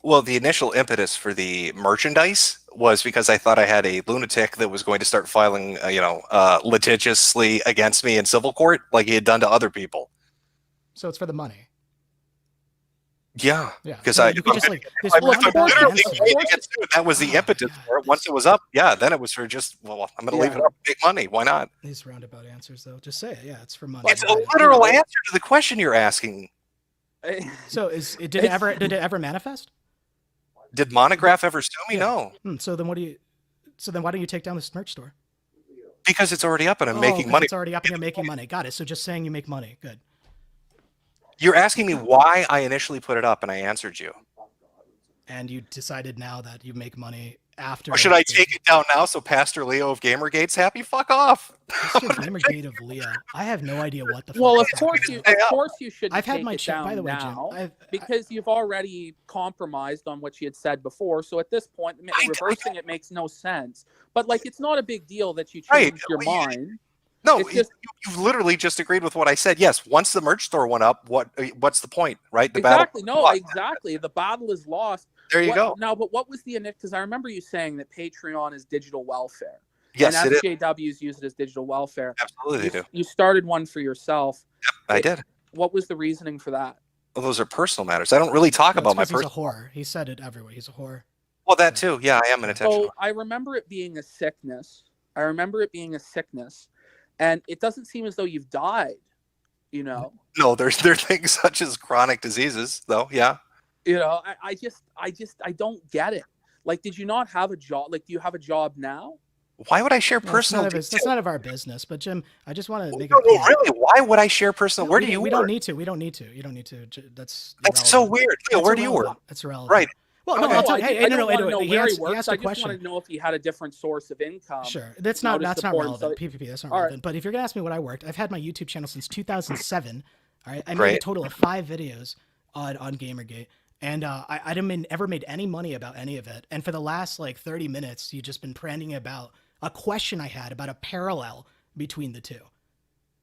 Well, the initial impetus for the merchandise was because I thought I had a lunatic that was going to start filing, litigiously against me in civil court like he had done to other people. So it's for the money. Yeah, because so that was the impetus for it. Once it was up, then it was for just I'm going to leave it up, make money. Why not? These roundabout answers, though, just say it. Yeah, it's for money. It's a literal answer to the question you're asking. So did it ever manifest? Did Monograph ever sue me? No. So then why don't you take down this merch store? Because it's already up and I'm making money. It's already up and you're making money. Got it. So just saying you make money. Good. You're asking me why I initially put it up, and I answered you. And you decided now that you make money after. Or should I take it down now so Pastor Leo of Gamergate's happy? Fuck off. Pastor Gamergate of Leo. I have no idea what the fuck. Well, of course you should. I've had my down by the way, now, Jim, because you've already compromised on what you had said before. So at this point, reversing it makes no sense. But like, it's not a big deal that you changed your mind. No, you've literally just agreed with what I said. Yes, once the merch store went up, what's the point, right? Exactly. The battle is lost. There you go. No, but what was the initiative? Because I remember you saying that Patreon is digital welfare. Yes, and it is. FJWs use it as digital welfare. Absolutely, they do. You started one for yourself. Yep, I did. What was the reasoning for that? Well, those are personal matters. I don't really talk about my personal. He's a whore. He said it everywhere. He's a whore. Well, that too. Yeah, I am an attention. So I remember it being a sickness. And it doesn't seem as though you've died, No, there's things such as chronic diseases, though. Yeah. I don't get it. Like, did you not have a job? Like, do you have a job now? Why would I share personal? That's none of our business. But Jim, I just want to make it. Really? Why would I share personal? Where do you work? We don't need to. You don't need to. That's so weird. Leo, where do you work? That's irrelevant. Right. Well, no, I'll tell you. Hey, no. He asked a I question. just want to know if you had a different source of income. Sure, that's not relevant. PPP, that's not relevant. But if you're gonna ask me what I worked, I've had my YouTube channel since 2007. All right, I made a total of 5 videos on Gamergate, and I haven't ever made any money about any of it. And for the last 30 minutes, you've just been ranting about a question I had about a parallel between the two.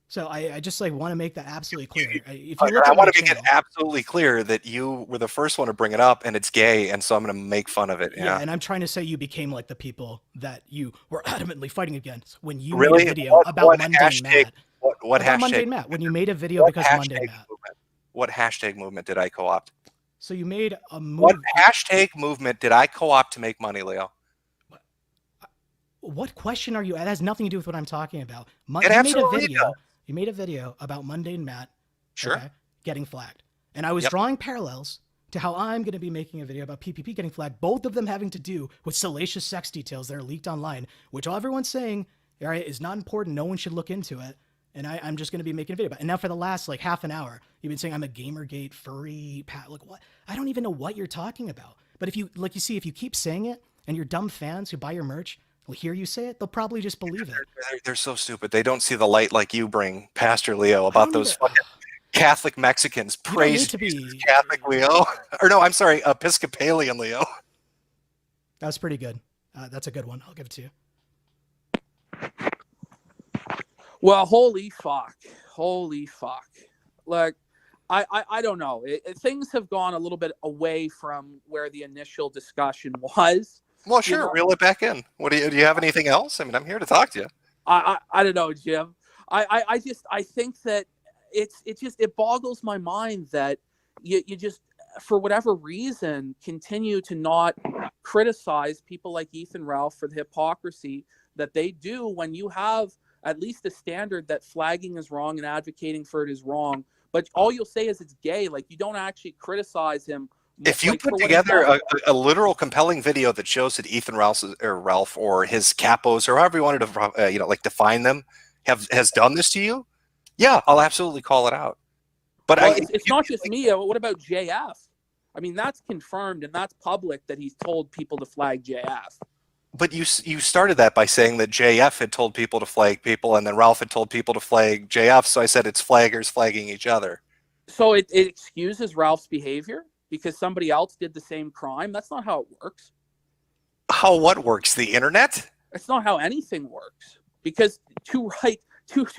So I just like want to make that absolutely clear. If you look I at my want to make it channel, absolutely clear that you were the first one to bring it up, and it's gay, and so I'm going to make fun of it. yeah, Yeah. and I'm trying to say you became like the people that you were adamantly fighting against when you made a Really? video about What Mundane hashtag? Matt. What About hashtag? Mundane Matt, when you made a video What because of Mundane hashtag Matt. movement? What hashtag movement did I co-opt? So you made a What move. hashtag movement did I co-opt to make money, Leo? What question are you? It has nothing to do with what I'm talking about. It You made a absolutely video. does. You made a video about Mundane Matt. Sure. Okay, getting flagged, and I was Yep. drawing parallels to how I'm going to be making a video about PPP getting flagged. Both of them having to do with salacious sex details that are leaked online, which all everyone's saying, all right, is not important. No one should look into it. And I'm just going to be making a video about it. And now for the last like half an hour, you've been saying I'm a Gamergate furry pat. Like what? I don't even know what you're talking about. But if you like, you see, if you keep saying it, and your dumb fans who buy your merch will hear you say it, they'll probably just believe it. They're so stupid. They don't see the light like you bring, Pastor Leo, I about don't those even- fucking Catholic Mexicans. You don't need Praise to Jesus, be Catholic Leo. Or no, I'm sorry, Episcopalian Leo. That was pretty good. That's a good one. I'll give it to you. Well, holy fuck. Like, I don't know. Things have gone a little bit away from where the initial discussion was. Well, sure, You know- reel it back in. What do you have anything else? I mean, I'm here to talk to you. I don't know, Jim. I think that it boggles my mind that you just, for whatever reason, continue to not criticize people like Ethan Ralph for the hypocrisy that they do when you have at least a standard that flagging is wrong and advocating for it is wrong. But all you'll say is it's gay. Like, you don't actually criticize him. If you like, put for what he's together done. a literal compelling video that shows that Ethan Ralph or his capos or however you wanted to like define them has done this to you, yeah, I'll absolutely call it out. But Well, it's not just me. What about JF? I mean, that's confirmed and that's public that he's told people to flag JF. But you started that by saying that JF had told people to flag people, and then Ralph had told people to flag JF. So I said it's flaggers flagging each other. So it excuses Ralph's behavior because somebody else did the same crime. That's not how it works. How what works? The internet? It's not how anything works. Because two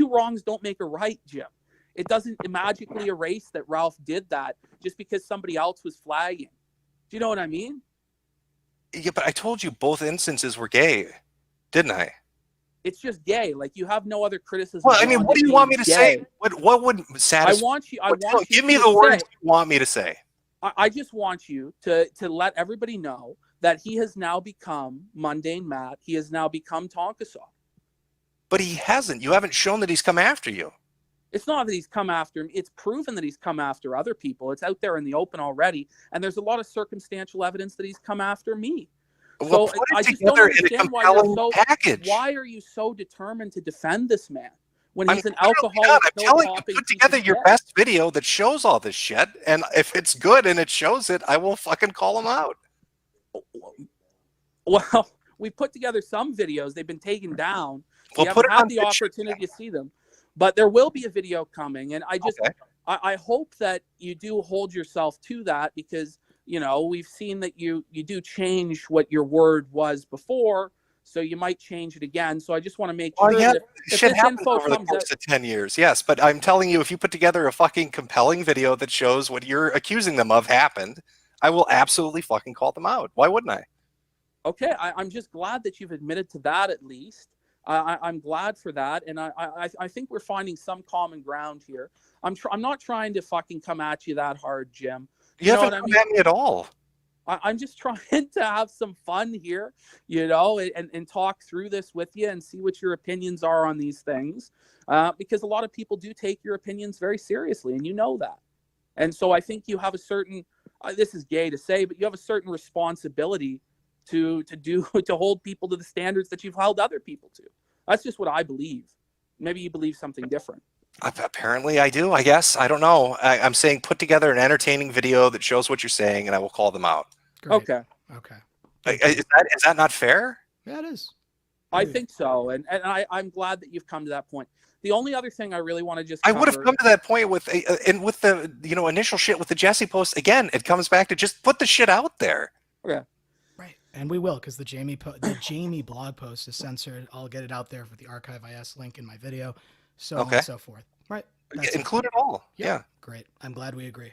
wrongs don't make a right, Jim. It doesn't magically erase that Ralph did that just because somebody else was flagging. Do you know what I mean? Yeah, but I told you both instances were gay, didn't I? It's just gay. Like, you have no other criticism. Well, I mean, beyond what it do you want me being to gay. say? What would satisfy? I want you. Give me to the words say- you want me to say. I just want you to let everybody know that he has now become Mundane Matt. He has now become Tonkasaw. But he hasn't. You haven't shown that he's come after you. It's not that he's come after him. It's proven that he's come after other people. It's out there in the open already. And there's a lot of circumstantial evidence that he's come after me. Well, So put I it just don't together in a understand why you're compelling so. package. Why are you so determined to defend this man when he's an literally alcoholic? not. I'm telling you, pill-popping put piece together of your shit? best video that shows all this shit, and if it's good and it shows it, I will fucking call him out. Well, we put together some videos. They've been taken down. Well, We put haven't it on had the picture. opportunity to see them, but there will be a video coming, and I just Okay. I hope that you do hold yourself to that, because we've seen that you do change what your word was before, so you might change it again. So I just want to make sure that if shit this happens info over the comes out, course of 10 years. Yes, but I'm telling you, if you put together a fucking compelling video that shows what you're accusing them of happened, I will absolutely fucking call them out. Why wouldn't I? okay, I'm just glad that you've admitted to that at least. I'm glad for that, and I think we're finding some common ground here. I'm not trying to fucking come at you that hard, Jim. You know haven't what I come mean? at me at all. I'm just trying to have some fun here, and talk through this with you and see what your opinions are on these things, because a lot of people do take your opinions very seriously, and you know that. And so I think you have a certain, this is gay to say, but you have a certain responsibility to hold people to the standards that you've held other people to. That's just what I believe. Maybe you believe something different. Apparently I do, I guess. I don't know. I'm saying put together an entertaining video that shows what you're saying, and I will call them out. Great. Okay. Is that not fair? Yeah, it is. I think so. And I'm glad that you've come to that point. The only other thing I really want to just I cover, would have come to that point with the initial shit with the Jesse post. Again, it comes back to just put the shit out there. Okay. Right, and we will, because the Jamie blog post is censored. I'll get it out there for the archive IS link in my video. so on Okay. and so forth. Right. That's it. Include it all. Yep. Yeah. Great. I'm glad we agree.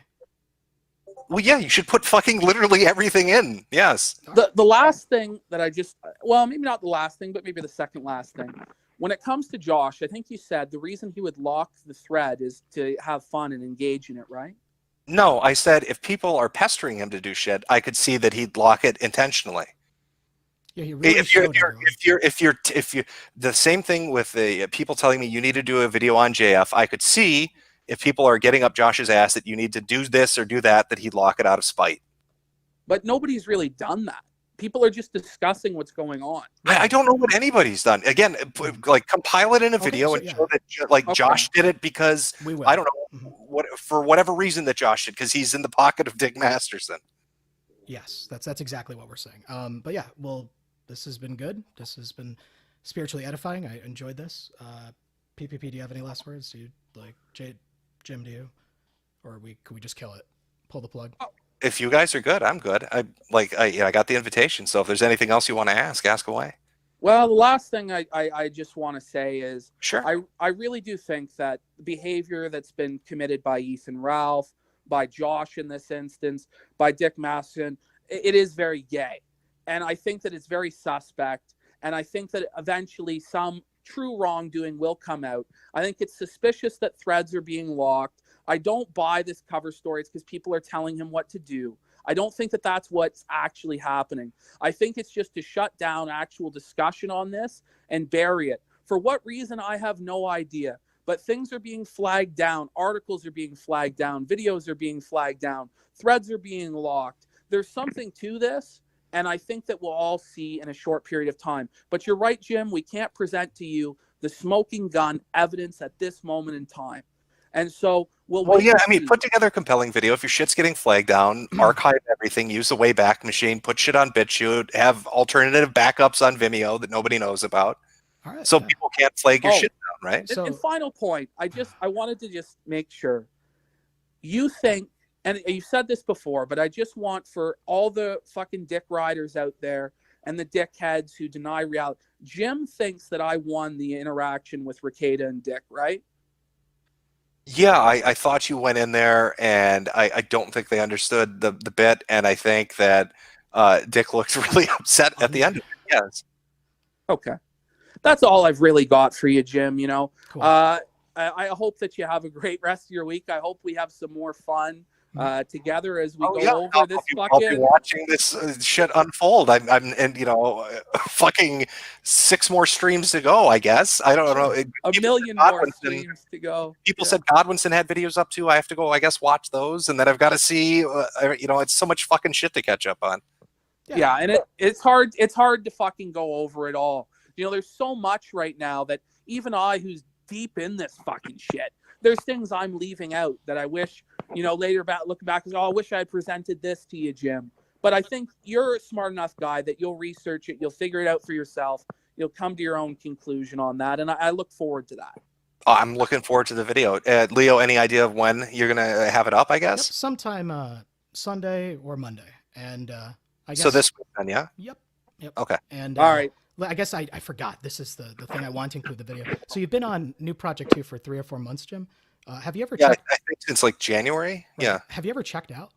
Well, yeah, you should put fucking literally everything in. Yes. The last thing that I just, well, maybe not the last thing, but maybe the second last thing. When it comes to Josh, I think you said the reason he would lock the thread is to have fun and engage in it, right? No, I said if people are pestering him to do shit, I could see that he'd lock it intentionally. Yeah, he really showed everyone. If you, the same thing with the people telling me you need to do a video on JF, I could see if people are getting up Josh's ass that you need to do this or do that, that he'd lock it out of spite. But nobody's really done that. People are just discussing what's going on. I don't know what anybody's done. Again, like compile it in a Okay, video so, and yeah. show that like Okay. Josh did it because We will. I don't know what for whatever reason that Josh did, because he's in the pocket of Dick Masterson. Yes, that's exactly what we're saying. But yeah, well, this has been good. This has been spiritually edifying. I enjoyed this. PPP, do you have any last words? Do you like Jim? Do you, or could we just kill it? Pull the plug. If you guys are good, I'm good. I got the invitation, so if there's anything else you want to ask away. Well, the last thing I just want to say is Sure. I really do think that the behavior that's been committed by Ethan Ralph, by Josh in this instance, by Dick Masterson, it is very gay. And I think that it's very suspect. And I think that eventually some true wrongdoing will come out. I think it's suspicious that threads are being locked. I don't buy this cover story. It's because people are telling him what to do. I don't think that that's what's actually happening. I think it's just to shut down actual discussion on this and bury it. For what reason, I have no idea. But things are being flagged down. Articles are being flagged down. Videos are being flagged down. Threads are being locked. There's something to this, and I think that we'll all see in a short period of time. But you're right, Jim. We can't present to you the smoking gun evidence at this moment in time. And so Well, yeah, I mean, put together a compelling video. If your shit's getting flagged down, archive everything, use the Wayback Machine, put shit on BitChute, have alternative backups on Vimeo that nobody knows about, All right, so yeah. people can't flag your shit down, right? So- and final point, I wanted to just make sure you think, and you said this before, but I just want for all the fucking dick riders out there and the dickheads who deny reality, Jim thinks that I won the interaction with Ricada and Dick, right? Yeah, I thought you went in there, and I don't think they understood the bit, and I think that Dick looked really upset at the end of it. Yes. Okay. That's all I've really got for you, Jim. You know, Cool. I hope that you have a great rest of your week. I hope we have some more fun together as we go over this I'll be fucking. watching this shit unfold. I'm and fucking 6 more streams to go. I guess I don't know. A million more streams to go. People said Godwinson had videos up too. I have to go, I guess, watch those, and then I've got to see. It's so much fucking shit to catch up on. Yeah, and it's hard. It's hard to fucking go over it all. You know, there's so much right now that even I, who's deep in this fucking shit, there's things I'm leaving out that I wish, later looking back, I wish I had presented this to you, Jim. But I think you're a smart enough guy that you'll research it, you'll figure it out for yourself, you'll come to your own conclusion on that, and I look forward to that. I'm looking forward to the video. Leo, any idea of when you're gonna have it up? I guess sometime Sunday or Monday, and I guess so. This week, then, yeah. Yep. Okay. And all right. I guess I forgot. This is the thing I want to include the video. So you've been on New Project 2 for 3 or 4 months, Jim. Have you ever checked? I think since like January. Right. Yeah. Have you ever checked out?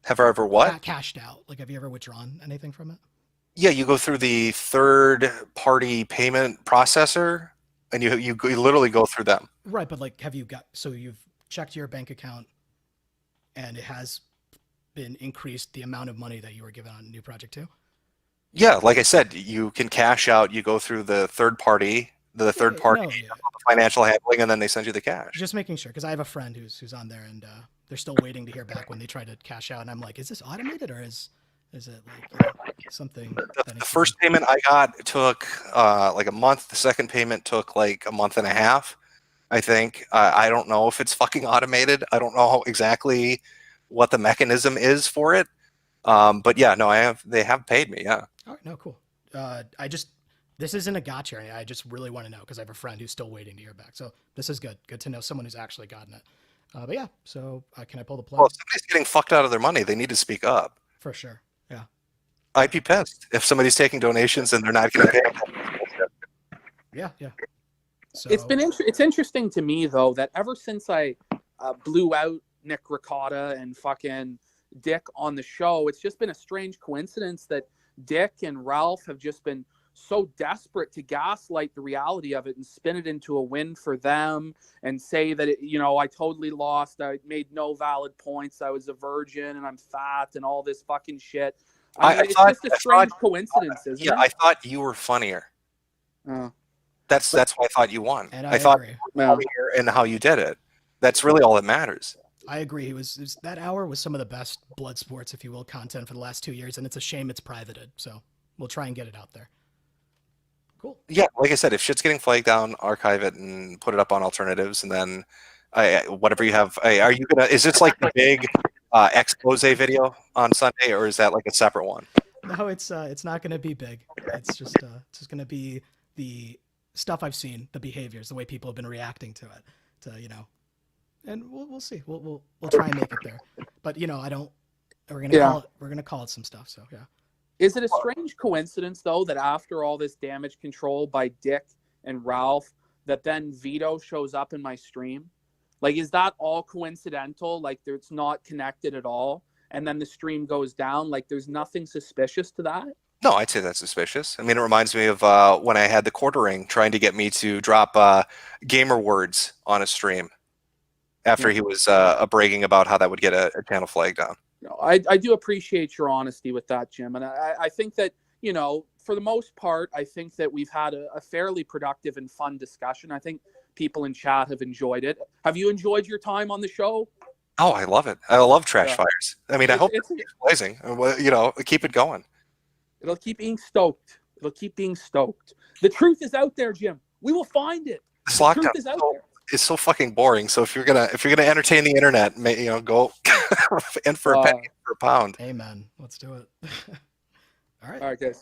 Have I ever what? Cashed out. Like, have you ever withdrawn anything from it? Yeah, you go through the third-party payment processor, and you literally go through them. Right, but like, you've checked your bank account, and it has been increased the amount of money that you were given on New Project 2? Yeah, like I said, you can cash out. You go through the third party financial handling, and then they send you the cash. Just making sure, because I have a friend who's on there, and they're still waiting to hear back when they try to cash out, and I'm like, is this automated, or is it like something? The first payment I got took like a month. The second payment took like a month and a half, I think. I don't know if it's fucking automated. I don't know exactly what the mechanism is for it. But yeah, no, they have paid me. Yeah. All right, no, cool. This isn't a gotcha. I just really want to know because I have a friend who's still waiting to hear back. So this is good. Good to know someone who's actually gotten it. But yeah, so can I pull the plug? Well, if somebody's getting fucked out of their money, they need to speak up. For sure. Yeah. I'd be pissed if somebody's taking donations and they're not getting paid. Yeah. So it's interesting to me though that ever since I blew out Nick Ricotta and fucking Dick on the show, it's just been a strange coincidence that Dick and Ralph have just been so desperate to gaslight the reality of it and spin it into a win for them and say that I totally lost, I made no valid points, I was a virgin and I'm fat and all this fucking shit. It's just a strange coincidence, isn't it? Yeah, I thought you were funnier. Oh. That's why I thought you won. And I thought agree. you were funnier in how you did it. That's really all that matters. I agree. It was that hour was some of the best blood sports, if you will, content for the last 2 years, and it's a shame it's privated. So we'll try and get it out there. Cool. Yeah, like I said, if shit's getting flagged down, archive it and put it up on alternatives, and then whatever you have. Are you gonna? Is this like the big expose video on Sunday, or is that like a separate one? No, it's not going to be big. It's just going to be the stuff I've seen, the behaviors, the way people have been reacting to it, and we'll see. We'll try and make it there. But I don't. We're gonna call it some stuff. So yeah. Is it a strange coincidence though that after all this damage control by Dick and Ralph, that then Vito shows up in my stream? Like, is that all coincidental? Like, it's not connected at all, and then the stream goes down? Like, there's nothing suspicious to that? No, I'd say that's suspicious. I mean, it reminds me of when I had the quartering trying to get me to drop gamer words on a stream after he was bragging about how that would get a channel flag down. I do appreciate your honesty with that, Jim. And I think that, for the most part, I think that we've had a fairly productive and fun discussion. I think people in chat have enjoyed it. Have you enjoyed your time on the show? Oh, I love it. I love trash fires. I mean, I hope it's blazing. Keep it going. It'll keep being stoked. The truth is out there, Jim. We will find it. This the lockdown truth is out there. Is so fucking boring. So if you're gonna entertain the internet, go in for a penny, for a pound. Amen. Let's do it. All right. All right, guys.